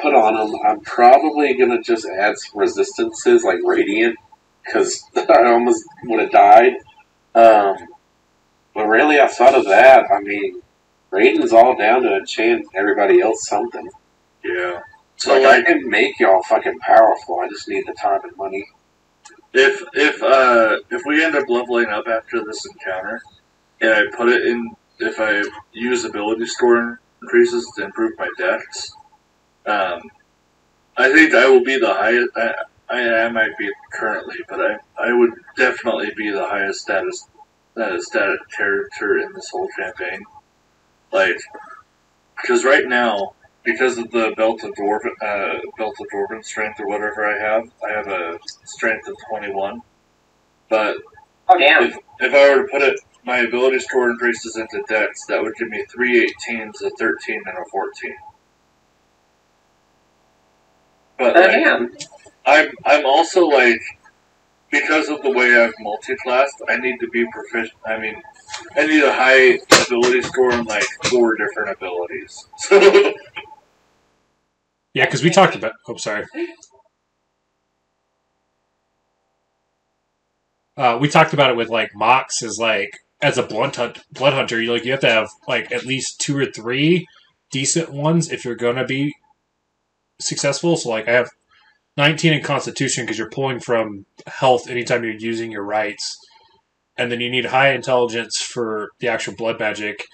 put on them, I'm probably gonna just add some resistances like radiant, because I almost would have died. But really, outside of that, I mean, Raiden's all down to enchant everybody else something. Yeah. So like, I can make y'all fucking powerful. I just need the time and money. If we end up leveling up after this encounter, and I put it in, if I use ability score increases to improve my dex, I think I will be the highest. I might be currently, but I would definitely be the highest status character in this whole campaign. Like, because right now, because of the belt of dwarven strength or whatever I have a strength of 21. But if I were to put it, my ability score increases into dex, that would give me 3 18s, a 13, and a 14. But I'm also like, because of the way I've multi-classed, I need to be proficient. I mean, I need a high ability score in like 4 different abilities. Yeah, because we talked about... Oh, sorry. We talked about it with, like, Mhox is, like, as a blood hunter, you have to have, like, at least 2 or 3 decent ones if you're going to be successful. So, like, I have 19 in Constitution because you're pulling from health anytime you're using your rights. And then you need high intelligence for the actual blood magic.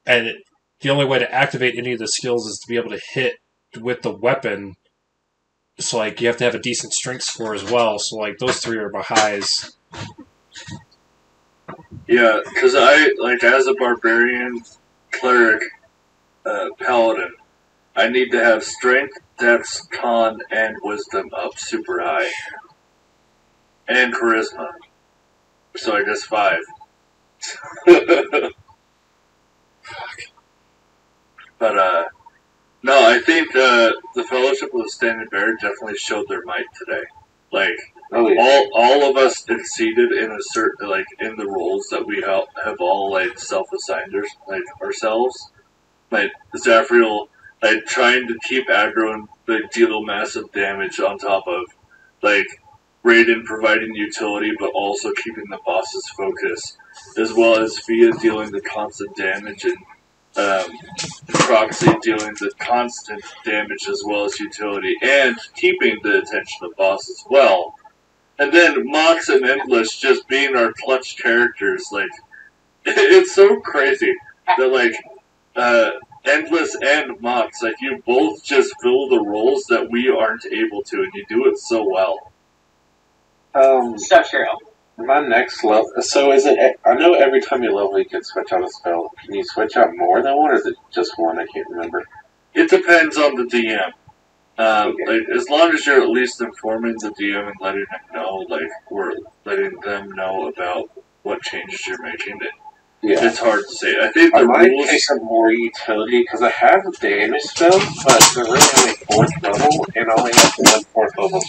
And the only way to activate any of the skills is to be able to hit with the weapon. So, like, you have to have a decent strength score as well. So, like, those 3 are my highs. Yeah, because as a barbarian, cleric, paladin, I need to have strength, dex, con, and wisdom up super high. And charisma. So I guess 5. But, no, I think the Fellowship of the Standing Bear definitely showed their might today. Like, all of us succeeded in a certain, like, in the roles that we have all, like, self-assigned ourselves. Like, Zafriel, like, trying to keep aggro and, like, deal massive damage on top of, like, Raiden providing utility but also keeping the boss's focus, as well as Fia dealing the constant damage and Proxy dealing the constant damage as well as utility, and keeping the attention of boss as well. And then Mhox and Endless just being our clutch characters, like, it's so crazy that, like, Endless and Mhox, like, you both just fill the roles that we aren't able to, and you do it so well. So true. My next level. So is it? I know every time you level, you can switch out a spell. Can you switch out more than one, or is it just one? I can't remember. It depends on the DM. Like, as long as you're at least informing the DM and letting them know, like, or letting them know about what changes you're making, it's hard to say. I think the might rules take some more utility because I have a damage spell, but they're really only 4th level and only have 1 4th level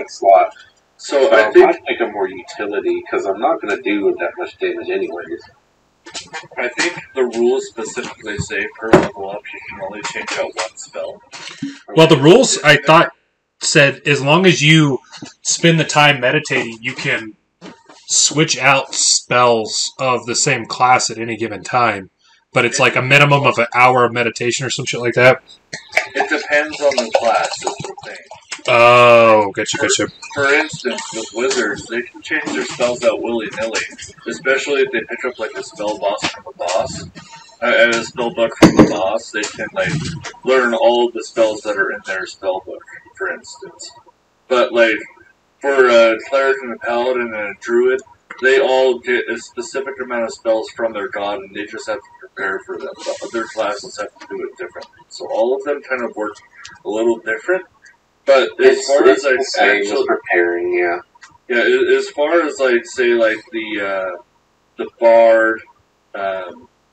slot. So I think might take a more utility because I'm not going to do that much damage anyways. I think the rules specifically say per level up you can only change out 1 spell. Well, the rules, I thought, said as long as you spend the time meditating, you can switch out spells of the same class at any given time, but it's like a minimum of an hour of meditation or some shit like that. It depends on the class, is the thing. Oh, gotcha. For instance, with wizards, they can change their spells out willy-nilly, especially if they pick up like a spell boss from a boss. And a spell book from the boss, they can like learn all of the spells that are in their spell book, for instance. But like for a cleric and a paladin and a druid, they all get a specific amount of spells from their god, and they just have to prepare for them. But other classes have to do it differently. So all of them kind of work a little different. But as far as like actual preparing, as far as like say like the bard,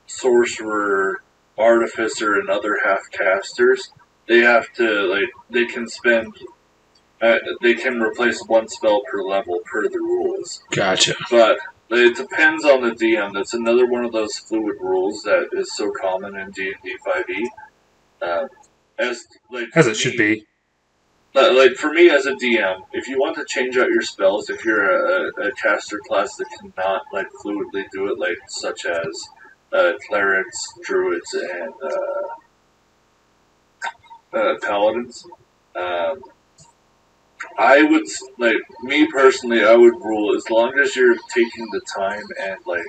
sorcerer, artificer, and other half casters, they have to like they can spend. They can replace one spell per level per the rules. Gotcha. But it depends on the DM. That's another one of those fluid rules that is so common in D&D 5e. As it should be. Like for me as a DM, if you want to change out your spells, if you're a caster class that cannot like fluidly do it, like such as clerics, druids, and paladins. I would, like, me personally, I would rule as long as you're taking the time and, like,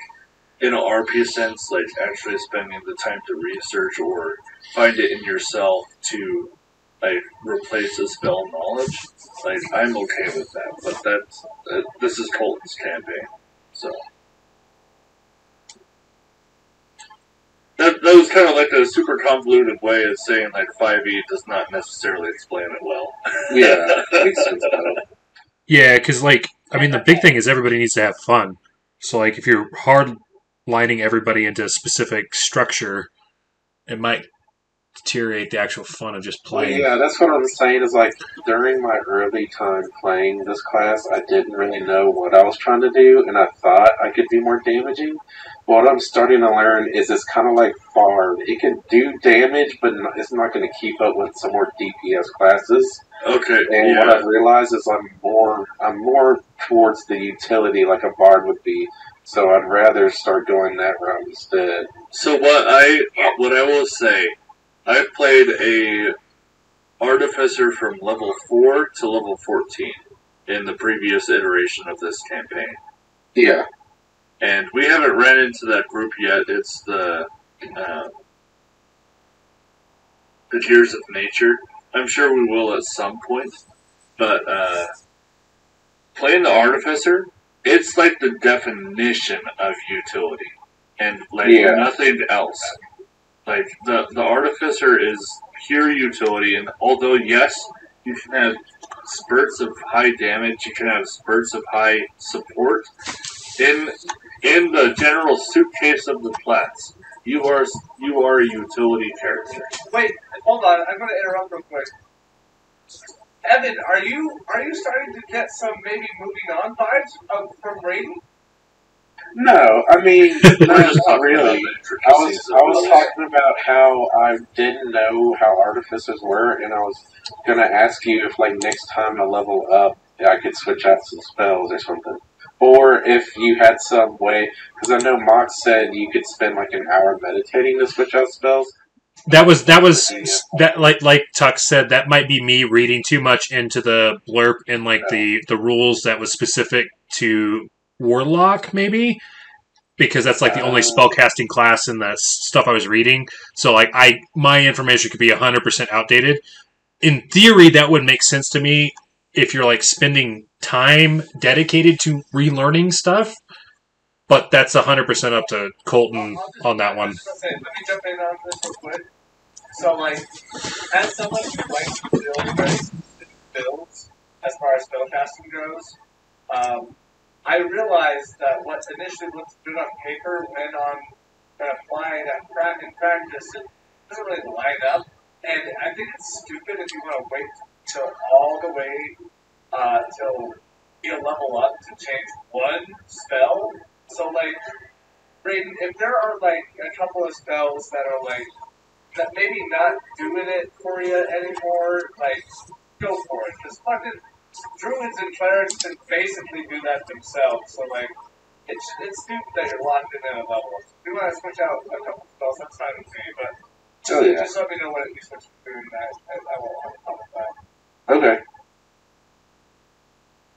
in an RP sense, like, actually spending the time to research or find it in yourself to, like, replace a spell knowledge, like, I'm okay with that. But that's, this is Colton's campaign, so. That was kind of like a super convoluted way of saying like 5e does not necessarily explain it well. Yeah, makes sense. Yeah, because like I mean, the big thing is everybody needs to have fun. So like, if you're hard lining everybody into a specific structure, it might deteriorate the actual fun of just playing. Well, yeah, that's what I'm saying. Is like during my early time playing this class, I didn't really know what I was trying to do, and I thought I could be more damaging. What I'm starting to learn is it's kind of like Bard. It can do damage, but it's not going to keep up with some more DPS classes. Okay. And what I've realized is I'm more towards the utility like a Bard would be. So I'd rather start going that route instead. So what I will say, I've played a Artificer from level 4 to level 14 in the previous iteration of this campaign. Yeah. And we haven't ran into that group yet. It's the Tears of Nature. I'm sure we will at some point. But playing the Artificer, it's like the definition of utility. And like nothing else. Like the Artificer is pure utility, and although yes, you can have spurts of high damage, you can have spurts of high support. In the general suitcase of the class, you are a utility character. Wait, hold on. I'm going to interrupt real quick. Evan, are you starting to get some maybe moving on vibes from Raiden? No, I mean, not really. I was talking about how I didn't know how artificers were, and I was going to ask you if, like, next time I level up, I could switch out some spells or something. Or if you had some way, because I know Mhox said you could spend like an hour meditating to switch out spells. That like Tuck said, that might be me reading too much into the blurb and like the rules that was specific to Warlock, maybe, because that's like the only spellcasting class in the stuff I was reading. So like my information could be 100% outdated. In theory, that would make sense to me if you're like spending time dedicated to relearning stuff, but that's 100% up to Colton on that one. Let me jump in on this real quick. So, like, as someone who likes to build very specific builds, as far as spellcasting goes, I realized that what initially looks good on paper, when applying that in practice, it doesn't really line up. And I think it's stupid if you want to wait till all the way till you level up to change one spell. So, like, Raiden, if there are, like, a couple of spells that are, like, that maybe not doing it for you anymore, like, go for it. Because fucking druids and clerics can basically do that themselves. So, like, it's stupid that you're locked in at a level. If you want to switch out a couple spells, that's fine with me, but just let me know what you switch to, and I will help with that. Okay.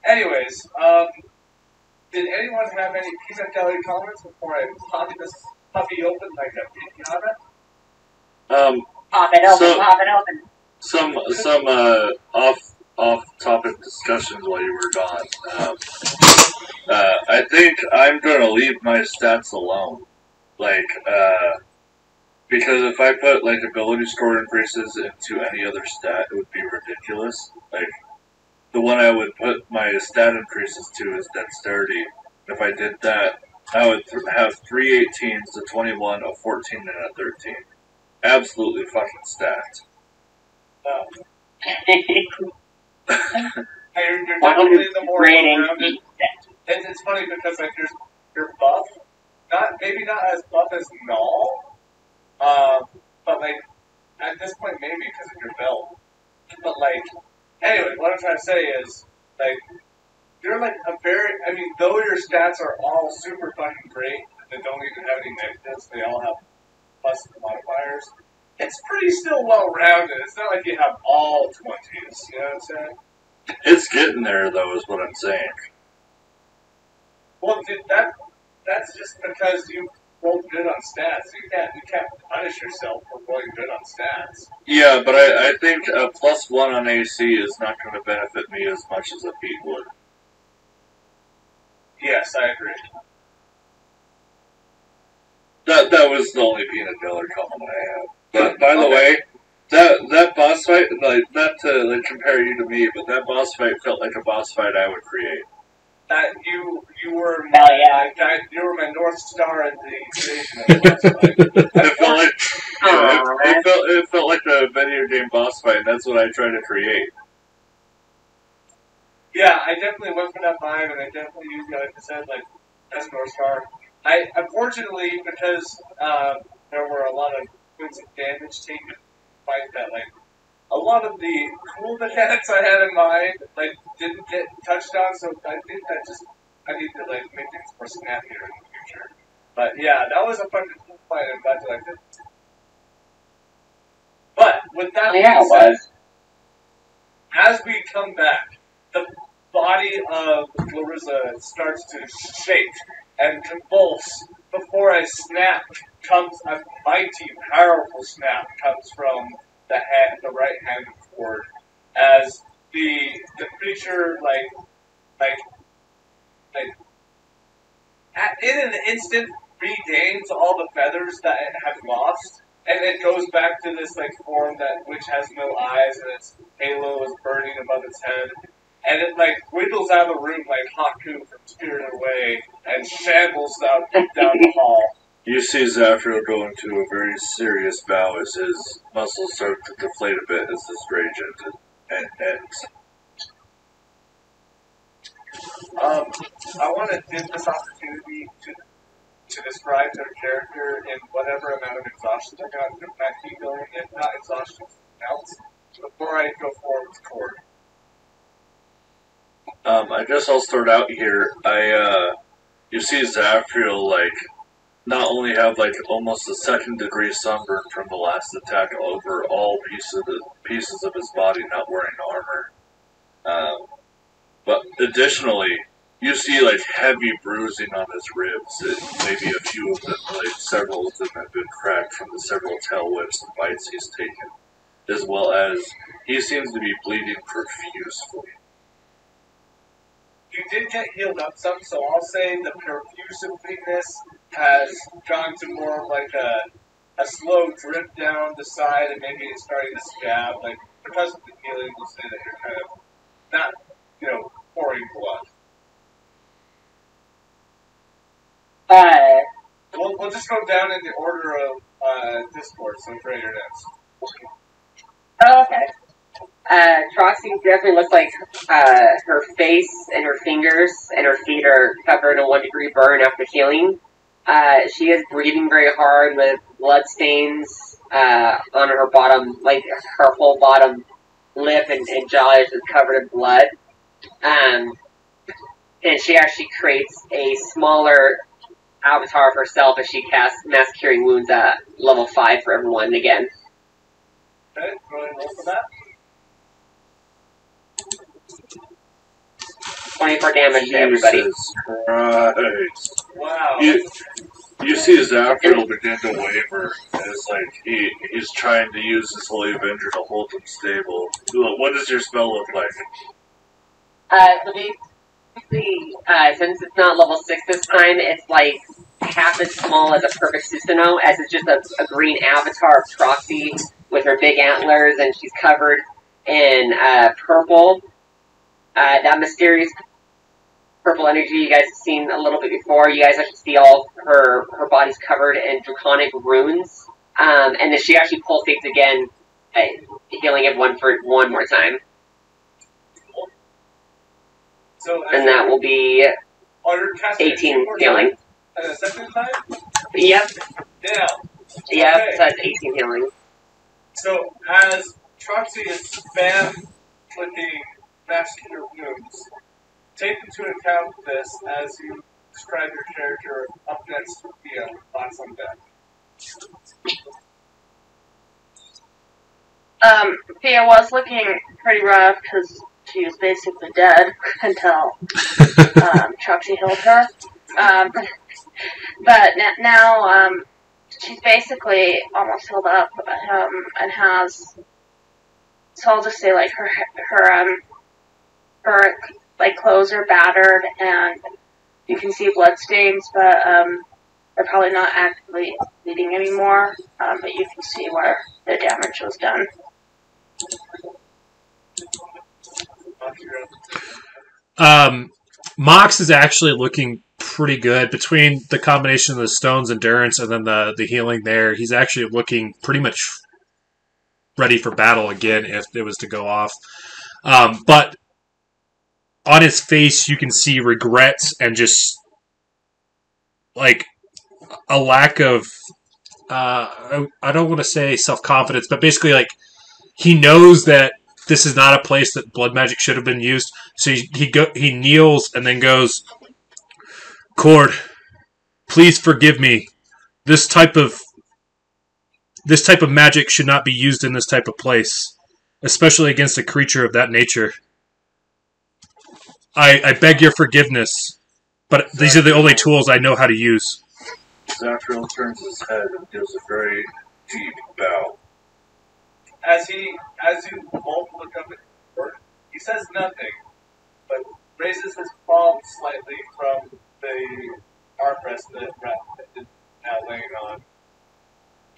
Anyways, did anyone have any peanut gallery comments before I pop this puppy open like a pinata? Pop it open, pop it open. Some off-topic discussions while you were gone. I think I'm gonna leave my stats alone. Like, because if I put, like, ability score increases into any other stat, it would be ridiculous. Like, the one I would put my stat increases to is dexterity. If I did that, I would have 3 18s, a 21, a 14, and a 13. Absolutely fucking stacked. You're definitely the more well-rounded. It's funny because like you're buff, maybe not as buff as Null, but like at this point maybe because of your belt. But like anyway, what I'm trying to say is like you're like though your stats are all super fucking great, they don't even have any negatives, they all have plus modifiers. It's pretty still well-rounded. It's not like you have all 20s, you know what I'm saying? It's getting there, though, is what I'm saying. Well, dude, that's just because you rolled good on stats. You can't punish yourself for rolling good on stats. Yeah, but I think a +1 on AC is not going to benefit me as much as a beat would. Yes, I agree. That was the only peanut gallery comment I have. But by the way, that boss fight, like, not to like compare you to me, but that boss fight felt like a boss fight I would create. That you were my North Star in the creation of the boss fight. It felt like a video game boss fight. And that's what I try to create. Yeah, I definitely went for that vibe, and I definitely used it, like I said, like as North Star. I unfortunately, because there were a lot of points of damage taken, fight that like a lot of the cool mechanics I had in mind like didn't get touched on. So I think I need to like make things more snappier in the future. But yeah, that was a fun fight. I'm glad you liked it. But with that being said, as we come back, the body of Larissa starts to shake and convulse. Before a snap comes, a mighty, powerful snap comes from the right hand forward, as the creature in an instant regains all the feathers that it had lost, and it goes back to this like form which has no eyes, and its halo is burning above its head. And it like wiggles out of the room like Haku from Spirited Away and shambles down the hall. You see Zafiro go into a very serious bow as his muscles start to deflate a bit as this rage ends. I want to take this opportunity to describe their character in whatever amount of exhaustion I got to keep going, if not exhaustion else, before I go forward with Cord. I guess I'll start out here. You see Zafriel, like, not only have, like, almost a 2nd-degree sunburn from the last attack over all pieces of his body not wearing armor, but additionally, you see, like, heavy bruising on his ribs. Maybe a few of them, like, several of them have been cracked from the several tail whips and bites he's taken, as well as he seems to be bleeding profusely. You did get healed up some, so I'll say the perfusive weakness has gone to more of like a slow drip down the side, and maybe it's starting to scab. Like, because of the healing, we'll say that you're kind of not, pouring blood. We'll just go down in the order of Discord, so Dre, you're next. Oh, okay. Troxy definitely looks like her face and her fingers and her feet are covered in a 1-degree burn after healing. She is breathing very hard with blood stains on her bottom, like her whole bottom lip and jaw is just covered in blood. and she actually creates a smaller avatar of herself as she casts Mass Curing Wounds at level 5 for everyone again. Okay, go ahead and roll for that. 24 damage to everybody. Jesus Christ. Wow. You see Zafriel begin to waver as like he's trying to use his Holy Avenger to hold him stable. What does your spell look like? So basically, since it's not level 6 this time, it's like half as small as a perfect Susanoo, as it's just a green avatar of Troxy with her big antlers, and she's covered in purple. That mysterious purple energy you guys have seen a little bit before. You guys actually see all her body's covered in draconic runes. And then she actually pulsates again, healing everyone for one more time. So, And that will be under casting 18 healing. And a second time? Yep. Yeah. Yep, Okay. so that's 18 healing. So, as Troxy is spam clicking Master Wounds, take into account this as you describe your character up next to Thea on some deck. Thea was looking pretty rough because she was basically dead until Troxy healed her. But now she's basically almost healed up and has. So I'll just say like her like clothes are battered and you can see blood stains, but they're probably not actively bleeding anymore. But you can see where the damage was done. Mox is actually looking pretty good between the combination of the stone's endurance and then the healing there. He's actually looking pretty much ready for battle again if it was to go off. But on his face, you can see regrets and just like a lack of, I don't want to say self-confidence, but basically like he knows that this is not a place that blood magic should have been used. So he kneels and then goes, Cord, please forgive me. This type of magic should not be used in this type of place, especially against a creature of that nature. I beg your forgiveness, but these are the only tools I know how to use. Zafriel turns his head and gives a very deep bow. As you both look up at the board, he says nothing, but raises his palm slightly from the armrest that Rat is now laying on,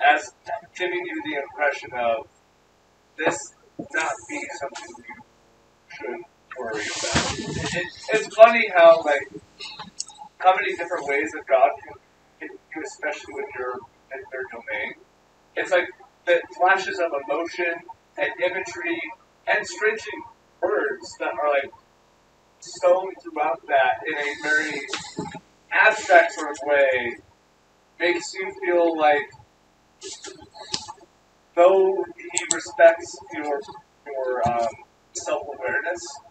as giving you the impression of this not being something you should worry about. It's funny how many different ways that God can hit you, especially when you're in their domain. It's like the flashes of emotion and imagery and stretching words that are like sewn throughout that in a very abstract sort of way makes you feel like though he respects your self-awareness,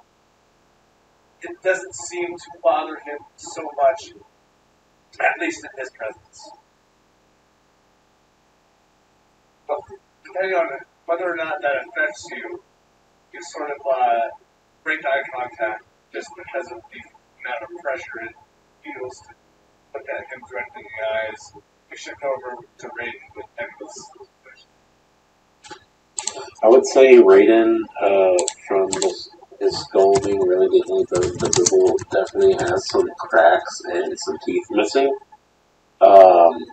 it doesn't seem to bother him so much, at least in his presence. But depending on whether or not that affects you, you sort of break eye contact just because of the amount of pressure it feels to look at him directly in the eyes. You shift over to Raiden with endless. I would say Raiden, from his skull being relatively visible, definitely has some cracks and some teeth missing.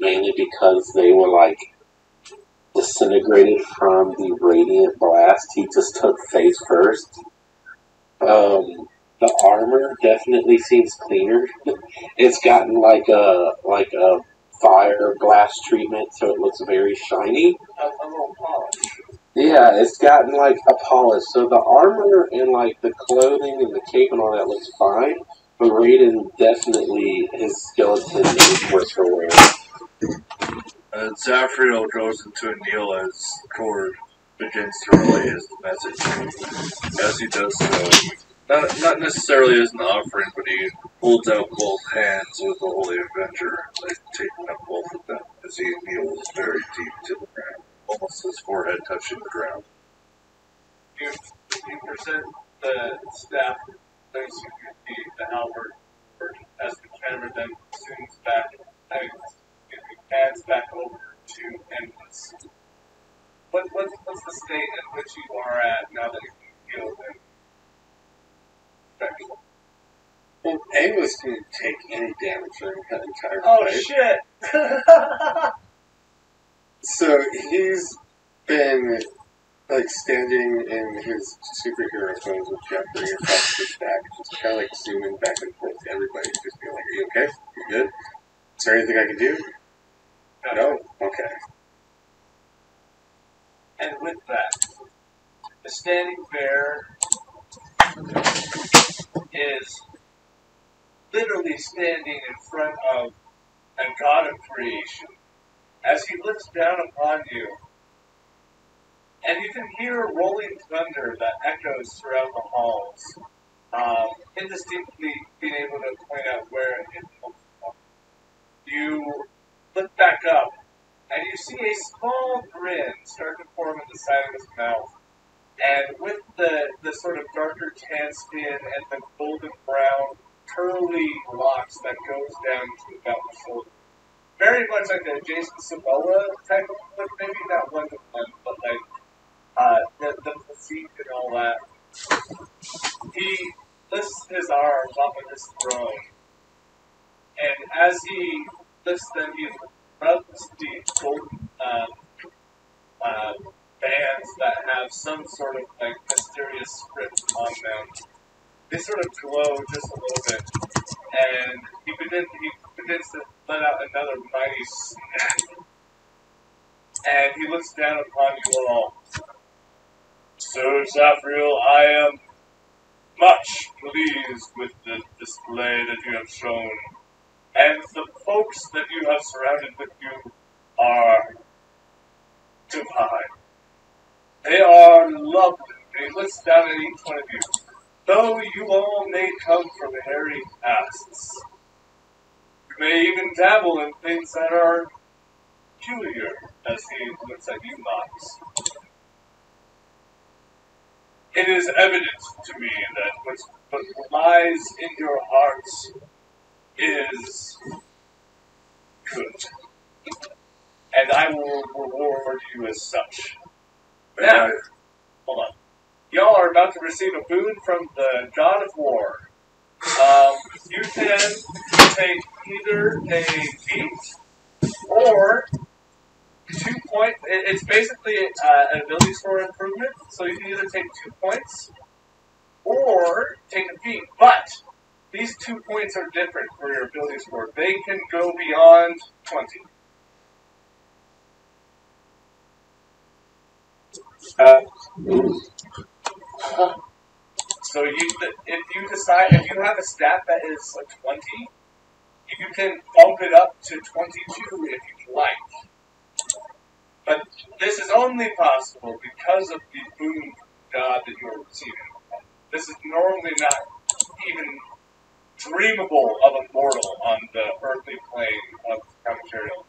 Mainly because they were like disintegrated from the radiant blast. He just took face first. The armor definitely seems cleaner. It's gotten like a fire glass treatment, so it looks very shiny. A little polish. Yeah, it's gotten like a polish. So the armor and like the clothing and the cape and all that looks fine, but Raiden definitely, his skeleton is worse for wear. Zafriel goes into a kneel as Cord begins to relay his message. As he does so, not necessarily as an offering, but he holds out both hands with the Holy Avenger, like taking up both of them as he kneels very deep to the ground, almost his forehead touching the ground. You present the staff, those who the halberd, as the camera then zooms back, pans back over to Endless. What's the state in which you are at now that you healed him? Well, Angus didn't take any damage during that entire Oh fight. shit! So he's been like standing in his superhero pose with Jeffrey across his back, just kind of like zooming back and forth to everybody, just being like, "Are you okay? You good? Is there anything I can do?" No? Okay. And with that, the standing bear is literally standing in front of a god of creation as he looks down upon you. And you can hear rolling thunder that echoes throughout the halls, indistinctly being able to point out where it comes from. You look back up, and you see a small grin start to form in the side of his mouth. And with the sort of darker tan skin and the golden brown curly locks that goes down to about the shoulder. Very much like a Jason Samoa type of look, maybe not one to one, but like the physique and all that. He lifts his arms off of his throne, and as he lifts them, he rubs the golden bands that have some sort of like mysterious script on them. They sort of glow just a little bit, and he begins to let out another mighty snap. And he looks down upon you all. Sir Zafriel, I am much pleased with the display that you have shown, and the folks that you have surrounded with you are divine. They are lovely. And he looks down at each one of you. Though you all may come from hairy pasts, you may even dabble in things that are peculiar, as he looks at you, Mhox. It is evident to me that what lies in your hearts is good, and I will reward you as such. Now, hold on. Y'all are about to receive a boon from the God of War. You can take either a feat or 2 points. It's basically an ability score improvement, so you can either take 2 points or take a feat. But these 2 points are different for your ability score. They can go beyond 20. So if you have a stat that is a 20, you can bump it up to 22 if you'd like. But this is only possible because of the boon god that you are receiving. This is normally not even dreamable of a mortal on the earthly plane of material.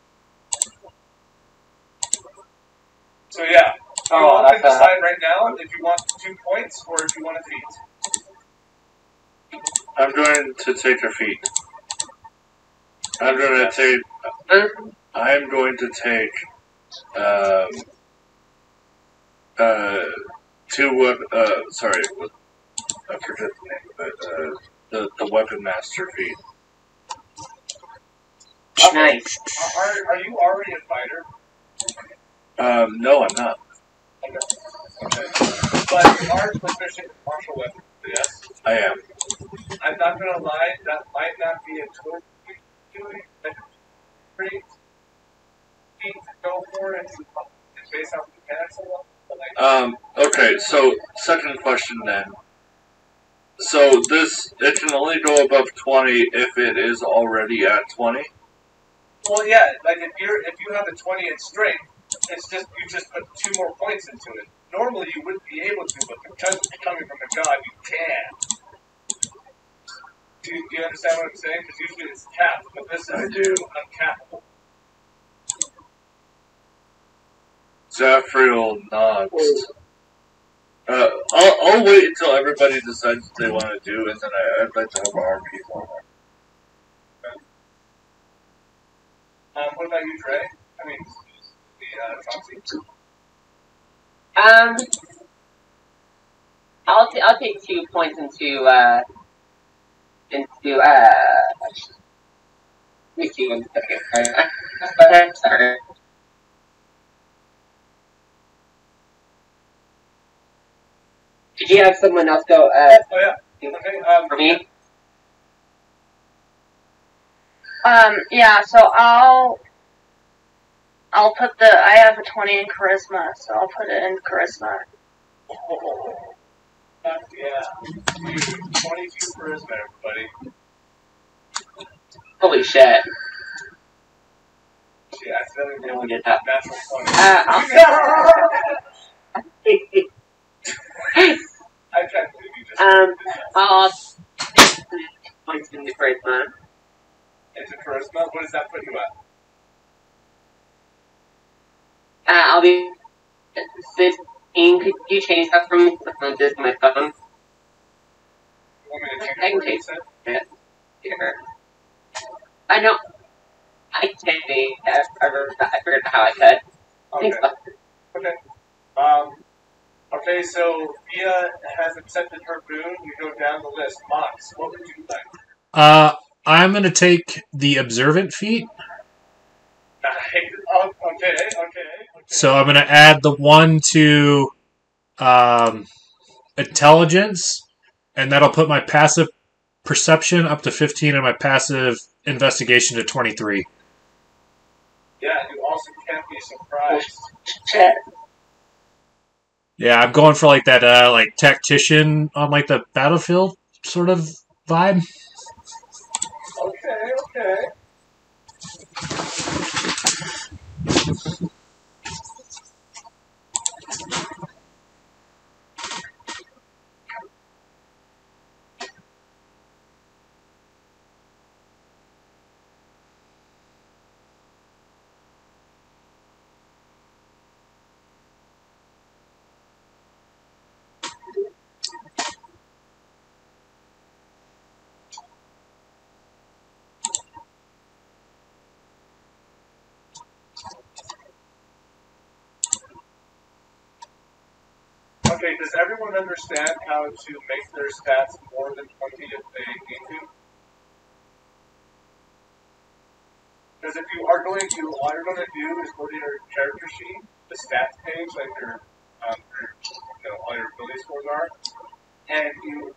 So yeah, you all can decide right now if you want 2 points or if you want a feat. I'm going to take a feat. I'm going to take 2 sorry, I forget the name of it, the Weapon Master feat. Nice. Are you already a fighter? No, I'm not. Okay. But you are proficient in martial weapons, yes? I am. I'm not going to lie, that might not be a totally pretty feat to go for it. It's based on mechanics a lot. Okay, so second question then. So it can only go above 20 if it is already at 20? Well, yeah, like if you have a 20 in strength, it's just you just put 2 more points into it. Normally you wouldn't be able to, but because it's coming from a god, you can. Do you understand what I'm saying? Because usually it's capped, but this is I do. uncappable. Zafriel nods. I'll wait until everybody decides what they want to do, and then I'd like to have an RP for What about you, Trey? I mean, the Chauncey? I'll take 2 points into let me see 1 second. Sorry. Did you have someone else go? Oh yeah. Okay. For me. Yeah. So I'll put I have a 20 in charisma, so I'll put it in charisma. Yeah. 22 charisma, everybody. Holy shit. She accidentally I don't get that. natural 20. I can't believe you just I'll points into charisma. into charisma. What does that put you at? I'll be 15. Could you change that for me? This is my phone. You want me to change I it can for you, change Sid? it. Here. I know. I can't be. I figured out how I could. Okay. Thanks, bud. Okay. Okay, so Via has accepted her boon. We go down the list. Mox, what would you like? I'm going to take the Observant feat. Okay. So I'm going to add the 1 to Intelligence, and that'll put my passive Perception up to 15 and my passive Investigation to 23. Yeah, you also can't be surprised. Shit. Yeah, I'm going for like that like tactician on like the battlefield sort of vibe. Okay. Okay, does everyone understand how to make their stats more than 20 if they need to? Because if you are going to, all you're going to do is go to your character sheet, the stats page, like your all your ability scores are, and you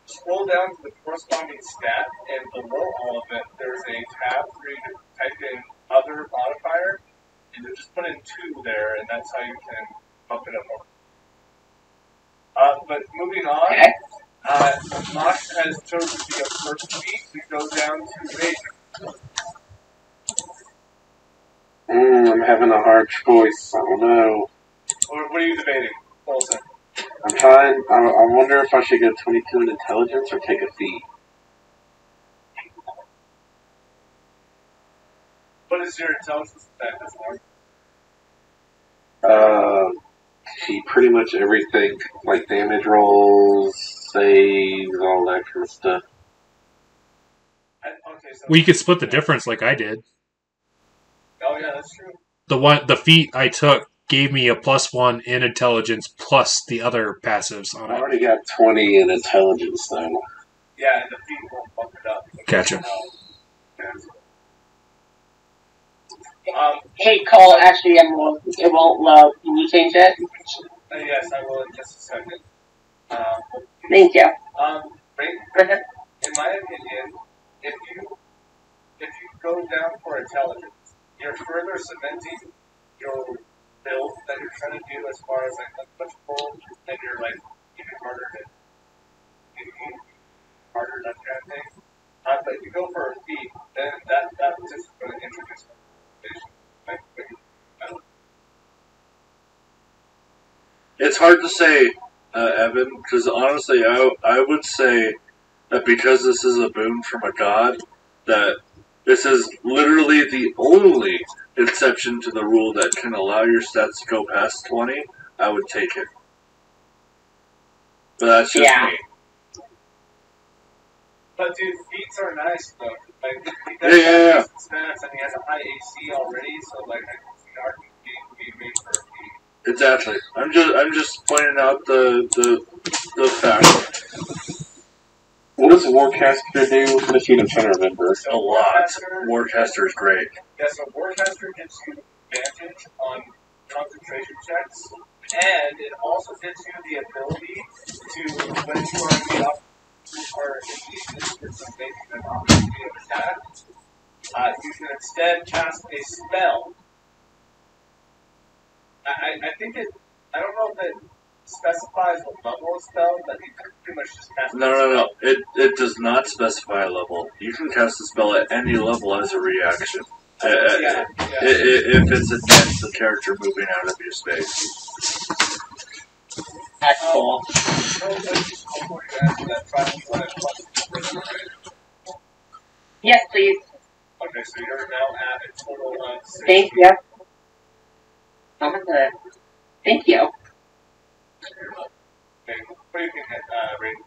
scroll down to the corresponding stat, and below all of it, there's a tab for you to type in other modifier, and you just put in 2 there, and that's how you can bump it up more. But moving on, Mox has chosen to be a first feat. We go down to Major. I'm having a hard choice. I don't know. What are you debating, Olsen? I'm trying. I wonder if I should go 22 in intelligence or take a feat. What is your intelligence stat this morning? See, pretty much everything, like damage rolls, saves, all that kind of stuff. Okay, so Well, you could split the difference like I did. oh yeah, that's true. The feat I took gave me a +1 in intelligence plus the other passives on I it. already got 20 in intelligence though. Yeah, and the feet won't bump it up. Gotcha. Hey, Cole, actually, it won't load. Can you change it? Yes, I will in just a second. Thank you. In my opinion, if you go down for intelligence, you're further cementing your build that you're trying to do as far as like untouchable, and you're like even harder that kind of thing. But if you go for a feat, then that was just going to introduce like, It's hard to say, Evan, because honestly, I would say that because this is a boon from a god, that this is literally the only exception to the rule that can allow your stats to go past 20, I would take it. But that's just me. But dude, feats are nice though. Like he Yeah, does yeah. have stats and he has a high AC already, so like I can see our being made for a feat. Exactly. I'm just pointing out the fact. What does Warcaster do? What is he? I'm trying to remember. A lot. Warcaster is great. Yeah, so Warcaster gives you advantage on concentration checks, and it also gives you the ability to, when you are in the or making an opportunity of attack, you can instead cast a spell. I think it. I don't know if it specifies the level of spell, but you can pretty much just cast. No. It does not specify a level. You can cast a spell at any level as a reaction. If it's against the character moving out of your space. That's cool. Yes, please. Okay, so you're now at a total of 6. Thank you. I'm gonna. Thank you. Okay, what do you think, Raiden?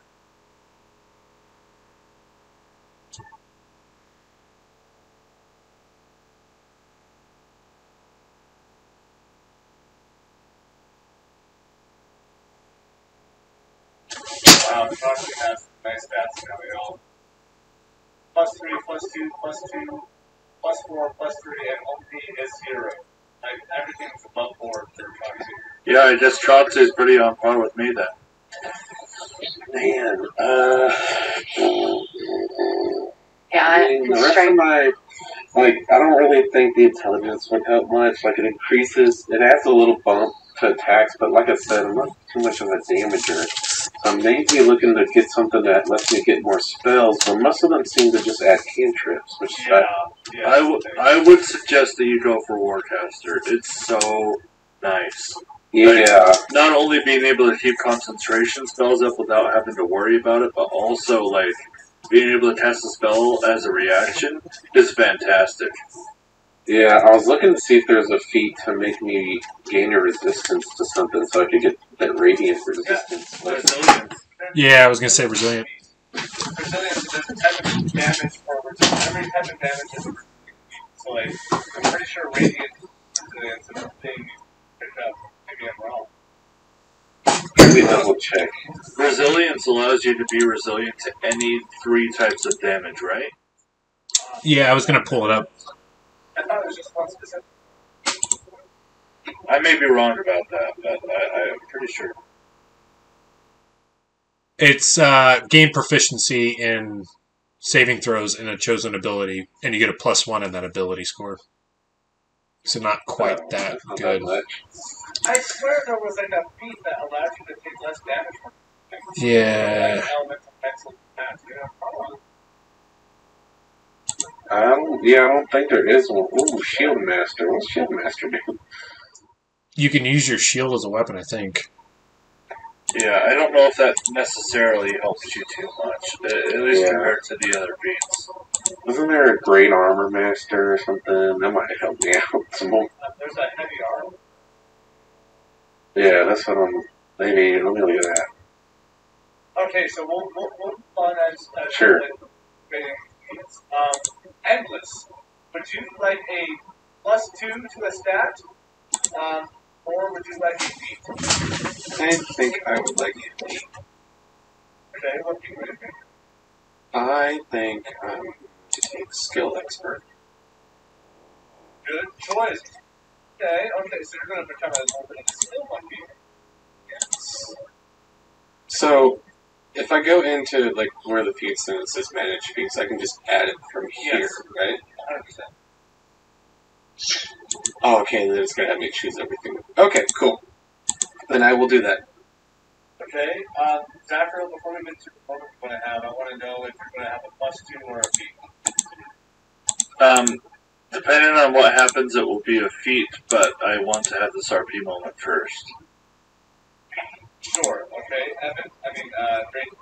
Wow, the Proxy has nice stats now, y'all. +3, +2, +2, +4, +3, and OP is 0. Like, everything's above 4 for Proxy. Yeah, I guess Trox is pretty on par with me then. Man, Yeah, the rest of my, like, I don't really think the intelligence would help much. Like, it increases, it adds a little bump to attacks, but like I said, I'm not too much of a damager. So I'm maybe looking to get something that lets me get more spells, but most of them seem to just add cantrips, which I would suggest that you go for Warcaster. It's so nice. Yeah. Like, not only being able to keep concentration spells up without having to worry about it, but also, like, being able to cast a spell as a reaction is fantastic. Yeah, I was looking to see if there's a feat to make me gain a resistance to something so I could get that radiant resistance. Yeah, resilience. Yeah, I was gonna say resilient. Resilience is a type of damage for every type of damage is a resilience. So, like, I'm pretty sure radiant resilience is a thing you pick up. Maybe I'm wrong. Let me double check. Resilience allows you to be resilient to any 3 types of damage, right? Yeah, I was gonna pull it up. I thought it was just one specific. I may be wrong about that, but I'm pretty sure. It's gain proficiency in saving throws in a chosen ability, and you get a +1 in that ability score. So not quite that good. I swear there was like a feat that allowed you to take less damage from things. Yeah. Like elemental mental attacks, you know? I don't think there is one. Ooh, Shield Master. What's Shield Master do? You can use your shield as a weapon, I think. Yeah, I don't know if that necessarily helps you too much, at least compared to the other beats. Wasn't there a Great Armor Master or something? That might help me out some more. There's a heavy armor. Yeah, that's what I'm. Maybe let me look at that. Okay, so we'll move on as Sure. Endless. Would you like a +2 to a stat? Or would you like a feat? I think I would like a feat. Okay, what feat would it be? I think I'm going to take Skill Expert. Good choice. Okay, so you're going to become a little bit of a skill monkey. Yes. So, if I go into like where the feats and it says manage feats, I can just add it from here, right? 100%. Oh, okay, then it's going to have me choose everything. Okay, cool. Then I will do that. Okay, Zafiro, before we get to the moment we're going to have, I want to know if you're going to have a +2 or a feat. Depending on what happens, it will be a feat, but I want to have this RP moment first. Sure, okay. Evan, Great.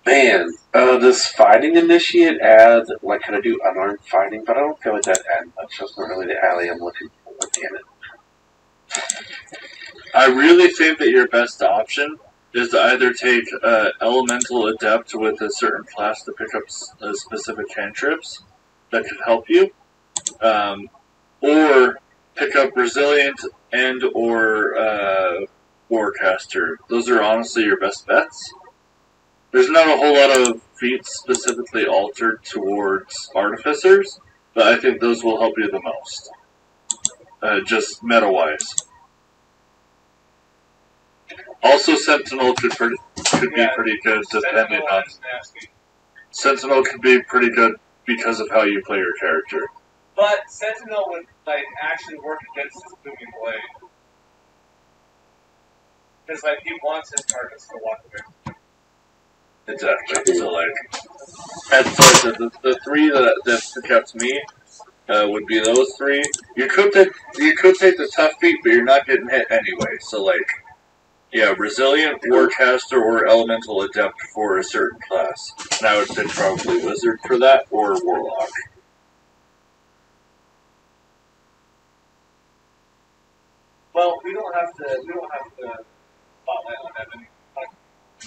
Man, does fighting initiate add, like, can I do unarmed fighting? But I don't feel like that add much. That's not really the alley I'm looking for. Damn it. I really think that your best option is to either take Elemental Adept with a certain class to pick up specific cantrips that could help you, or pick up Resilient and or Warcaster. Those are honestly your best bets. There's not a whole lot of feats specifically altered towards Artificers, but I think those will help you the most. Just meta-wise. Also, Sentinel could be pretty good depending on... Sentinel could be pretty good because of how you play your character. But Sentinel would like actually work against his booming blade. Because like he wants his targets to walk away. Exactly. So the three that kept me would be those three. You could take the tough feat, but you're not getting hit anyway. So yeah, Resilient, Warcaster, or Elemental Adept for a certain class. And I would pick probably Wizard for that, or Warlock. Well, we don't have to spotlight on that anymore.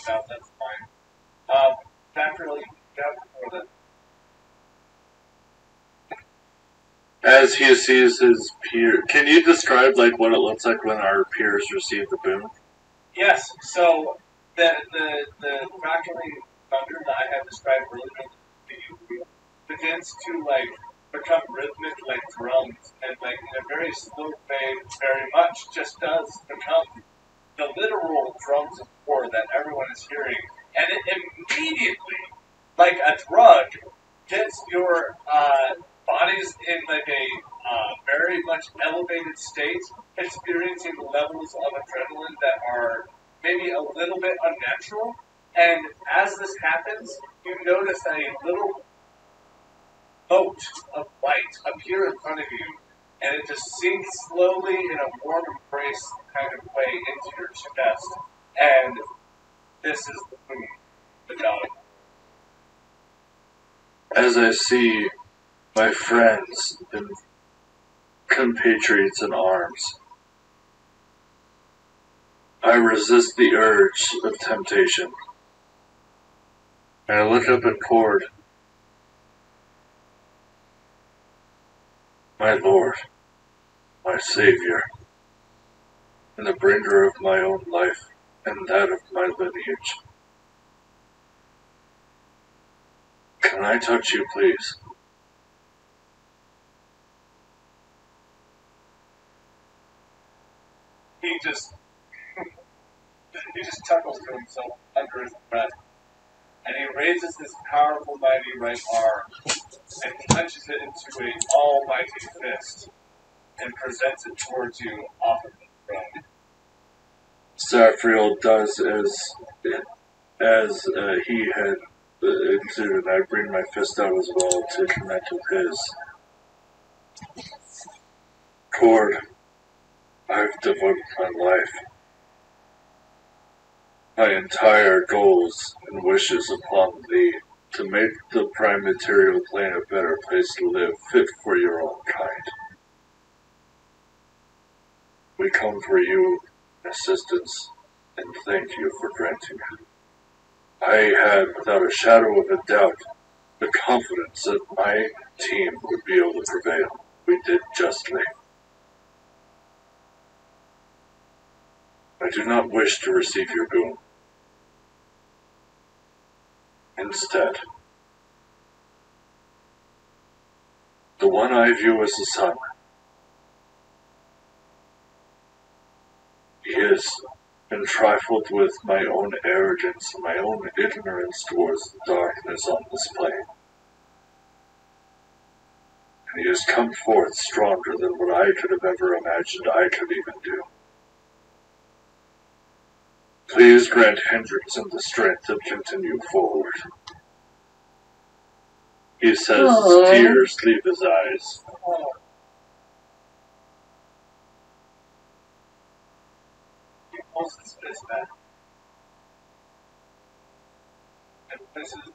That's fine. Naturally, for the As he sees his peer, can you describe what it looks like when our peers receive the boon? Yes, so the crackling thunder that I had described earlier begins to become rhythmic like drums, and in a very slow way, very much just does become the literal drums of war that everyone is hearing, and it immediately, like a drug, gets your bodies in a very much elevated state, experiencing levels of adrenaline that are maybe a little bit unnatural. And as this happens, you notice that a little boat of light appear in front of you, and it just sinks slowly in a warm embrace kind of way into your chest. And this is the boom, the god. As I see my friends and compatriots in arms, I resist the urge of temptation. And I look up at Cord. My Lord, my Savior, and the bringer of my own life and that of my lineage. Can I touch you, please? He just chuckles to himself under his breath, and he raises his powerful, mighty right arm and punches it into an almighty fist and presents it towards you off of the throne. Saphriel does as he had exuded. I bring my fist out as well to connect with his. Cord, I've devoted my life, my entire goals and wishes upon thee to make the prime material plane a better place to live, fit for your own kind. We come for you assistance and thank you for granting it. I had, without a shadow of a doubt, the confidence that my team would be able to prevail. We did justly. I do not wish to receive your boon. Instead, the one I view as the sun, he has been trifled with my own arrogance and my own ignorance towards the darkness on this plane. And he has come forth stronger than what I could have ever imagined I could even do. Please grant Hendrickson the strength to continue forward. He says tears leave his eyes. He pulls his fist back. This is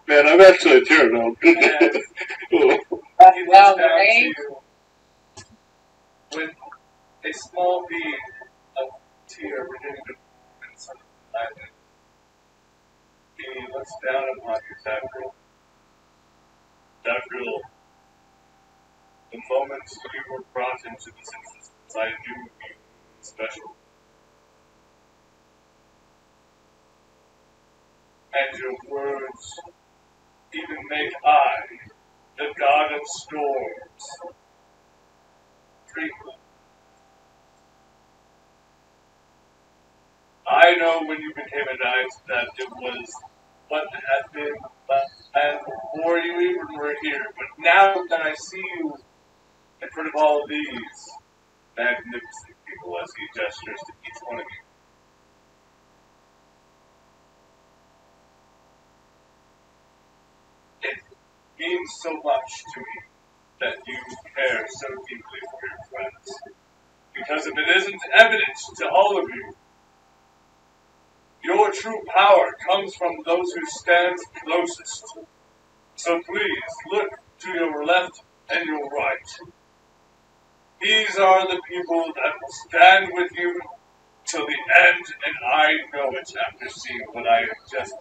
Man, I'm actually a tear now. he looks down to you with a small bead of tear beginning to inside his eyelid. He looks down upon you, Zachary. Zachary, the moment you were brought into this existence, I knew you were special. And your words even make I, the god of storms, tremble. I know when you became a knight that it was what had been planned before you even were here, but now that I see you in front of all of these magnificent people as he gestures to each one of you, it means so much to me that you care so deeply for your friends. Because if it isn't evident to all of you, your true power comes from those who stand closest. So please, look to your left and your right. These are the people that will stand with you till the end, and I know it after seeing what I have just,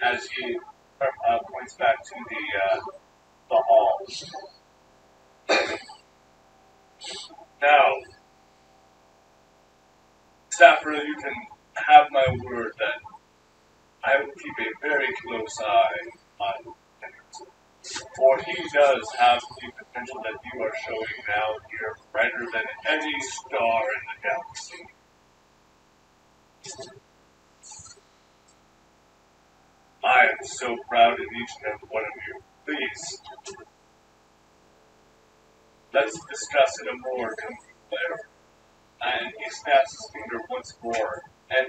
as he points back to the hall. Now, Staffer, you can have my word that I will keep a very close eye on him. For he does have the potential that you are showing now here, brighter than any star in the galaxy. I am so proud of each and every one of you. Please, let's discuss in a more complete manner. And he snaps his finger once more, and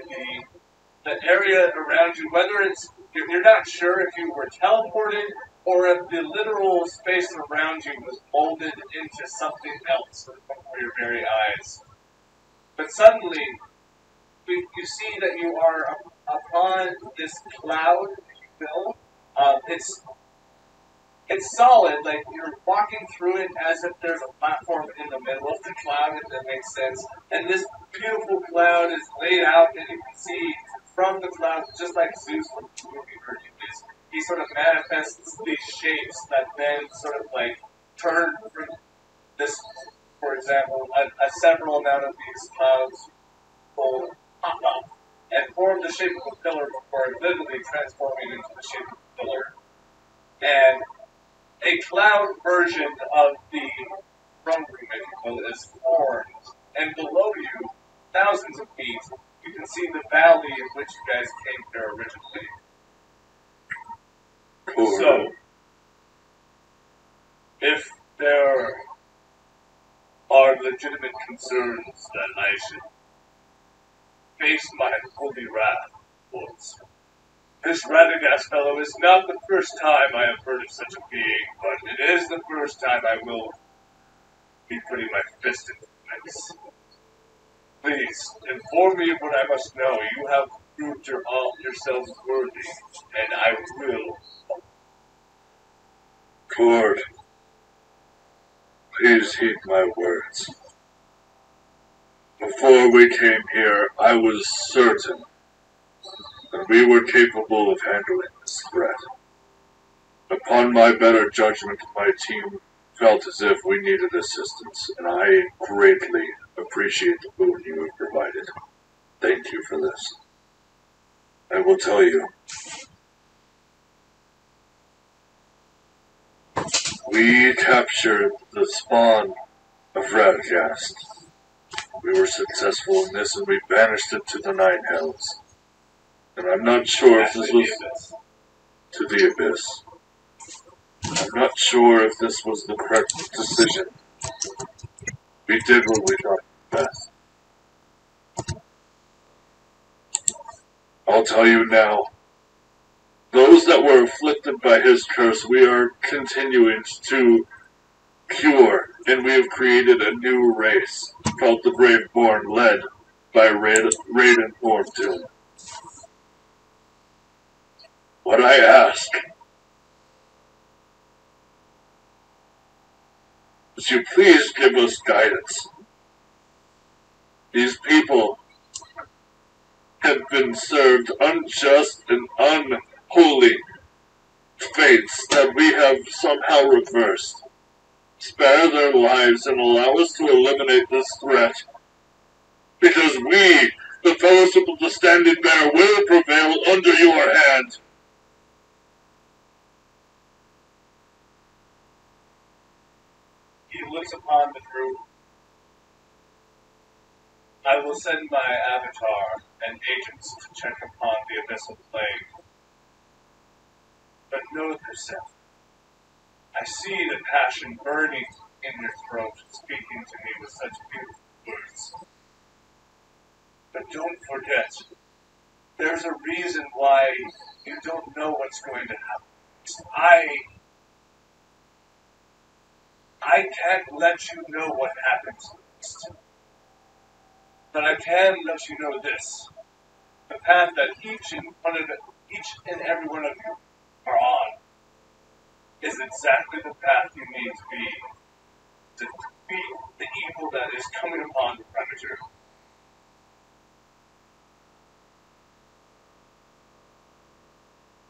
the area around you, whether it's, you're not sure if you were teleported or if the literal space around you was molded into something else before your very eyes. But suddenly, you see that you are upon this cloud, if you will. It's solid, like you're walking through it as if there's a platform in the middle of the cloud, if that makes sense. And this beautiful cloud is laid out, and you can see from the cloud, just like Zeus from the movie Hercules, he sort of manifests these shapes that then sort of like turn from this, for example, a several amount of these clouds will pop up and form the shape of a pillar before literally transforming into the shape of a pillar. And a cloud version of the throne room, if you will, is formed. And below you, thousands of feet, you can see the valley in which you guys came here originally. Cool. So, if there are legitimate concerns that I should face my holy wrath towards, this Radagast fellow is not the first time I have heard of such a being, but it is the first time I will be putting my fist in the face. Please, inform me of what I must know. You have proved yourselves worthy, and I will. Cord, please heed my words. Before we came here, I was certain that we were capable of handling this threat. Upon my better judgment, my team felt as if we needed assistance, and I greatly appreciate the boon you have provided. Thank you for this. I will tell you, we captured the spawn of Radagast. We were successful in this, and we banished it to the Nine Hells. And I'm not sure if this was to the Abyss. I'm not sure if this was the correct decision. We did what we thought best. I'll tell you now, those that were afflicted by his curse, we are continuing to cure, and we have created a new race called the Braveborn, led by Raiden Thornton. What I ask is you please give us guidance. These people have been served unjust and unholy fates that we have somehow reversed. Spare their lives and allow us to eliminate this threat, because we, the Fellowship of the Standing Bear, will prevail under your hand. He looks upon the group. I will send my avatar and agents to check upon the abyssal plague. But know this, I see the passion burning in your throat, speaking to me with such beautiful words. But don't forget, there's a reason why you don't know what's going to happen. I can't let you know what happens next. But I can let you know this. The path that each and every one of you are on is exactly the path you need to be to defeat the evil that is coming upon the Predator.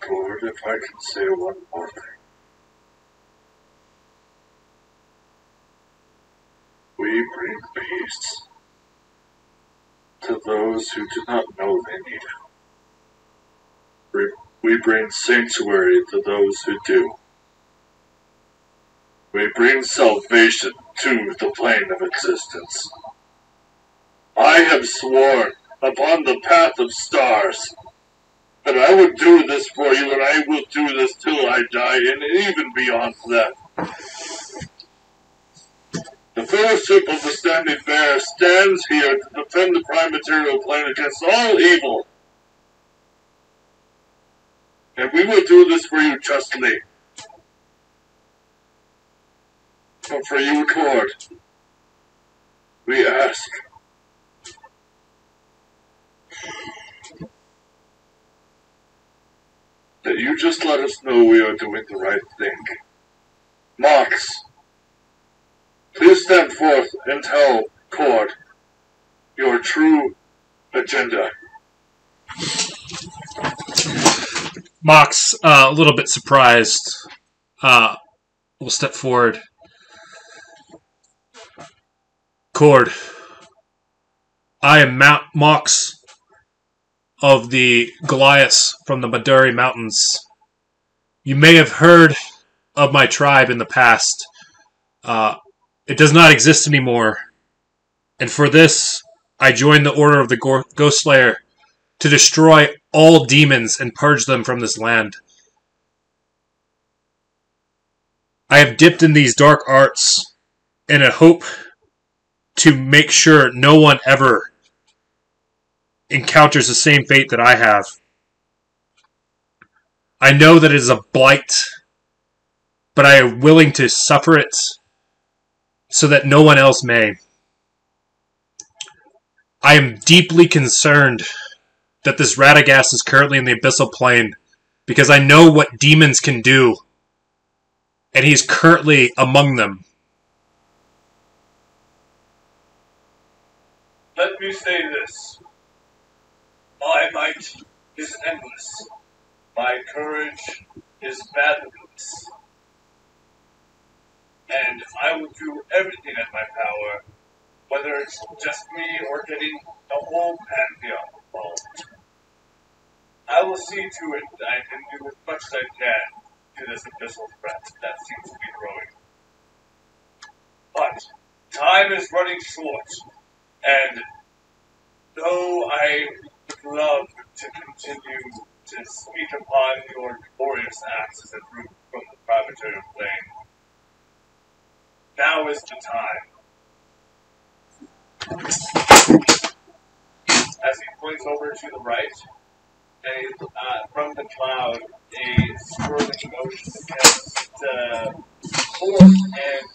Lord, if I can say one more thing. We bring peace to those who do not know they need it. We bring sanctuary to those who do. We bring salvation to the plane of existence. I have sworn upon the path of stars that I would do this for you, and I will do this till I die, and even beyond that. The Fellowship of the Standing Bear stands here to defend the Prime Material Plane against all evil. And we will do this for you justly. But for you, Cord, we ask that you just let us know we are doing the right thing. Mhox, please stand forth and tell Cord your true agenda. Mhox, a little bit surprised, will step forward. Cord, I am Mhox of the Goliaths from the Maduri Mountains. You may have heard of my tribe in the past. It does not exist anymore. And for this, I joined the Order of the Ghost Slayer to destroy all demons and purge them from this land. I have dipped in these dark arts in a hope to make sure no one ever encounters the same fate that I have. I know that it is a blight, but I am willing to suffer it so that no one else may. I am deeply concerned that this Radagast is currently in the Abyssal Plane because I know what demons can do, and he's currently among them. Let me say this. My might is endless. My courage is fathomless. And I will do everything in my power, whether it's just me or getting the whole Pantheon involved. I will see to it that I can do as much as I can to this abyssal threat that seems to be growing. But time is running short, and though I would love to continue to speak upon your glorious acts as a group from the Privateer Plane, now is the time. As he points over to the right, from the cloud, a swirling motion begins to form, and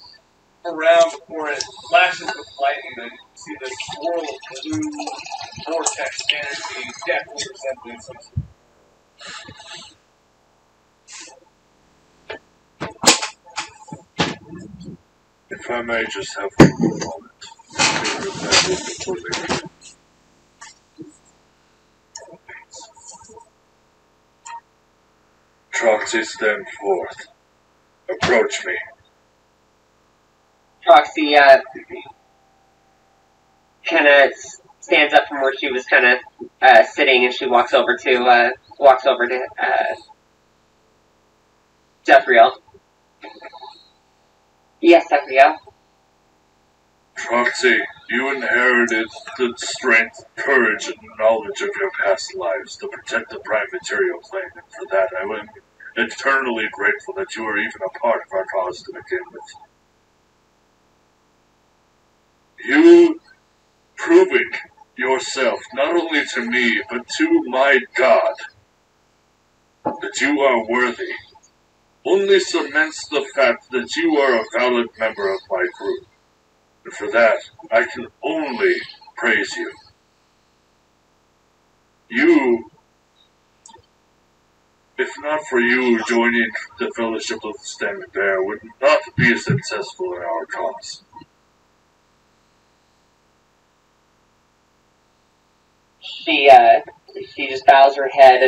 around before it flashes with lightning, and you see this swirl of blue vortex energy, definitely resembling some sort If I may just have one moment. Troxy, stand forth. Approach me. Proxy kind of stands up from where she was kind of sitting, and she walks over to Jeffriel. Yes, Jeffriel. Troxy, you inherited the strength, courage, and knowledge of your past lives to protect the prime material plane, and for that I am eternally grateful that you are even a part of our cause to begin with. You proving yourself, not only to me, but to my God, that you are worthy, only cements the fact that you are a valid member of my group. And for that, I can only praise you. You, if not for you joining the Fellowship of the Standing Bear, would not be successful in our cause. She just bows her head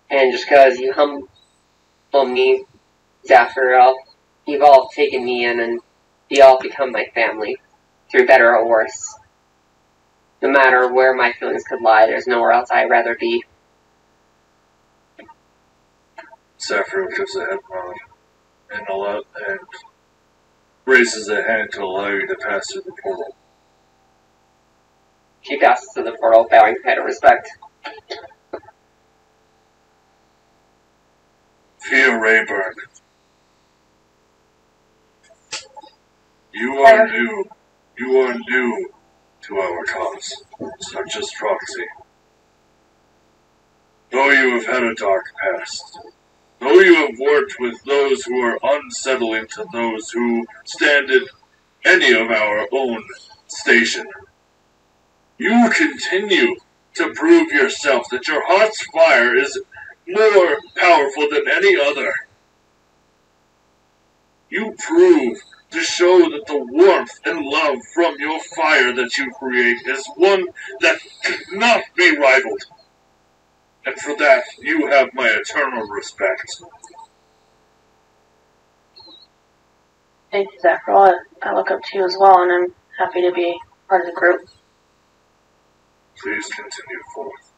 and just goes, "You humble me, Zafirel. You've all taken me in, and you all become my family, through better or worse. No matter where my feelings could lie, there's nowhere else I'd rather be." Zafirel gives a head nod and raises a hand to allow you to pass through the portal. She passes to the portal, bowing her head of respect. Fia Rayburn, you are new to our cause, such as Troxy. Though you have had a dark past, though you have worked with those who are unsettling to those who stand in any of our own station, you continue to prove yourself that your heart's fire is more powerful than any other. You prove to show that the warmth and love from your fire that you create is one that cannot be rivaled. And for that, you have my eternal respect. Thank you, Zafirel. I look up to you as well, and I'm happy to be part of the group. Please continue forth.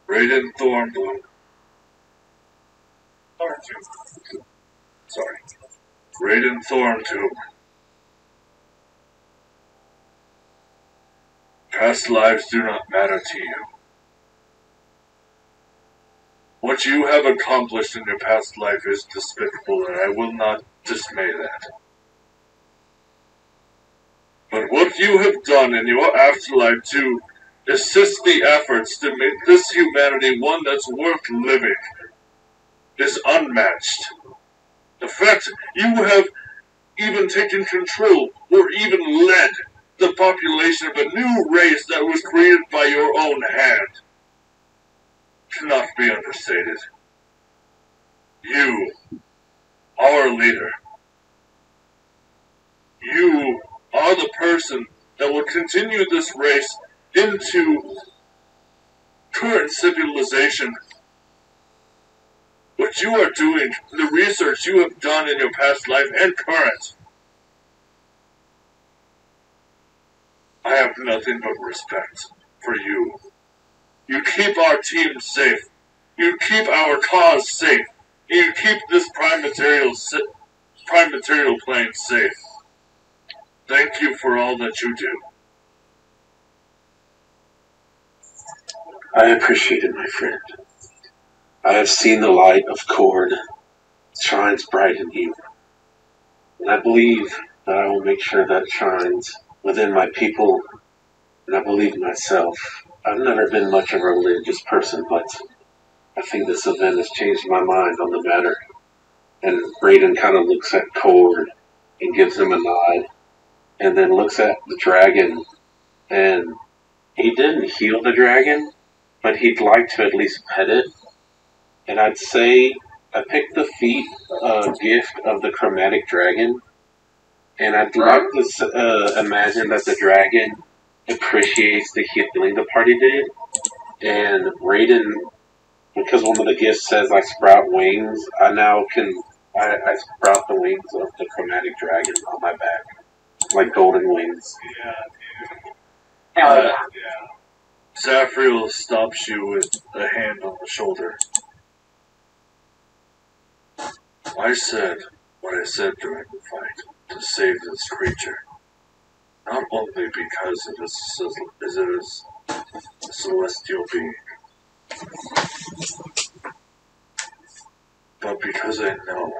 Raiden Thornbloom. Sorry. Raiden Thorntomb. Past lives do not matter to you. What you have accomplished in your past life is despicable, and I will not dismay that. But what you have done in your afterlife to assist the efforts to make this humanity one that's worth living is unmatched. The fact you have even taken control or even led the population of a new race that was created by your own hand cannot be understated. You, our leader, you are the person that will continue this race into current civilization. What you are doing, the research you have done in your past life and current, I have nothing but respect for you. You keep our team safe. You keep our cause safe. You keep this prime material plane safe. Thank you for all that you do. I appreciate it, my friend. I have seen the light of Cord shines bright in you. And I believe that I will make sure that shines within my people, and I believe in myself. I've never been much of a religious person, but I think this event has changed my mind on the matter. And Raiden kind of looks at Cord and gives him a nod, and then looks at the dragon, and he didn't heal the dragon, but he'd like to at least pet it. And I'd say I picked the feat gift of the chromatic dragon, and I'd like to imagine that the dragon appreciates the healing the party did, and Raiden, because one of the gifts says I sprout wings, I now can I sprout the wings of the chromatic dragon on my back, like golden wings. Hell yeah. Zafriel stops you with a hand on the shoulder. I said what I said during the fight, to save this creature. Not only because it is a celestial being, but because I know,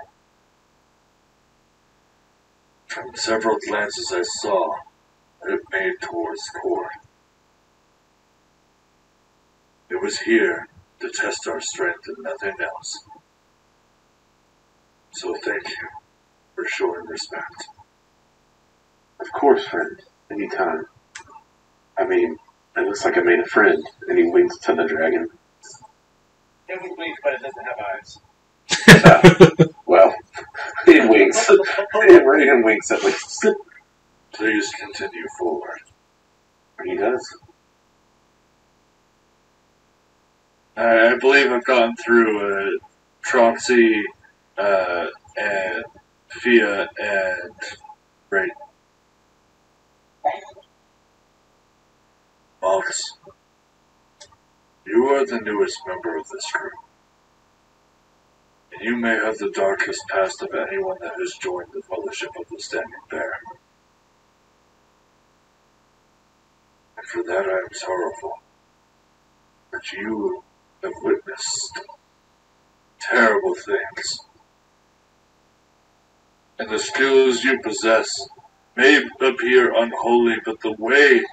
from several glances I saw, that it made towards Cord. It was here to test our strength and nothing else. So thank you for showing respect. Of course, friend. Anytime. I mean, it looks like I made a friend, and he winks to the dragon. It was weak, but it doesn't have eyes. Well, he winks. Raiden winks at least. Please continue forward. He does. I believe I've gone through Troxy, and Fia, and Raiden. Mhox, you are the newest member of this group, and you may have the darkest past of anyone that has joined the Fellowship of the Standing Bear. And for that I am sorrowful, but you have witnessed terrible things, and the skills you possess may appear unholy, but the way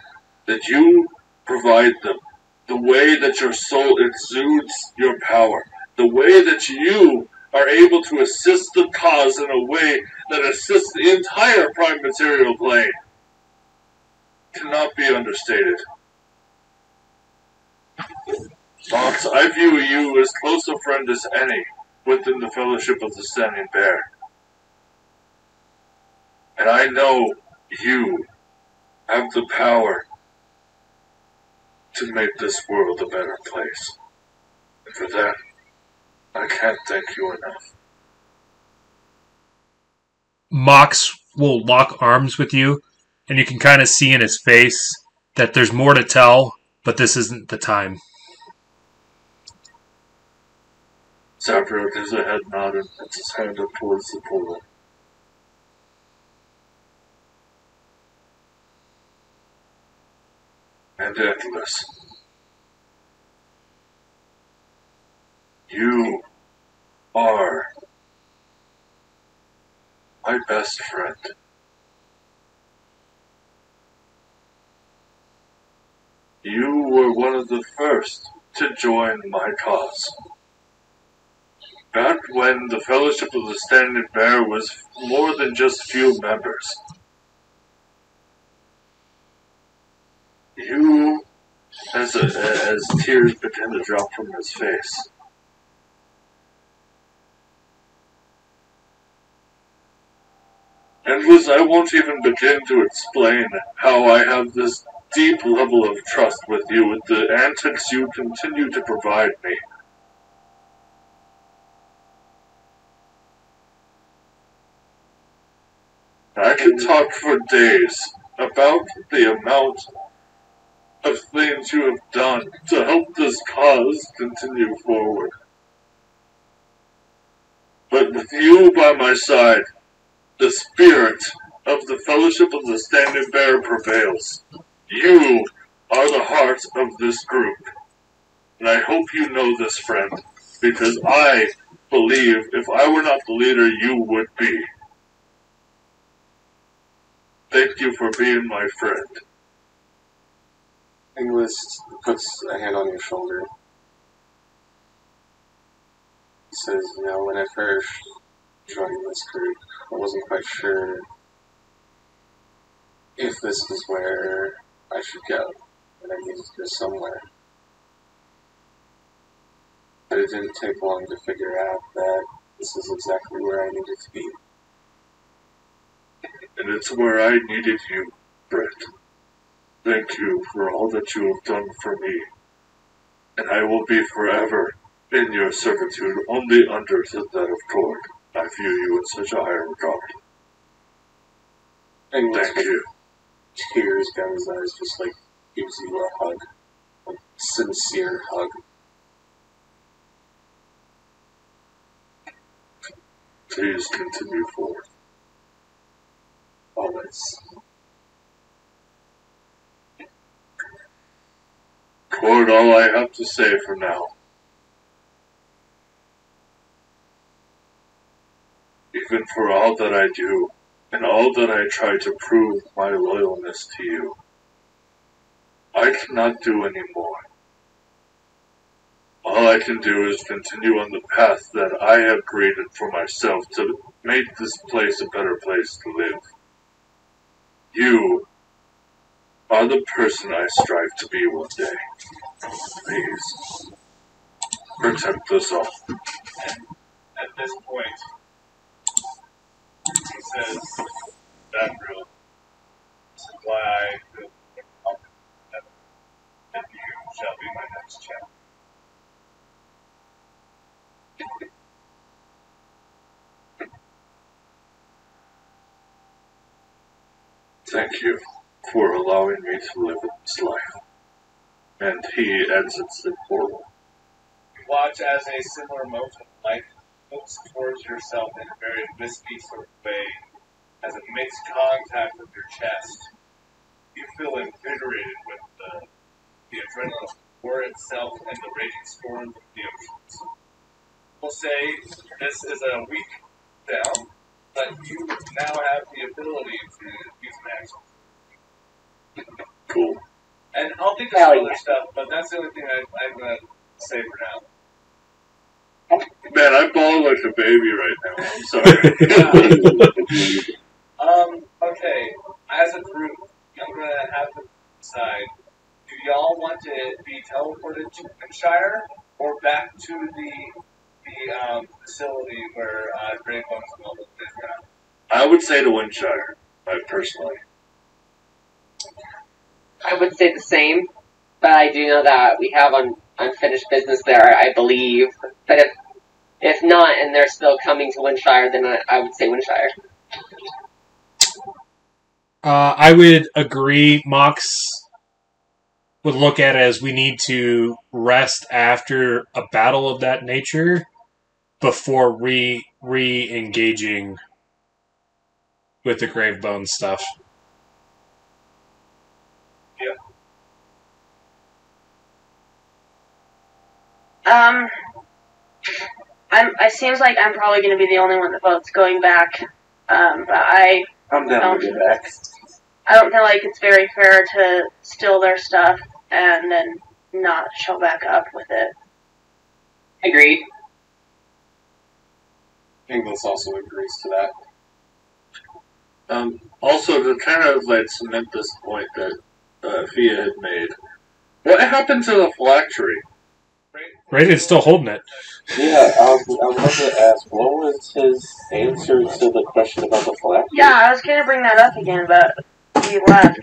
that you provide them, the way that your soul exudes your power, the way that you are able to assist the cause in a way that assists the entire prime material plane, cannot be understated. Mhox, I view you as close a friend as any within the Fellowship of the Standing Bear. And I know you have the power to make this world a better place. And for that, I can't thank you enough. Mox will lock arms with you, and you can kind of see in his face that there's more to tell, but this isn't the time. Zafriel gives a head nod and puts his hand up towards the portal. And Endless, you are my best friend. You were one of the first to join my cause. Back when the Fellowship of the Standing Bear was more than just few members. You, as tears begin to drop from his face, Endless, I won't even begin to explain how I have this deep level of trust with you with the antics you continue to provide me. I can talk for days about the amount of things you have done to help this cause continue forward. But with you by my side, the spirit of the Fellowship of the Standing Bear prevails. You are the heart of this group. And I hope you know this, friend, because I believe if I were not the leader, you would be. Thank you for being my friend. English puts a hand on your shoulder. says, when I first joined this group, I wasn't quite sure if this was where I should go, and I needed to go somewhere. But it didn't take long to figure out that this is exactly where I needed to be. And it's where I needed you, Brett. Thank you for all that you have done for me. And I will be forever in your servitude, only under that of Torg. I view you in such a high regard. And Thank you. Tears down his eyes, just like gives you a hug. A sincere hug. Please continue forward. Always. Toward all I have to say for now. Even for all that I do, and all that I try to prove my loyalness to you, I cannot do any more. All I can do is continue on the path that I have created for myself to make this place a better place to live. You are the person I strive to be one day. Please, protect us all. At this point, he says, Gabriel, this is why I feel confident that you shall be my next champion. Thank you for allowing me to live this life. And he exits the portal. You watch as a similar motion of life looks towards yourself in a very wispy sort of way as it makes contact with your chest. You feel invigorated with the adrenaline of war itself and the raging storms of the oceans. We'll say this is a week down, but you now have the ability to use an action. Cool. And I'll think of some other stuff, but that's the only thing I'm going to say for now. Man, I'm bawling like a baby right now. I'm sorry. Okay. As a group, I'm going to have to decide, do y'all want to be teleported to Windshire or back to the facility where Grey Bones Mobile is at? I would say to Windshire, personally. I would say the same, but I do know that we have unfinished business there, I believe. But if not, and they're still coming to Windshire, then I would say Windshire. I would agree. Mox would look at it as we need to rest after a battle of that nature before re-engaging with the Gravebone stuff. It seems like I'm probably going to be the only one that votes going back. But I'm down to go back. I don't feel like it's very fair to steal their stuff and then not show back up with it. Agreed. Inglis also agrees to that. Also, to kind of cement this point that Fia had made, what happened to the phylactery? Raiden's still holding it. Yeah, I was going to ask, what was his answer to the question about the phylactery? Yeah, I was going to bring that up again, but he left.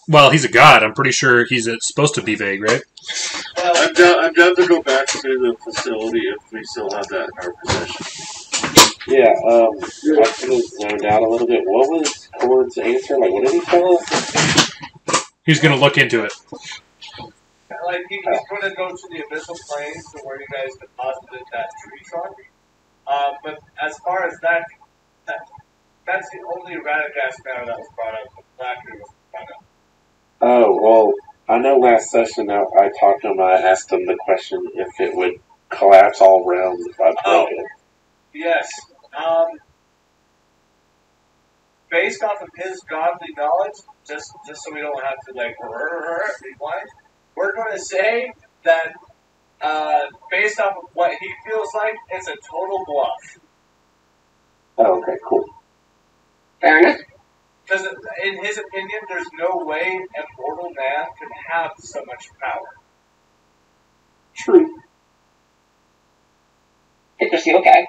Well, he's a god. I'm pretty sure he's supposed to be vague, right? I'm down to go back to the facility if we still have that in our possession. Yeah, I kind of zoned out a little bit. What was Cord's answer? What did he tell us? He's going to look into it. He's going to go to the abyssal plains to where you guys deposited that tree trunk. But as far as that's the only Radagast matter that was brought up. The phylactery was brought up. Oh, well, I know last session I talked to him, I asked him the question if it would collapse all realms if I broke it. Yes. Based off of his godly knowledge, just so we don't have to rewind, we're going to say that based off of what he feels like, it's a total bluff. Oh, okay, cool. Fair enough. Because in his opinion, there's no way a mortal man could have so much power. True. Interesting, okay.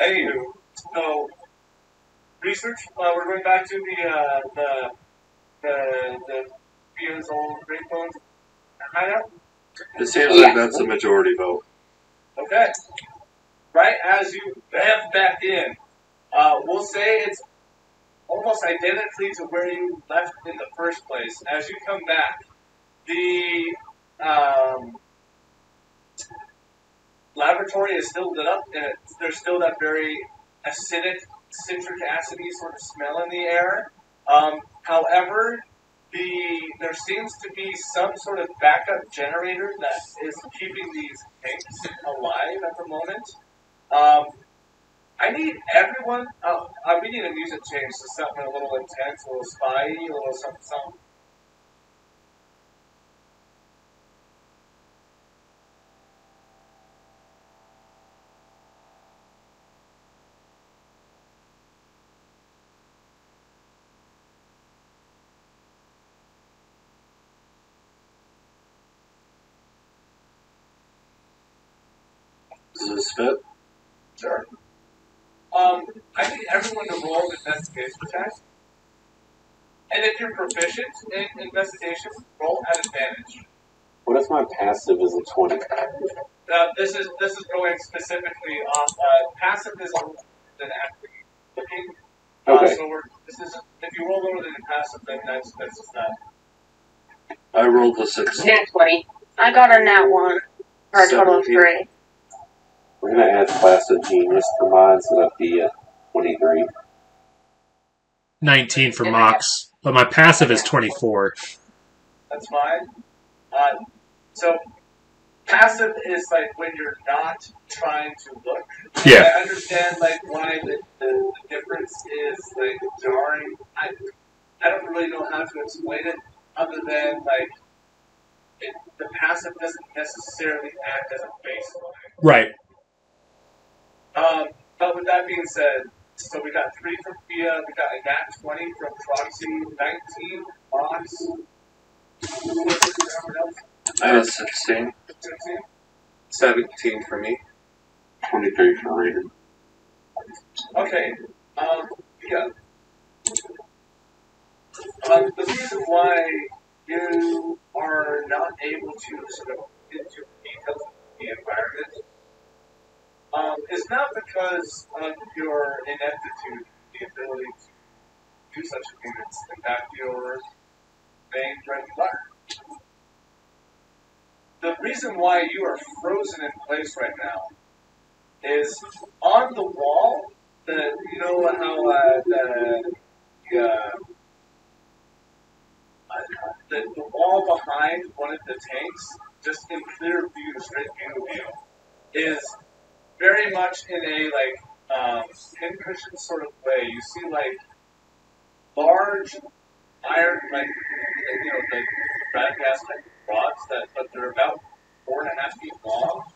Anywho, so research. We're going back to the Fia's old Great Bones hideout. It seems like that's a majority vote. Okay. Right as you bev back in, we'll say it's almost identically to where you left in the first place. As you come back, the laboratory is still lit up, and there's still that very acidic, citric acidy sort of smell in the air. However, there seems to be some sort of backup generator that is keeping these tanks alive at the moment. I need everyone. We need a music change to something a little intense, a little spy-y, a little something, something. Does this fit? Sure. I need everyone to roll an investigation check. And if you're proficient in investigation, roll at advantage. What if my passive is a 20? This is going specifically off. Passive is an active looking. Okay. So if you roll lower than a passive, then that's just that. I rolled a 6. Nat 20. I got a nat 1. For a total of 17. 3. We're going to add Class of Genius for mine, so that'd be 23. 19 for Mhox, but my passive is 24. That's fine. So passive is like when you're not trying to look. Yeah. I understand like why the difference is like jarring. I don't really know how to explain it other than like the passive doesn't necessarily act as a baseline. Right. But with that being said, so we got 3 from Fia, we got a nat 20 from Proxy, 19 Mhox. I had 16. 16. 17 for me. 23 for Raider. Okay, yeah. The reason why you are not able to sort of get into details of the environment is not because of your ineptitude, the ability to do such a thing. It's in fact your main bread and butter. The reason why you are frozen in place right now is on the wall. You know how the wall behind one of the tanks, just in clear view, straight view of you, is very much in a pincushion sort of way. You see like large iron, the rad gas type rods but they're about 4.5 feet long,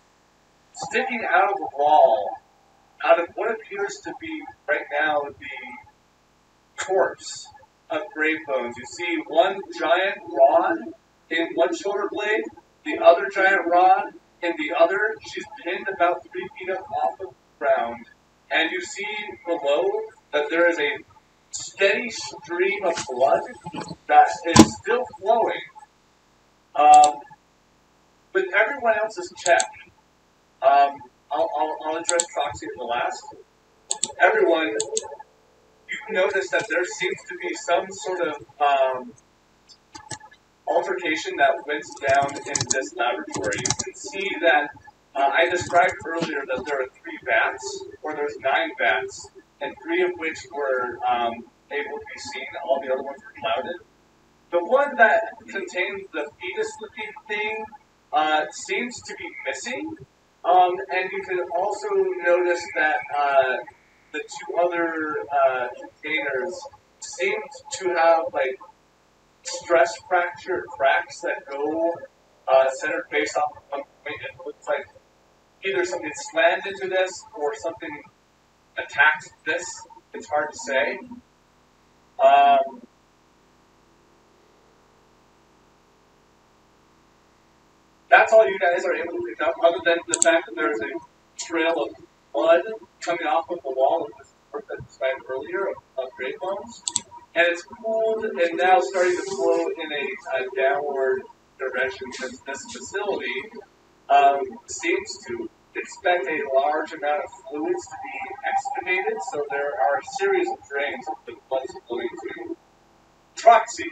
sticking out of the wall, out of what appears to be right now the corpse of grave bones. You see one giant rod in one shoulder blade, the other giant rod in the other. She's pinned about 3 feet up off of the ground, and you see below that there is a steady stream of blood that is still flowing. With everyone else's check, I'll address Proxy at the last. Everyone, you notice that there seems to be some sort of altercation that went down in this laboratory. You can see that I described earlier that there are 3 vats, or there's 9 vats, and 3 of which were able to be seen. All the other ones were clouded. The one that contains the fetus-looking thing seems to be missing, and you can also notice that the 2 other containers seem to have stress fracture cracks that go centered based off of one point. It looks like either something slammed into this or something attacked this. It's hard to say. That's all you guys are able to pick up, other than the fact that there's a trail of blood coming off of the wall of this work that I described earlier of grave bones. And it's cooled and now starting to flow in a downward direction because this facility seems to expect a large amount of fluids to be excavated, so there are a series of drains that the blood is flowing to. Troxy,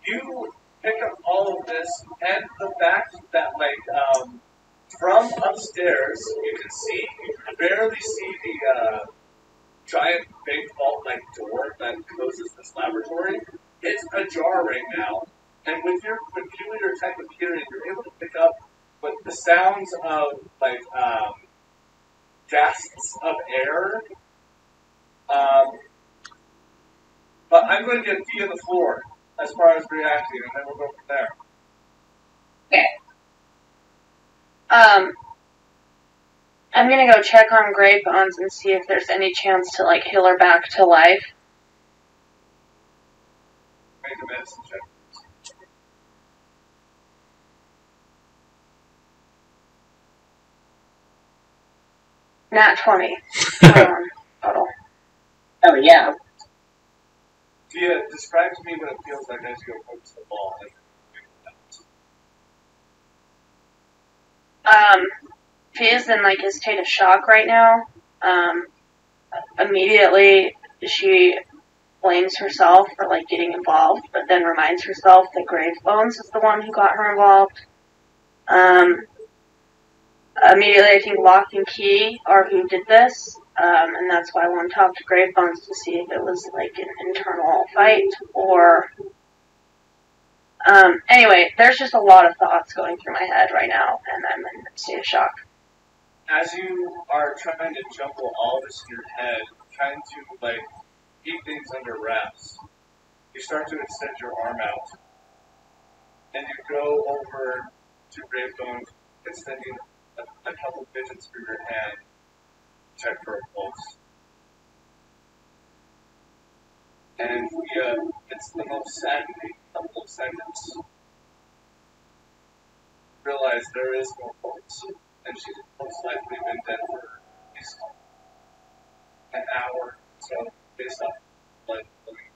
you pick up all of this, and the fact that, from upstairs, you can barely see the giant big vault-like door that closes this laboratory. It's ajar right now, and with your peculiar type of hearing, you're able to pick up the sounds of, gasps of air. But I'm going to get feet on the floor as far as reacting, and then we'll go from there. Okay. I'm gonna go check on Grey Bones and see if there's any chance to, heal her back to life. Make a medicine check. Nat 20. Total. Oh, yeah. Dia, describe to me what it feels like as you approach the ball. She is in, a state of shock right now. Immediately, she blames herself for, getting involved, but then reminds herself that Grave Bones is the one who got her involved. Immediately, I think Lock and Key are who did this, and that's why I want to talk to Grave Bones to see if it was, an internal fight, or... Anyway, there's just a lot of thoughts going through my head right now, and I'm in a state of shock. As you are trying to jumble all this in your head, trying to, keep things under wraps, you start to extend your arm out, and you go over to Grave Bones, extending a couple digits through your hand, check for a pulse. And it's the most saddening couple of seconds. Realize there is no pulse, and she's most likely been dead for at least an hour, so based on blood flowing.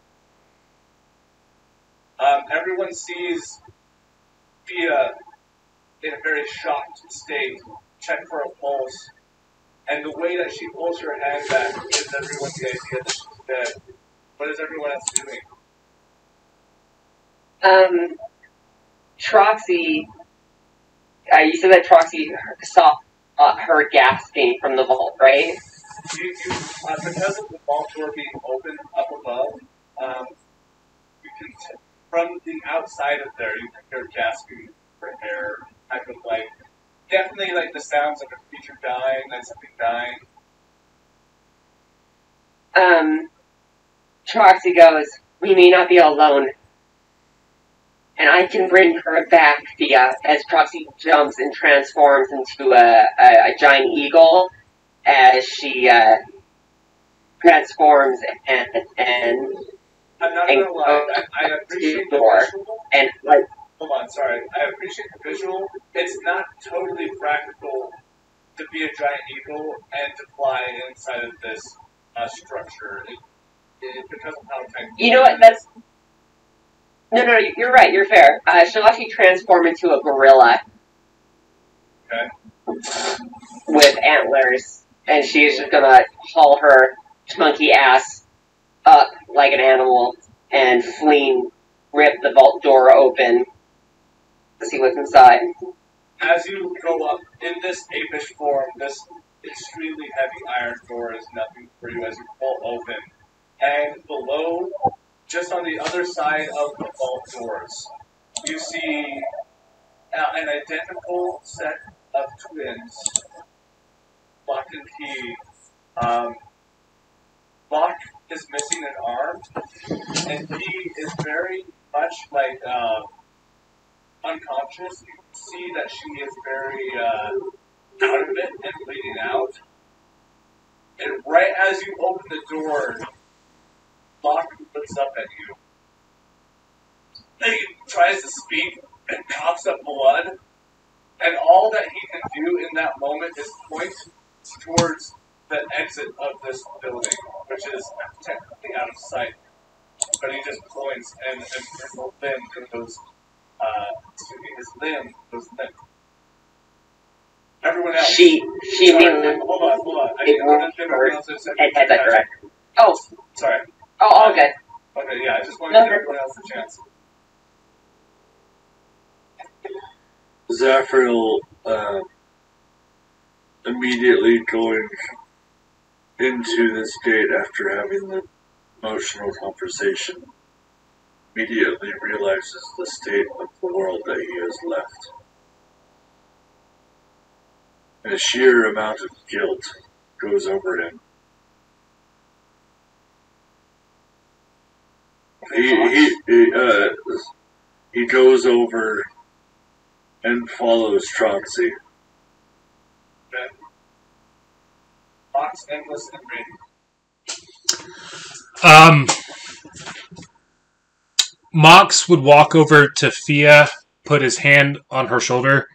Everyone sees Thea in a very shocked state, check for a pulse, and the way that she pulls her hand back gives everyone the idea that she's dead. What is everyone else doing? Troxy, you said that Troxy saw her gasping from the vault, right? Because of the vault door being open up above, you can, from the outside of there, you can hear gasping for air, type of definitely the sounds of a creature dying, like something dying. Troxy goes, "We may not be alone. And I can bring her back, Thea," as Troxy jumps and transforms into a giant eagle as she transforms and I'm not gonna lie, I appreciate the visual. And hold on, sorry. I appreciate the visual. It's not totally practical to be a giant eagle and to fly inside of this structure. Because of how tiny. You know what? That's no. You're right. You're fair. She'll actually transform into a gorilla. Okay. With antlers, and she's just gonna haul her monkey ass up like an animal and rip the vault door open to see what's inside. As you go up in this apish form, this extremely heavy iron door is nothing for you as you pull open. And below, just on the other side of the vault doors, you see an identical set of twins, Lock and Key. Lock is missing an arm, and he is very much like unconscious. You can see that she is very out of it and bleeding out. And right as you open the door, Locke looks up at you. He tries to speak and coughs up blood, and all that he can do in that moment is point towards the exit of this building, which is technically out of sight. But he just points, and his limb goes, limp. Everyone else. She sorry, hold on. I didn't want to everyone else have said and head that direction. Oh. Sorry. Oh, all good. Okay, yeah, I just wanted to give everyone else a chance. Zafriel immediately going into this gate after having the emotional conversation, immediately realizes the state of the world that he has left. And a sheer amount of guilt goes over him. He goes over and follows Troxy. Okay. Fox, Endless, and Brady. Mhox would walk over to Fia, put his hand on her shoulder.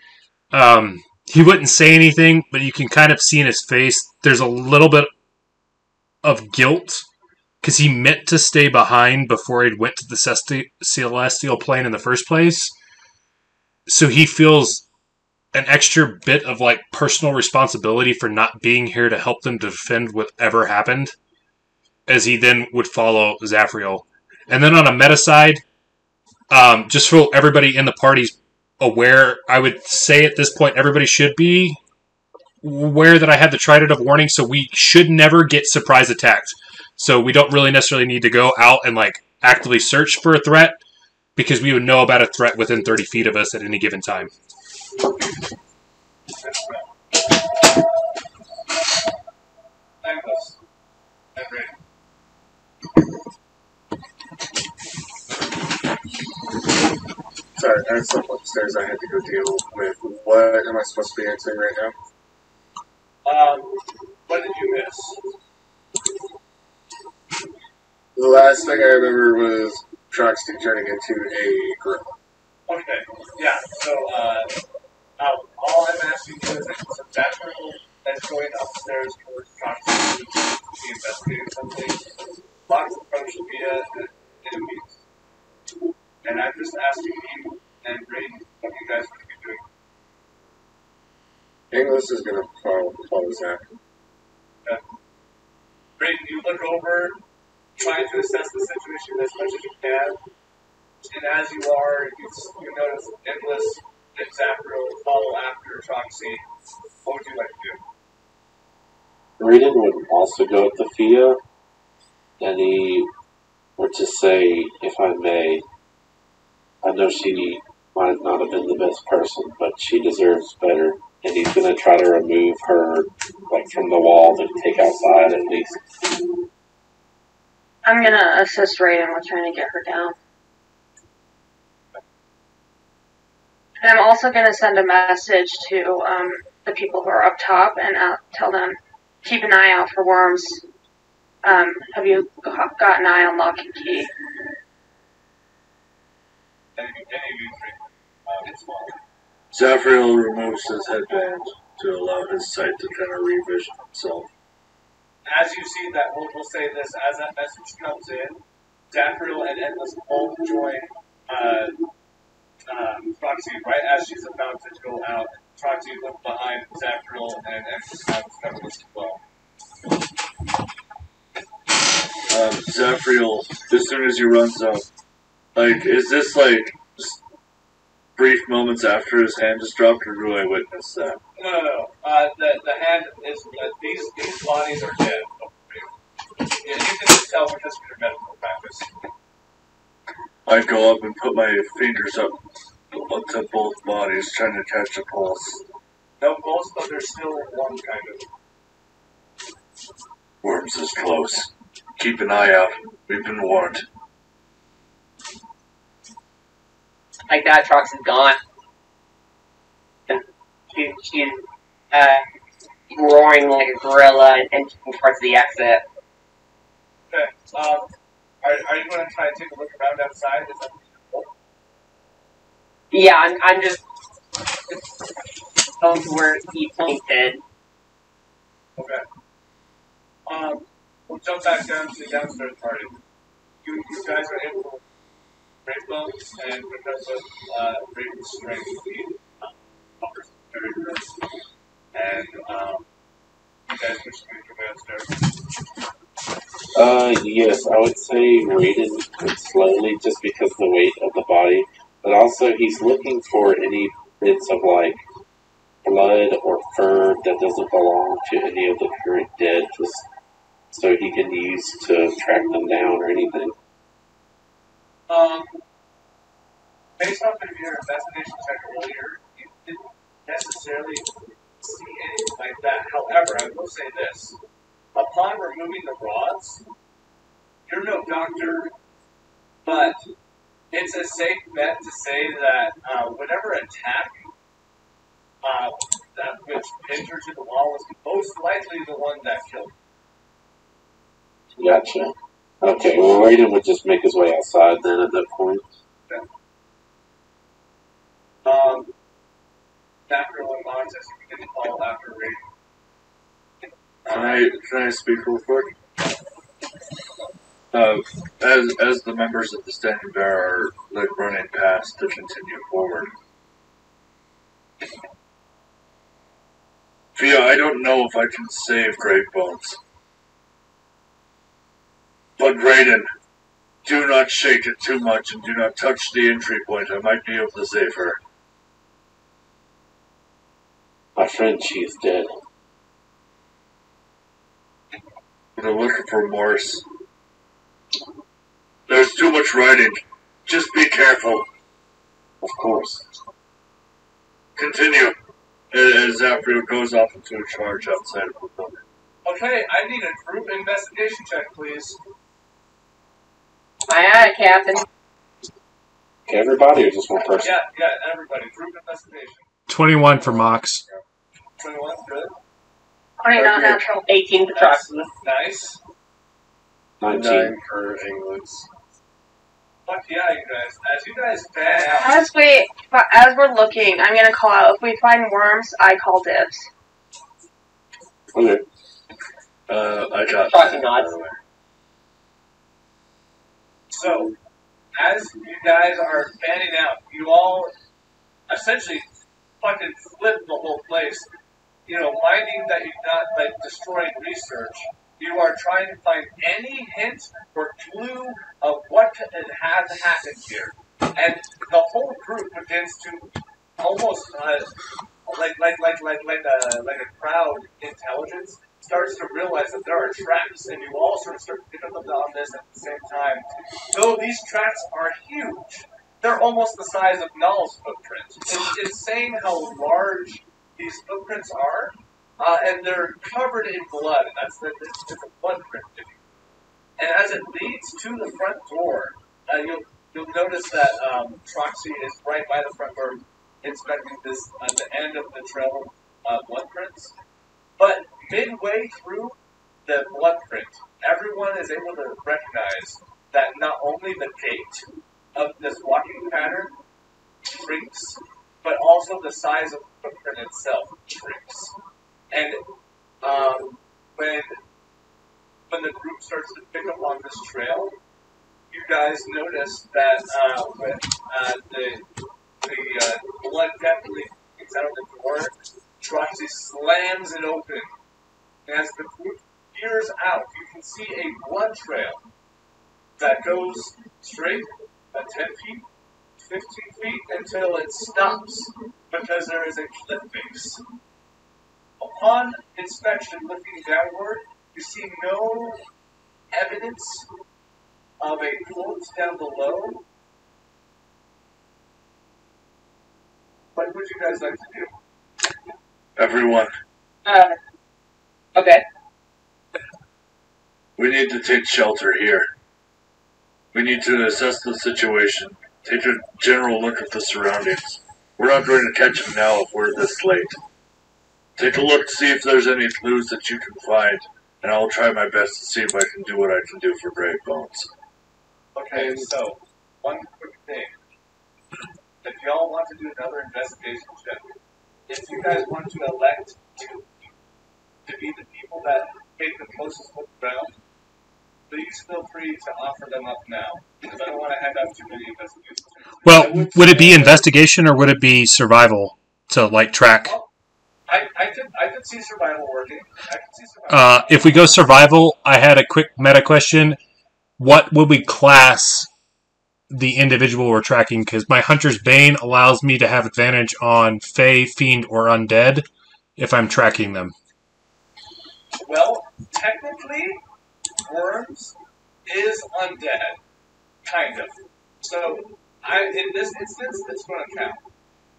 He wouldn't say anything, but you can kind of see in his face there's a little bit of guilt because he meant to stay behind before he went to the celestial plane in the first place. So he feels an extra bit of like personal responsibility for not being here to help them defend whatever happened, as he then would follow Zafriel. And then on a meta side, just so everybody in the party's aware, I would say at this point everybody should be aware that I had the Trident of Warning, so we should never get surprise attacked. So we don't really necessarily need to go out and like actively search for a threat, because we would know about a threat within 30 feet of us at any given time. Endless, and Brady. Sorry, I had something upstairs I had to go deal with. What am I supposed to be answering right now? What did you miss? The last thing I remember was Troxy turning into a girl. Okay, yeah, so, all I'm asking you is that that girl that's going upstairs towards Troxy to be investigating something, Fox approached via enemies. And I'm just asking you and Brady what you guys want to be doing. English is going to follow Zach. Okay. Brady, you look over, trying to assess the situation as much as you can. And as you are, you notice Endless and Zafriel follow after Troxy. What would you like to do? Reedon would also go to Fia, and he were to say, if I may, I know she might not have been the best person, but she deserves better. And he's going to try to remove her, like, from the wall to take outside at least. I'm gonna assist Raiden with trying to get her down. And I'm also gonna send a message to the people who are up top and tell them, keep an eye out for worms. Have you got an eye on Lock and Key? Any of you three? Zafriel removes his headband to allow his sight to kind of revision himself. As you see that, we'll say this, as that message comes in, Zafriel and Endless both join Troxy right as she's about to go out. Troxy looked behind Zafriel and Endless comes as well. Zafriel, as soon as he runs up, like, is this like just brief moments after his hand is dropped, or do I witness that? No. The hand is, these bodies are dead. Yeah, you can just tell because of your medical practice. I go up and put my fingers up to both bodies, trying to catch a pulse. No pulse, but there's still one kind of. Worms is close. Keep an eye out. We've been warned. Like that, Trox is gone. And she's roaring like a gorilla and taking parts of the exit. Okay. Are you going to try and take a look around outside? Is that Yeah, I'm just going to where he pointed. Okay. We'll jump back down to the downstairs party. You guys are able to break bones, and because of Raven's strength, the offers very good. And you guys wish to make your way upstairs. Yes, I would say Raiden slowly, just because of the weight of the body, but also he's looking for any bits of like blood or fur that doesn't belong to any of the current dead, just so he can use to track them down or anything. Based off of your investigation check earlier, you didn't necessarily see anything like that. However, I will say this. Upon removing the rods, you're no doctor, but it's a safe bet to say that whatever attack that which pinned her to the wall was most likely the one that killed her. Gotcha. Okay, well, Raiden would just make his way outside then at that point. Okay. After one Mhox, you can call after Raiden. Can I speak real quick? As the members of the Standing Bear are like running past to continue forward. Fia, I don't know if I can save Great Bones. But Raiden, do not shake it too much and do not touch the entry point. I might be able to save her. My friend, she is dead. We're looking for Morse. There's too much riding. Just be careful. Of course. Continue. As Zafrio goes off into a charge outside of the building. Okay, I need a group investigation check, please. Aye, aye, Captain. Okay, everybody or just one person? Yeah, everybody. Group investigation. 21 for Mhox. 21, good. 29 natural. 18 for Trox. Nice. 19. 9 for England's. Fuck yeah, you guys. As you guys fan out. As we're looking, I'm gonna call out. If we find worms, I call dibs. Okay. I got Troxy nods. So, as you guys are fanning out, you all essentially fucking flip the whole place. You know, minding that you're not, like, destroying research. You are trying to find any hint or clue of what has happened here. And the whole group begins to almost, like a crowd intelligence, starts to realize that there are tracks, and you all sort of start to pick up on this at the same time. Though these tracks are huge, they're almost the size of Null's footprint. It's insane how large these footprints are, and they're covered in blood, and it's a blood print. And as it leads to the front door, you'll notice that Troxy is right by the front door, inspecting this at the end of the trail of blood prints. But midway through the blood print, everyone is able to recognize that not only the gait of this walking pattern shrinks, but also the size of the footprint itself shrinks. And when the group starts to pick up on this trail, you guys notice that the blood definitely gets out of the door. Troxy slams it open. And as the group peers out, you can see a blood trail that goes straight at 10 feet, 15 feet, until it stops because there is a cliff face. Upon inspection, looking downward, you see no evidence of a float down below. What would you guys like to do? Everyone. Okay. We need to take shelter here. We need to assess the situation. Take a general look at the surroundings. We're not going to catch him now if we're this late. Take a look to see if there's any clues that you can find, and I'll try my best to see if I can do what I can do for Brave Bones. Okay, so, one quick thing. If y'all want to do another investigation check, if you guys want to elect to be the people that take the closest look around, please feel free to offer them up now, because I don't want to hand out too many investigations. Well, would it be investigation or would it be survival to like track? Well, I could see survival working. I could see survival. If we go survival, I had a quick meta question. What would we class the individual we're tracking? Because my Hunter's Bane allows me to have advantage on Fey, Fiend, or Undead if I'm tracking them. Well, technically, Worms is undead, kind of. So, in this instance, it's going to count.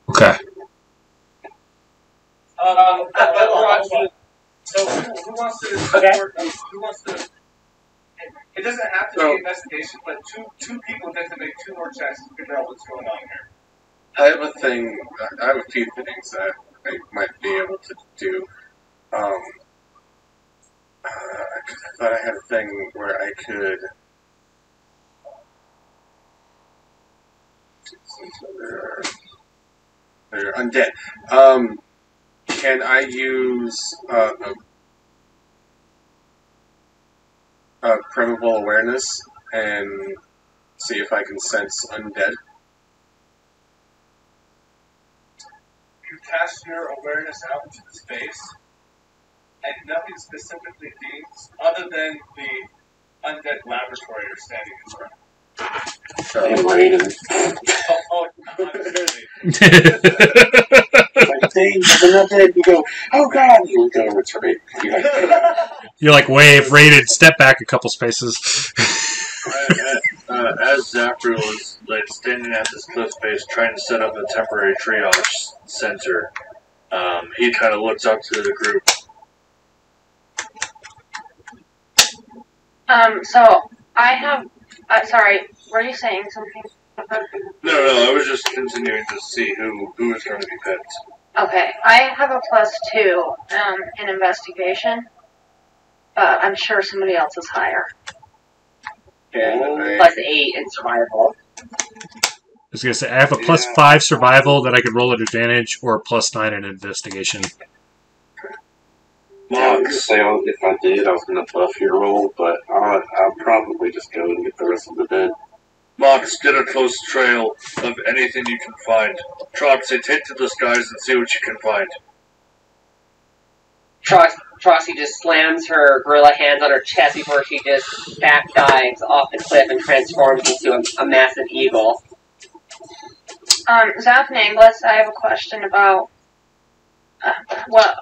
Okay. So who wants to? Who wants to? It doesn't have to be investigation, but two people get to make 2 more checks to figure out what's going on here. I have a thing. I have a few things that I might be able to do. I thought I had a thing where I could. They're undead. Can I use primeval awareness and see if I can sense undead? You cast your awareness out into the space, and nothing specifically dings other than the undead laboratory you're standing in front of. And raining. Like, dang, they're not dead. You go, oh god, you look over, it's right. You're like, wave, rated, step back a couple spaces. As Zafriel is standing at this cliff face trying to set up a temporary triage center, he kind of looks up to the group. So I have. Sorry, were you saying something? No, I was just continuing to see who is going to be picked. Okay, I have a +2 in investigation, but I'm sure somebody else is higher. +8 in survival. I was going to say, I have a +5 survival that I could roll at advantage, or a +9 in investigation. I was gonna say, if I did, I was going to buff your roll, but I'll probably just go and get the rest of the dead. Mhox, get a close trail of anything you can find. Troxy, take to the skies and see what you can find. Troxy just slams her gorilla hands on her chest before she just back dives off the cliff and transforms into a massive eagle. Zaf Nanglis, I have a question about what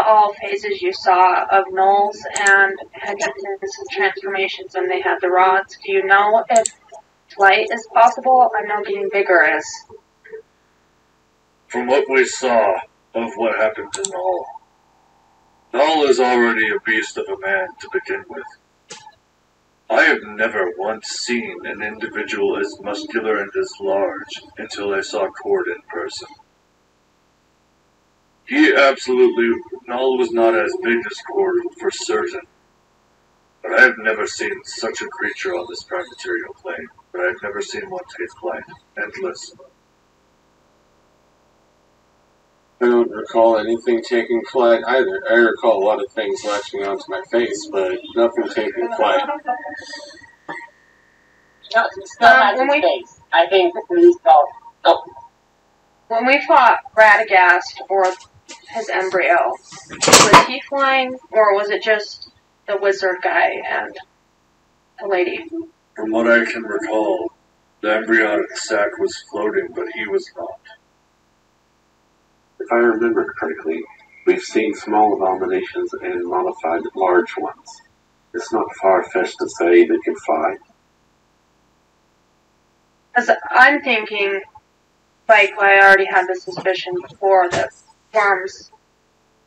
all phases you saw of gnolls and Heggin's transformations when they had the rods. Do you know if flight is possible? I know getting bigger is. From what we saw of what happened to Null, Null is already a beast of a man to begin with. I have never once seen an individual as muscular and as large until I saw Cord in person. Null was not as big as Cord, for certain. But I have never seen such a creature on this prime material plane. But I have never seen one take flight. Endless. I don't recall anything taking flight either. I recall a lot of things latching onto my face, but nothing taking flight. No, it still has its face. I think we saw. Oh. When we fought Radagast, or his embryo, was he flying, or was it just the wizard guy and the lady? From what I can recall, the embryonic sac was floating, but he was not. If I remember correctly, we've seen small abominations and modified large ones. It's not far-fetched to say they can fly. Because I'm thinking, like I already had the suspicion before, that worms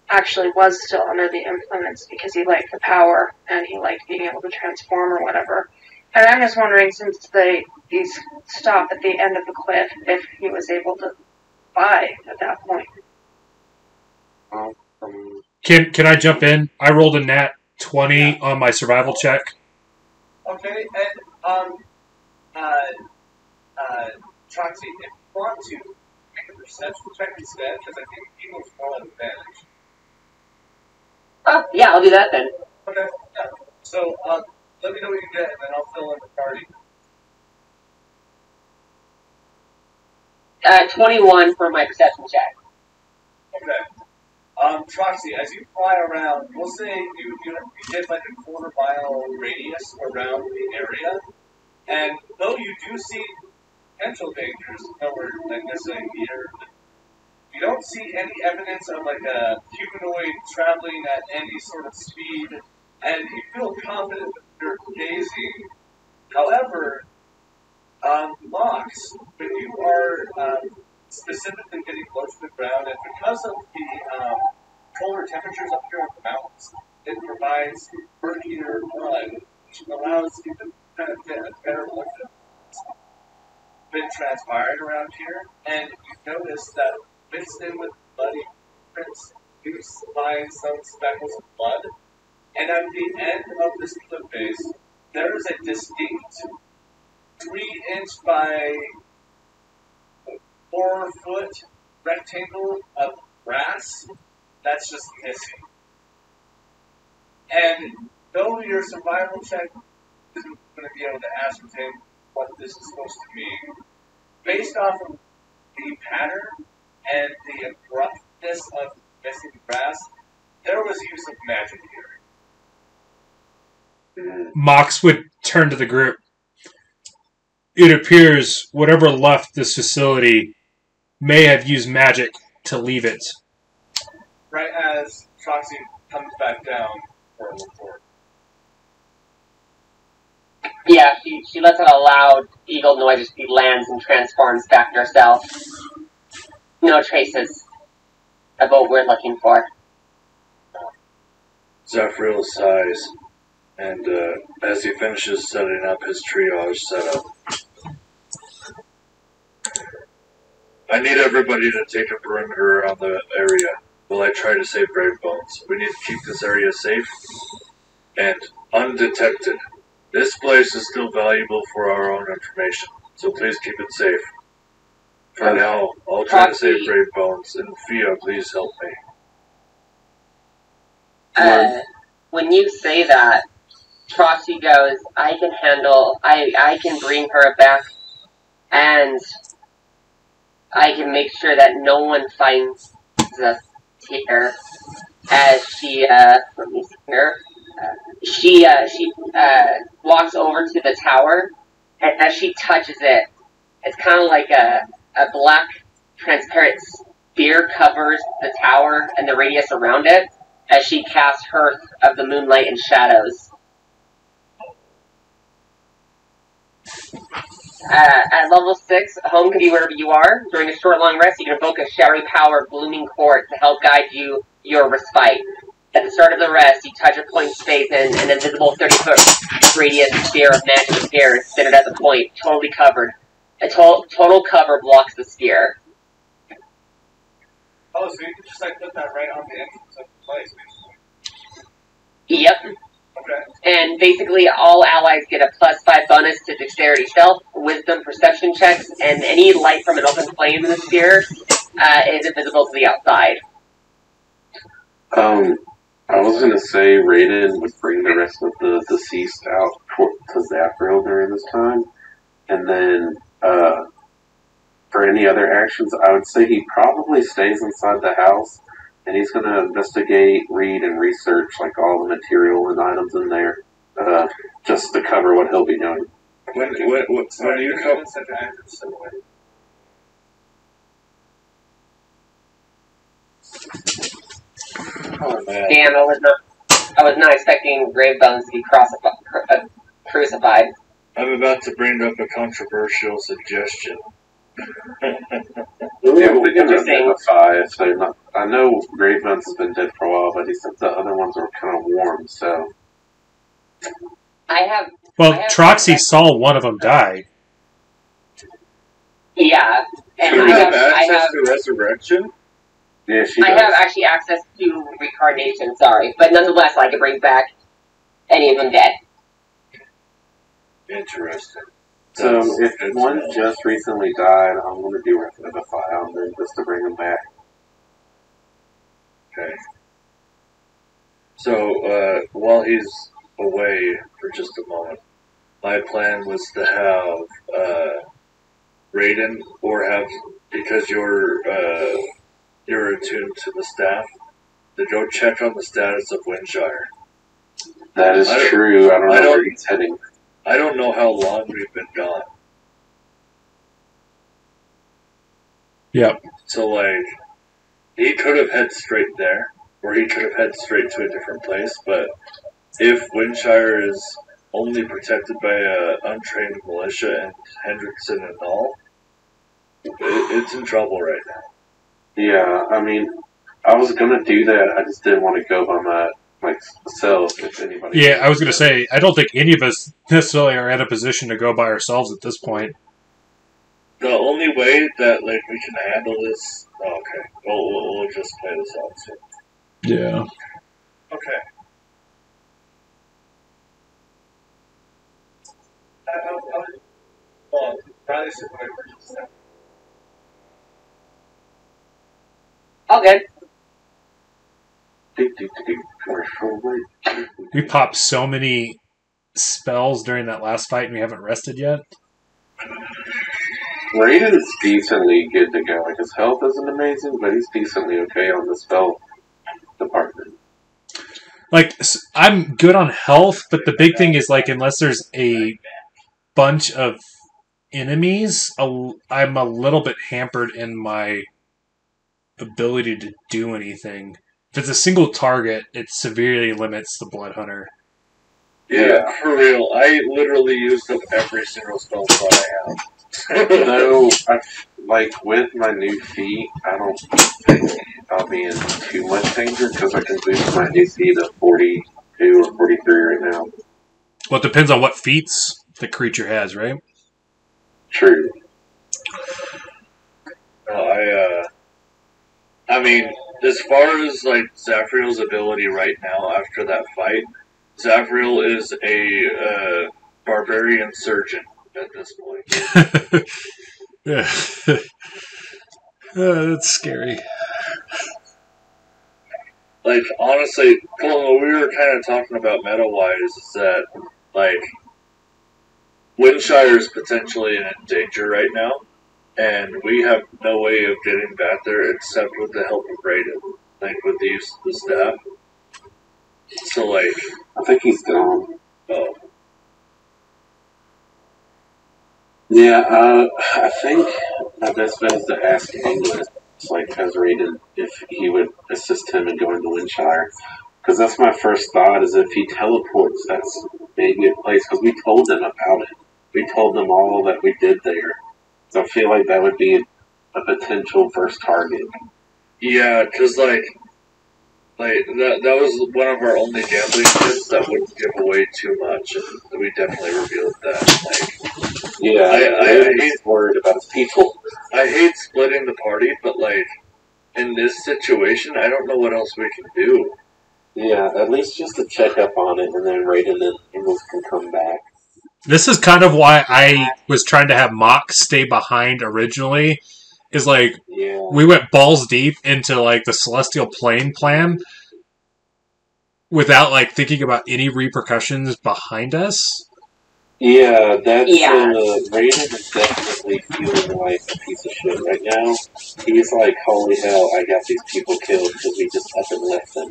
actually was still under the influence because he liked the power and he liked being able to transform or whatever. And I'm just wondering, since these stop at the end of the cliff, if he was able to fly at that point. Can I jump in? I rolled a nat 20 on my survival check. Okay, and Troxy, if you want to make a perception check instead, because I think people's more an advantage. Oh, yeah, I'll do that then. Okay, yeah. So, let me know what you get, and then I'll fill in the party. 21 for my perception check. Okay. Troxy, as you fly around, we'll say you get like a quarter-mile radius around the area, and though you do see potential dangers nowhere like necessarily here, you don't see any evidence of like a humanoid traveling at any sort of speed, and you feel confident that you're gazing. However, Mhox, when you are specifically getting close to the ground, and because of the colder temperatures up here on the mountains, it provides murkier blood, which allows you to kind of get a better look at what's been transpired around here. And you notice that mixed in with bloody prints, you find some speckles of blood. And at the end of this cliff face, there is a distinct 3-inch by 4-foot rectangle of grass that's just missing. And though your survival check isn't going to be able to ascertain what this is supposed to mean, based off of the pattern and the abruptness of missing grass, there was use of magic here. Mhox would turn to the group. It appears whatever left this facility may have used magic to leave it. Right as Troxy comes back down for a report. Yeah, she lets out a loud eagle noise as she lands and transforms back to herself. No traces of what we're looking for. Zephyr sighs, and as he finishes setting up his triage setup, I need everybody to take a perimeter around the area while I try to save Brave Bones. We need to keep this area safe and undetected. This place is still valuable for our own information, so please keep it safe. For now, I'll try to save Brave Bones, and Fia, please help me. When you say that, Troxy goes, I can bring her back, and I can make sure that no one finds us here. As she, let me see here. She walks over to the tower, and as she touches it, it's kind of like a black, transparent sphere covers the tower and the radius around it, as she casts Hearth of the Moonlight and Shadows. At level 6, home can be wherever you are. During a short long rest, you can evoke a shadowy power of blooming court to help guide you your respite. At the start of the rest, you touch a point space and an invisible 30-foot radius sphere of magic appears, centered at the point, totally covered. A total cover blocks the sphere. Oh, so you can just like put that right on the entrance of the place, basically. Yep. Okay. And basically, all allies get a +5 bonus to dexterity, stealth, wisdom, perception checks, and any light from an open flame in the sphere is invisible to the outside. I was gonna say Raiden would bring the rest of the deceased out to Zafriel during this time, and then for any other actions, I would say he probably stays inside the house, and he's gonna investigate, read, and research like all the material and items in there, just to cover what he'll be doing. When you come, Oh, man. Damn, I was not expecting Grave Bones to be crucified. I'm about to bring up a controversial suggestion. Yeah, we can identify if they're not I know Graveman's has been dead for a while, but he said the other ones were kind of warm, so. Well, Troxy saw one of them die. Yeah, and You I have have access to resurrection? Yeah, she I does. have actually access to reincarnation. Sorry, but nonetheless, I can bring back any of them dead. Interesting. So That's if good to one know. just recently died, I'm going to do Revivify on them just to bring them back. Okay. So, while he's away for just a moment, my plan was to have Raiden, or have, because you're attuned to the staff, to go check on the status of Windshire. That is true. I don't know where he's heading. I don't know how long we've been gone. Yep. So, like, he could have head straight there, or he could have head straight to a different place, but if Windshire is only protected by a untrained militia and Hendrickson and all, it's in trouble right now. Yeah, I mean, I was going to do that. I just didn't want to go by myself if anybody. Yeah, I was going to say, I don't think any of us necessarily are in a position to go by ourselves at this point. The only way that like we can handle this, okay, we'll just play this out. So. Yeah. Okay. Well, Riley said what I heard you say. All good. We popped so many spells during that last fight and we haven't rested yet. Raiden's decently good to go. Like, his health isn't amazing, but he's decently okay on the spell department. Like, I'm good on health, but the big thing is, like, unless there's a bunch of enemies, I'm a little bit hampered in my ability to do anything. If it's a single target, it severely limits the Blood Hunter. Yeah, for real. I literally used up every single spell slot I have. Though, like, with my new feat, I don't think I'll be in too much danger because I can boost my AC to 42 or 43 right now. Well, it depends on what feats the creature has, right? True. I mean, as far as, like, Zafriel's ability right now after that fight, Zafriel is a barbarian surgeon at this point. Yeah. That's scary. Like, honestly, what we were kind of talking about meta-wise is that, like, Windshire is potentially in danger right now, and we have no way of getting back there except with the help of Raiden, like, with the use of the staff. So, like... I think he's gone. Oh. Yeah, I think my best bet is to ask English, like, as Raiden, if he would assist him in going to Windshire. Because that's my first thought, is if he teleports, that's maybe a place, because we told them about it. We told them all that we did there. So I feel like that would be a potential first target. Yeah, because, like that was one of our only gambling tips that wouldn't give away too much, and we definitely revealed that. Like, yeah, I hate worried about his people. I hate splitting the party, but, like, in this situation, I don't know what else we can do. Yeah, at least just to check up on it, and then Raiden and Ingles can come back. This is kind of why I was trying to have Mhox stay behind originally. Is like, we went balls deep into, like, the Celestial Plane plan without, like, thinking about any repercussions behind us. Yeah, that's Raiden is definitely feeling like a piece of shit right now. He's like, holy hell, I got these people killed because we just up and left them.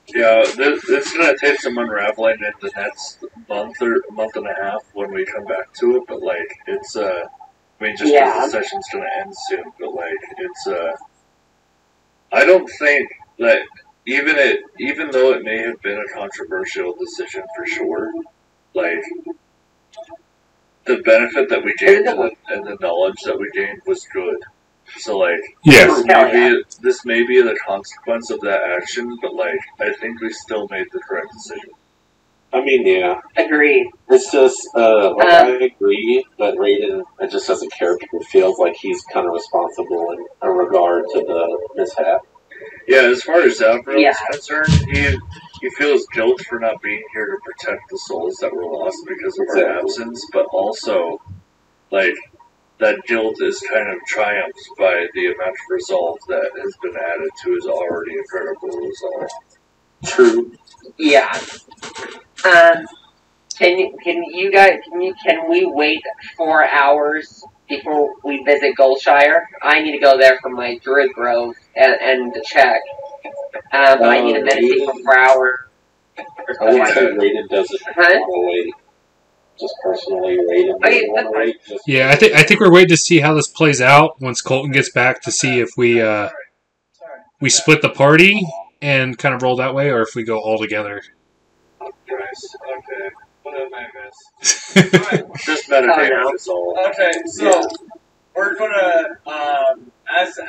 Yeah, it's gonna take some unraveling in the next month or month and a half when we come back to it, but, like, it's, I mean, just because the session's gonna end soon, but, like, it's, I don't think that even though it may have been a controversial decision for sure, like, the benefit that we gained and the knowledge that we gained was good. So, like, Yeah. this may be the consequence of that action, but, like, I think we still made the correct decision. I mean, yeah. Agreed. It's just, I agree, but Raiden, just as a character, feels like he's kind of responsible in regard to the mishap. Yeah, as far as Zavro Yeah. is concerned, he feels guilt for not being here to protect the souls that were lost because of our absence, but also, like, that guilt is kind of triumphed by the amount of resolve that has been added to his already incredible resolve. True. Yeah. Can we wait 4 hours before we visit Goldshire? I need to go there for my Druid Grove and to check. But I need to meditate for 4 hours. I would say Raiden doesn't want to wait. Just personally, Raiden doesn't want to wait. Yeah, I think we're waiting to see how this plays out once Colton gets back to see if we split the party and kind of roll that way, or if we go all together. Nice. Okay. What did I miss? Alright. Just meditate on this all. Okay, so we're gonna as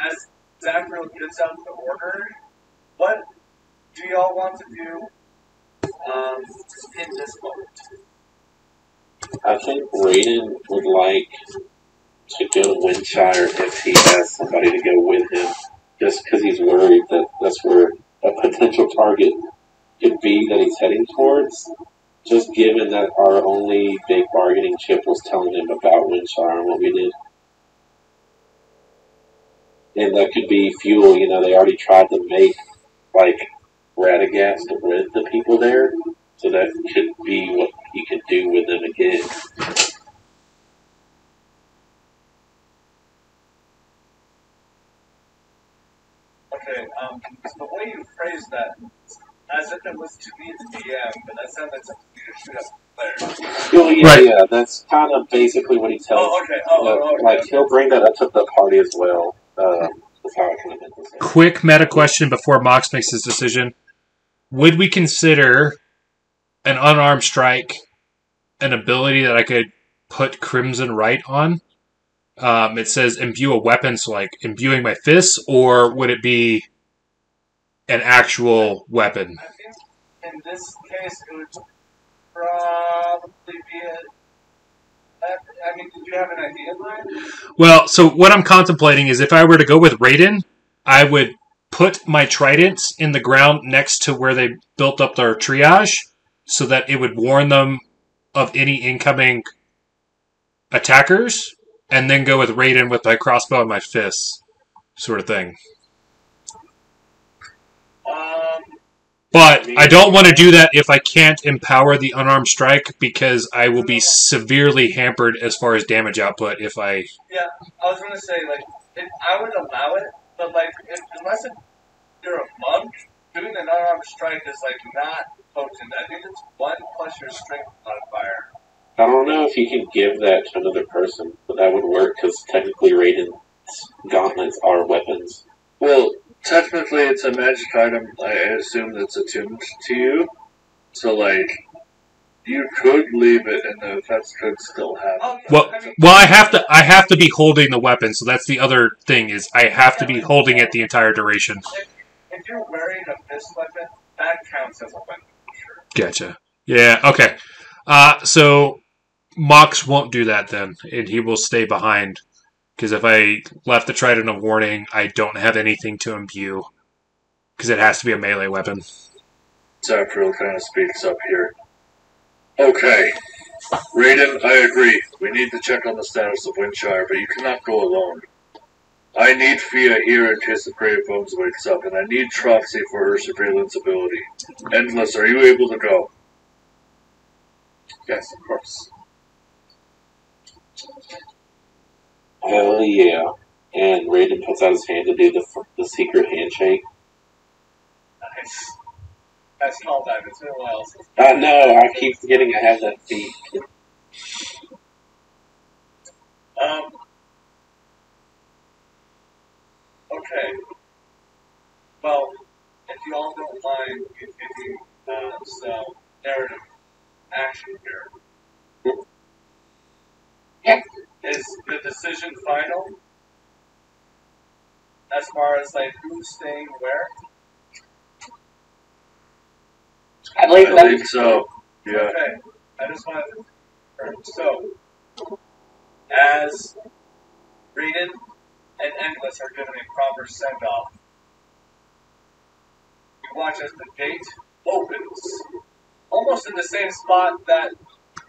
Zachary gets out the order, what do y'all want to do in this moment? I think Raiden would like to go to Windshire if he has somebody to go with him, just because he's worried that that's where a potential target could be that he's heading towards. Just given that our only big bargaining chip was telling him about Windshire and what we did. And that could be fuel, they already tried to make, like, Radagast to rid the people there. So that could be what he could do with them again. Okay, so the way you phrased that, as if it was to be the DM, but that sounds like something you should have players. Well, yeah, that's kind of basically what he tells. Oh, okay. Okay. Like, he'll bring that up to the party as well. That's how I kind of meant to say. Quick meta question before Mox makes his decision. Would we consider an unarmed strike an ability that I could put Crimson Right on? It says imbue a weapon, so like imbuing my fists, or would it be an actual weapon? I think in this case it would probably be did you have an idea, Brian? Well, so what I'm contemplating is if I were to go with Raiden, I would put my tridents in the ground next to where they built up their triage so that it would warn them of any incoming attackers, and then go with Raiden with my crossbow and my fists, sort of thing. But I don't want to do that if I can't empower the unarmed strike, because I will be severely hampered as far as damage output if I... Yeah, I was going to say, like, I would allow it, but, like, unless you're a monk, doing an unarmed strike is, like, not potent. I think it's 1 plus your strength modifier. I don't know if you can give that to another person, but that would work, because technically Raiden's gauntlets are weapons. Well, technically it's a magic item, I assume that's attuned to you. So, like, you could leave it and the effects could still happen. Well, I have to be holding the weapon, so that's the other thing, is I have to be holding it the entire duration. If you're wearing a fist weapon, that counts as a weapon. Sure. Gotcha. Yeah, okay. So Mox won't do that then, and he will stay behind. Because if I left the trident of warning, I don't have anything to imbue. Because it has to be a melee weapon. Zapriel kind of speaks up here. Okay. Raiden, I agree. We need to check on the status of Windshire, but you cannot go alone. I need Fia here in case the Grave Bones wakes up, and I need Troxy for her surveillance ability. Endless, are you able to go? Yes, of course. Hell yeah. And Raiden puts out his hand to do the secret handshake. Nice. That's called that. It's been a while since. No, I keep forgetting I have that feat. Okay. Well, if you all don't mind taking some narrative action here. Yes. Is the decision final? as far as like who's staying where? I believe I so. think so. Yeah. Okay, I just wanted to confirm. So, as Reedon and Endless are given a proper send-off, you watch as the gate opens, almost in the same spot that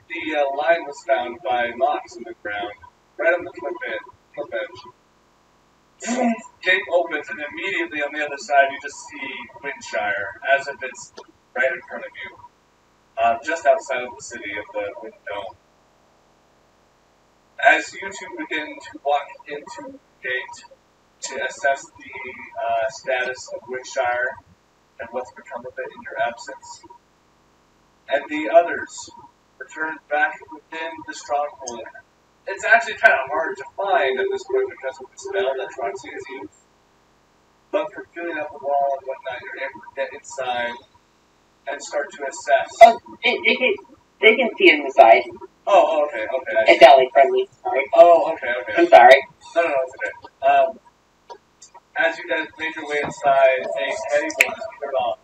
the line was found by Mox in the ground, right on the cliff edge. Gate opens, and immediately on the other side, you just see Windshire, as if it's right in front of you, just outside of the city of the Wind Dome. As you two begin to walk into the gate to assess the status of Windshire and what's become of it in your absence, and the others return back within the stronghold. It's actually kind of hard to find at this point because of the spell that Troxy has used. But for filling up the wall and whatnot, you're able to get inside and start to assess. Oh, they can see inside. Oh, okay. It's alley friendly. Sorry. Oh, okay. I'm sorry. No, it's okay. As you guys make your way inside, a heavy bone is put on.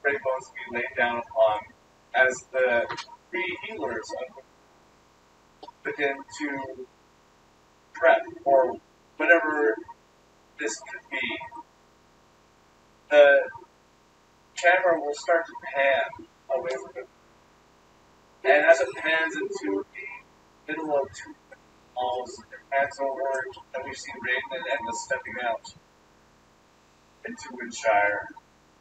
Great bones to be laid down upon as the three healers begin to prep for whatever this could be. The camera will start to pan away from it. And as it pans into the middle of two walls, it pans over, and we see Raiden and Endless stepping out into Windshire.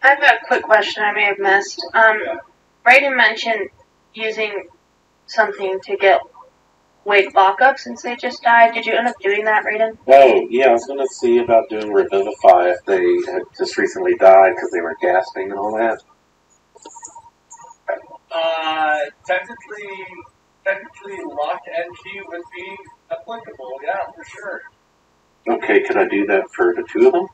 I have a quick question I may have missed. Raiden mentioned using something to get Wade lock up since they just died. Did you end up doing that, Raiden? Oh, yeah, I was going to see about doing Revivify if they had just recently died because they were gasping and all that. Technically, lock and key would be applicable, yeah, for sure. Okay, could I do that for the two of them?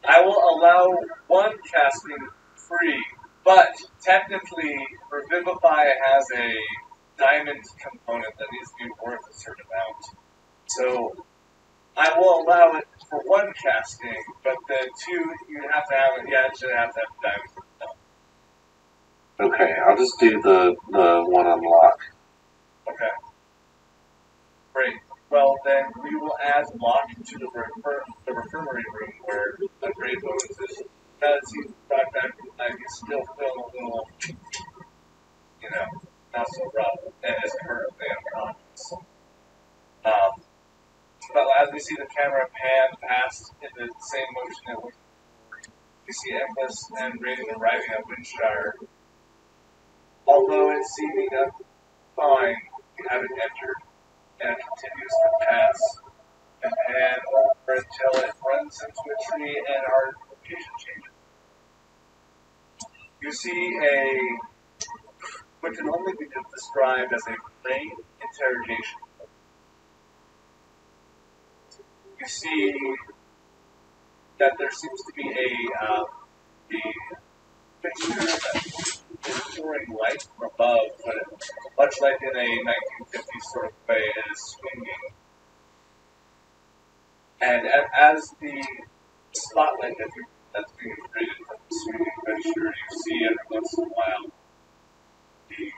I will allow one casting free, but technically, Revivify has a diamond component that needs to be worth a certain amount. So, I will allow it for one casting, but the two, you have to have it, it should have to have diamond component. Okay, I'll just do the one unlock. Okay. Great. Well, then we will add Locke to the infirmary room where the Grey Bones is. Because he's brought back from life, he's still feeling a little, not so rough, and is currently unconscious. But as we see the camera pan past in the same motion that we see Endless and Raiden arriving at Windshire. Although it's seeming fine, you haven't entered, and it continues to pass and pan over until it runs into a tree and our location changes. You see what can only be described as a plain interrogation. You see that there seems to be a fixture that is pouring light from above, but much like in a 1950s sort of way, it is swinging. And as the spotlight that's being created from the swinging fixture, you see every once in a while the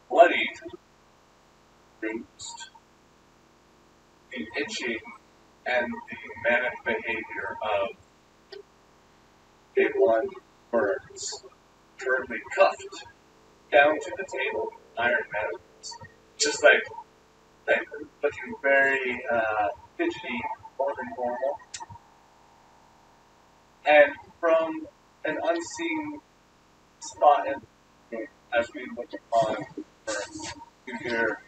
bloodied, bruised, the itching, and the manic behavior of A1 Burns, currently cuffed down to the table, iron manacles, just like looking very fidgety, more than normal. And from an unseen spot, as we look upon Burns, you hear,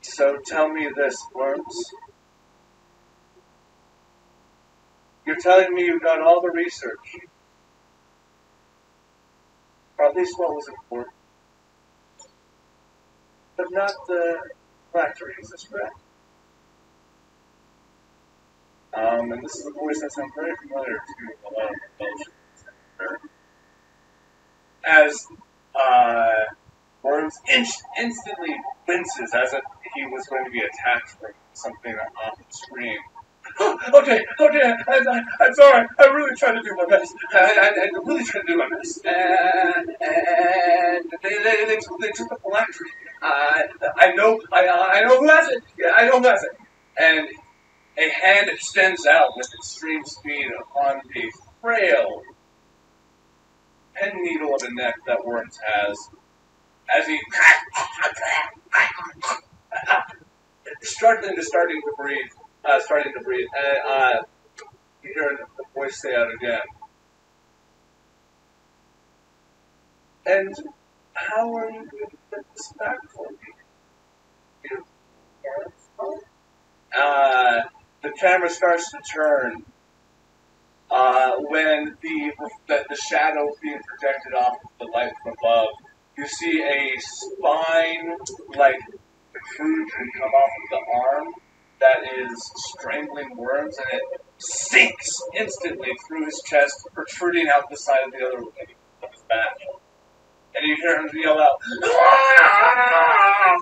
"So tell me this, Worms. You're telling me you've done all the research, or at least what was important, but not the factory, is this correct?" And this is a voice that sounds very familiar to a lot of Belgians. As Worms instantly winces as if he was going to be attacked from something off the screen. Okay, I'm sorry. I'm really trying to do my best. I'm really trying to do my best. And they took the phylactery. I know who has it. Yeah, I know who has it. And a hand extends out with extreme speed on the frail pen needle of a neck that Worms has, as he starting to breathe. And you hear the voice say out again. And how are you going to get this back for me? The camera starts to turn when the shadow being projected off of the light from above. You see a spine like protrusion come off of the arm that is strangling Worms, and it sinks instantly through his chest, protruding out the side of the other of his back. And you hear him yell out, "Ah!"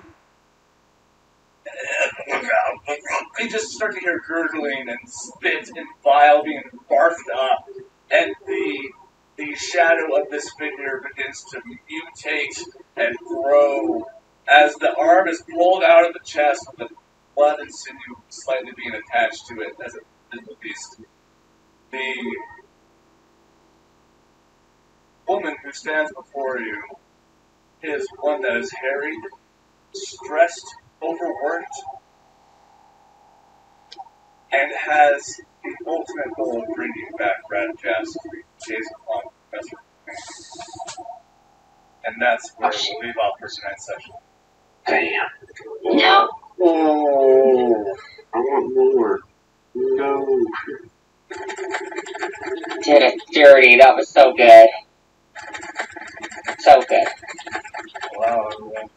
You just start to hear gurgling and spit and bile being barfed up, and the shadow of this figure begins to mutate and grow as the arm is pulled out of the chest with the blood and sinew slightly being attached to it as a beast. The woman who stands before you is one that is harried, stressed, overworked, and has the ultimate goal of bringing back Radjaz to chase upon Professor. And that's where we'll leave off for tonight's session. Damn. No. Oh, I want more. No. Did it dirty. That was so good. So good. Wow, everyone.